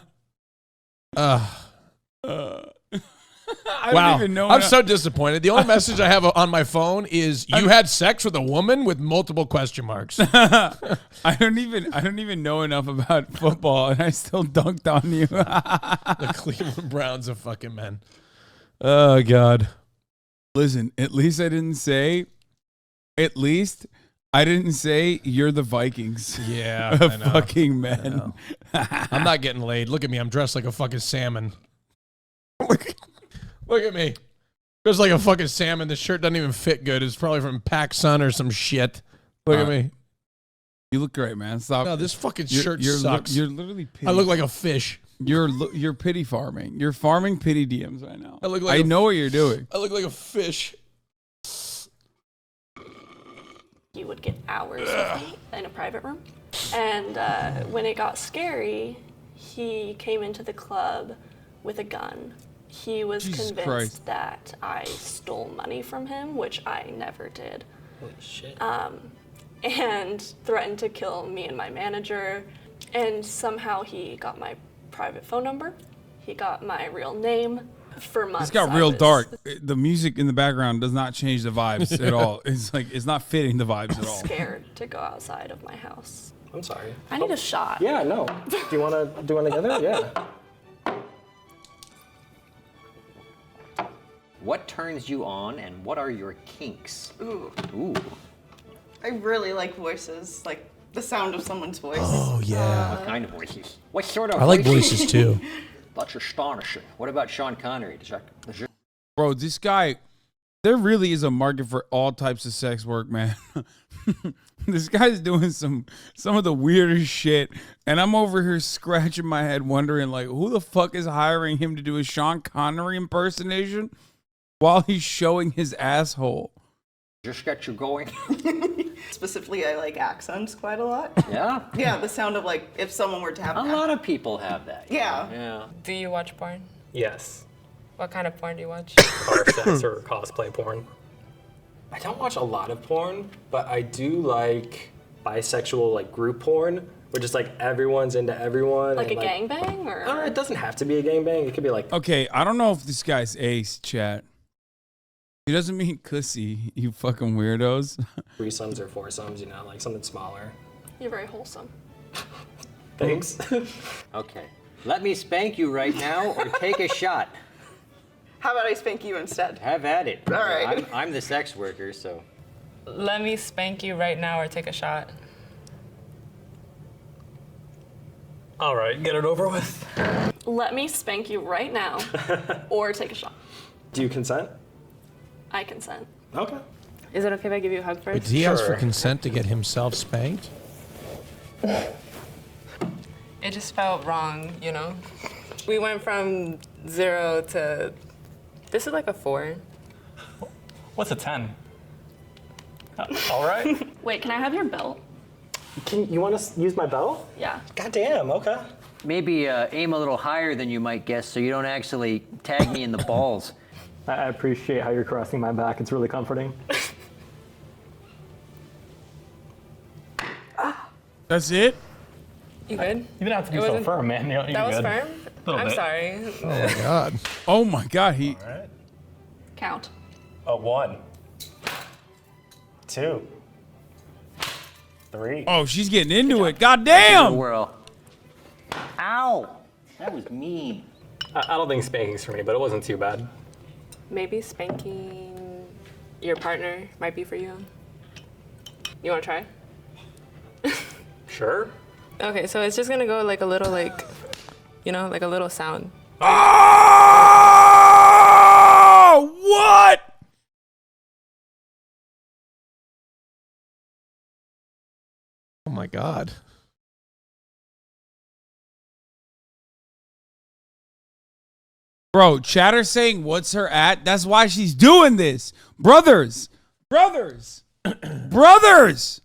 Wow. don't even know. I'm so disappointed. The only message I have on my phone is you had sex with a woman with multiple question marks. I don't even know enough about football, and I still dunked on you. The Cleveland Browns of fucking men. Oh God. Listen, at least I didn't say you're the Vikings. Yeah, of I know. fucking men. know. I'm not getting laid. Look at me. I'm dressed like a fucking salmon. Look at me. Dressed like a fucking salmon. This shirt doesn't even fit good. It's probably from PacSun or some shit. Look at me. You look great, man. Stop. No, this fucking shirt you're sucks. You're literally pity. I look like a fish. You're pity farming. You're farming pity DMs right now. I look like I know what you're doing. I look like a fish. You would get hours with me in a private room. And when it got scary, he came into the club with a gun. He was Jesus convinced Christ. that I stole money from him, which I never did. Holy shit. And threatened to kill me and my manager. And somehow he got my private phone number. He got my real name. For months. It's got real dark. The music in the background does not change the vibes at all. It's like it's not fitting the vibes at all. Scared to go outside of my house. I'm sorry. I need a shot. Yeah, no. Do you want to do one together? Yeah. What turns you on and what are your kinks? Ooh. Ooh. I really like voices, like the sound of someone's voice. Oh, yeah. What kind of voices? What sort of I like voices too. That's astonishing. What about Sean Connery? Bro, this guy, there really is a market for all types of sex work, man. This guy's doing some of the weirdest shit, and I'm over here scratching my head wondering, like, who the fuck is hiring him to do a Sean Connery impersonation while he's showing his asshole? Just got you going. Specifically, I like accents quite a lot. Yeah? Yeah, the sound of like if someone were to have A lot of people have that. Yeah. Yeah. Do you watch porn? Yes. What kind of porn do you watch? Car sex or cosplay porn. I don't watch a lot of porn, but I do like bisexual like group porn, where just like everyone's into everyone. Like a and, gangbang or? It doesn't have to be a gangbang. It could be like. Okay, I don't know if this guy's ace, chat. He doesn't mean cussy, you fucking weirdos. Threesomes or foursomes, you know, like something smaller. You're very wholesome. Thanks. Okay. Let me spank you right now or take a shot. How about I spank you instead? Have at it. All right. I'm the sex worker, so. Let me spank you right now or take a shot. All right, get it over with. Let me spank you right now or take a shot. Do you consent? I consent. Okay. Is it okay if I give you a hug Wait, first? did he ask for consent to get himself spanked? It just felt wrong, you know? We went from 0 to, this is like a 4. What's a 10? All right. Wait, can I have your belt? You want to use my belt? Yeah. Goddamn, okay. Maybe aim a little higher than you might guess so you don't actually tag me in the balls. I appreciate how you're caressing my back. It's really comforting. That's it? You good? You didn't have to be It so wasn't- firm, man. You're That was good. firm? Little I'm bit. sorry. Oh my god. Oh my god, he. All right. Count. A 1, 2, 3. Oh, she's getting into it. God damn! Whirl. Ow! That was mean. I don't think spanking's for me, but it wasn't too bad. Maybe spanking your partner might be for you. You want to try? Sure. Okay, so it's just gonna go like a little, like, you know, like a little sound. Oh, what? Oh my god. Bro, chatter saying what's her at? That's why she's doing this. Brothers. Brothers. Brothers.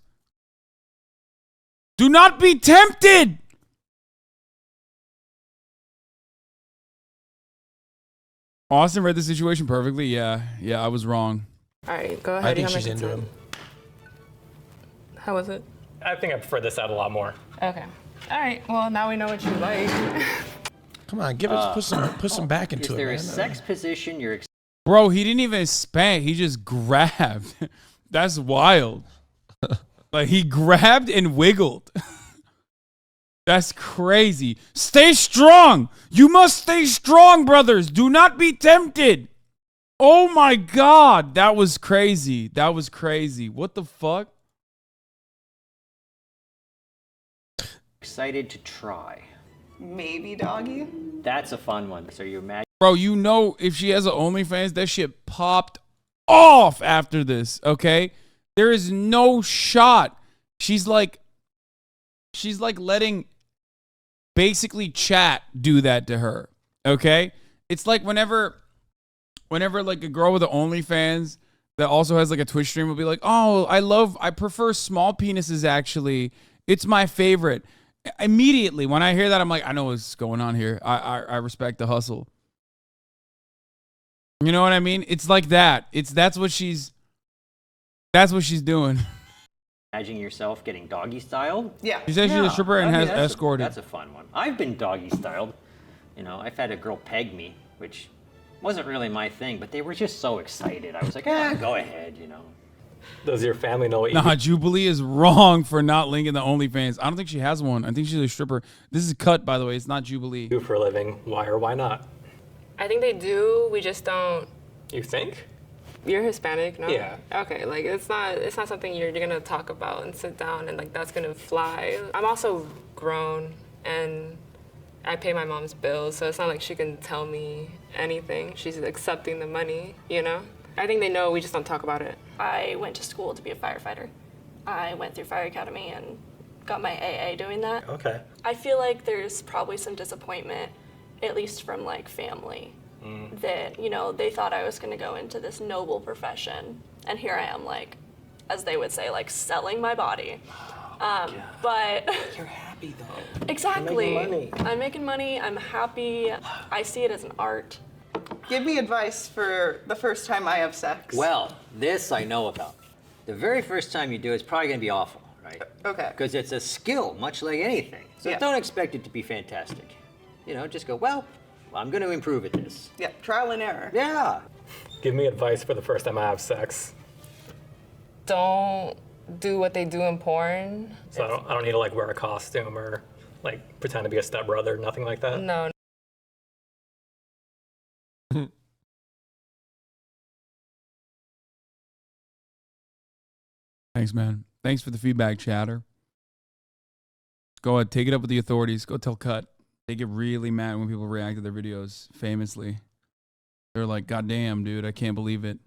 Do not be tempted. Austin read the situation perfectly. Yeah, I was wrong. All right, go ahead. I think you have she's my into consent. him. How was it? I think I prefer this out a lot more. Okay. All right. Well, now we know what you like. Come on, give us put some back into Is it. there a Man. sex position you're Bro, he didn't even spank. He just grabbed. That's wild. Like, he grabbed and wiggled. That's crazy. Stay strong. You must stay strong, brothers. Do not be tempted. Oh my God. That was crazy. That was crazy. What the fuck? excited to try? Maybe doggy. That's a fun one. So you imagine. Bro, you know if she has an OnlyFans, that shit popped off after this, okay? There is no shot. She's like letting basically chat do that to her, okay? It's like whenever like a girl with an OnlyFans that also has like a Twitch stream will be like, oh, I prefer small penises actually. It's my favorite. Immediately when I hear that, I'm like, I know what's going on here. I respect the hustle. You know what I mean? It's like that. That's what she's doing. Imagine yourself getting doggy styled. Yeah. She's actually a stripper and has escorted. That's a fun one. I've been doggy styled. You know, I've had a girl peg me, which wasn't really my thing, but they were just so excited. I was like, go ahead, you know. Does your family know what you Nah, Jubilee is wrong for not linking the OnlyFans. I don't think she has one. I think she's a stripper. This is Cut, by the way. It's not Jubilee. do for a living? Why or why not? I think they do. We just don't. You think? You're Hispanic, no? Yeah. Okay, like it's not something you're gonna talk about and sit down and like that's gonna fly. I'm also grown and I pay my mom's bills, so it's not like she can tell me anything. She's accepting the money, you know? I think they know, we just don't talk about it. I went to school to be a firefighter. I went through fire academy and got my AA doing that. Okay. I feel like there's probably some disappointment, at least from like family, that, you know, they thought I was gonna go into this noble profession. And here I am, like, as they would say, like selling my body. But You're happy though. exactly. You're making money. I'm making money, I'm happy. I see it as an art. Give me advice for the first time I have sex. Well, this I know about. The very first time you do it's probably going to be awful, right? Okay. Because it's a skill, much like anything. So Yeah. don't expect it to be fantastic. You know, just go, well, I'm going to improve at this. Yeah, trial and error. Yeah. Give me advice for the first time I have sex. Don't do what they do in porn. So I don't need to like wear a costume or like pretend to be a stepbrother, nothing like that. No. Thanks, man. Thanks for the feedback, chatter. Go ahead, take it up with the authorities. Go tell Cut. They get really mad when people react to their videos, famously. They're like, God damn, dude, I can't believe it.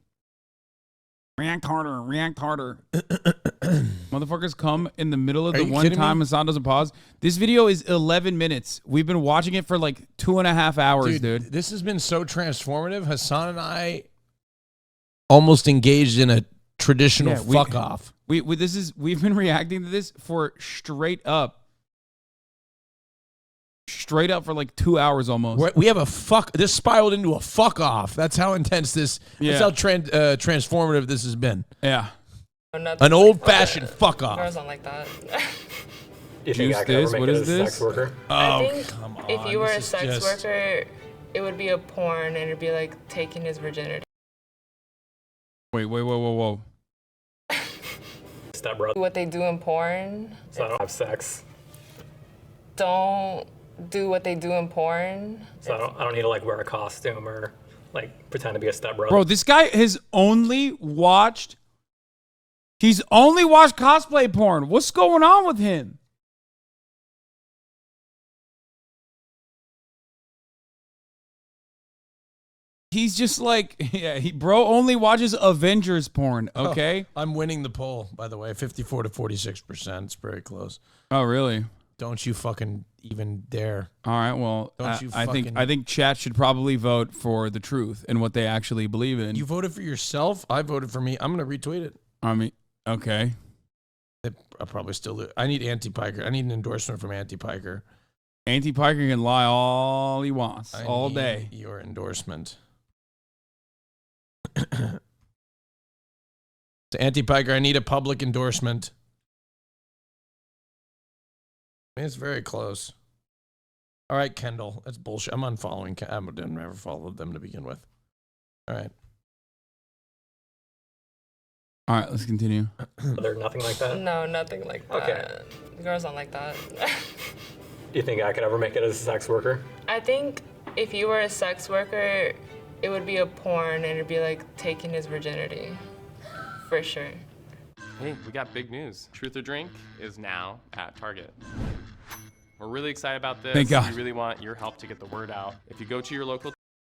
React harder, react harder. Motherfuckers come in the middle of the one time Hasan doesn't pause. This video is 11 minutes. We've been watching it for like 2.5 hours, dude. This has been so transformative. Hasan and I almost engaged in a traditional fuck off. We've been reacting to this for straight up for like 2 hours almost. We have a fuck. This spiraled into a fuck off. That's how intense this. Yeah. That's how transformative this has been. Yeah. An old fashioned fuck off. Girls don't like that. You think I could ever make it as a sex worker? Oh, I think if you were a sex worker, it would be a porn and it'd be like taking his virginity. Wait, whoa. Stepbrother. What they do in porn. So I don't have sex. Don't do what they do in porn. So I don't need to like wear a costume or like pretend to be a stepbrother. Bro, this guy has only watched cosplay porn. What's going on with him? He's just like, bro only watches Avengers porn, okay? Oh, I'm winning the poll, by the way, 54 to 46%. It's very close. Oh, really? Don't you fucking even dare. All right, well, I think chat should probably vote for the truth and what they actually believe in. You voted for yourself. I voted for me. I'm going to retweet it. I mean, okay. I'll probably still do it. I need Anti-Piker. I need an endorsement from Anti-Piker. Anti-Piker can lie all he wants, all need day. Your endorsement. To Anti-Piker, I need a public endorsement. It's very close. All right, Kendall. That's bullshit. I'm unfollowing. I didn't ever follow them to begin with. All right. All right, let's continue. There's nothing like that? No, nothing like that. Okay. Girls don't like that. Do you think I could ever make it as a sex worker? I think if you were a sex worker, it would be a porn and it'd be like taking his virginity. For sure. Hey, we got big news. Truth or Drink is now at Target. We're really excited about this. Thank God. We really want your help to get the word out. If you go to your local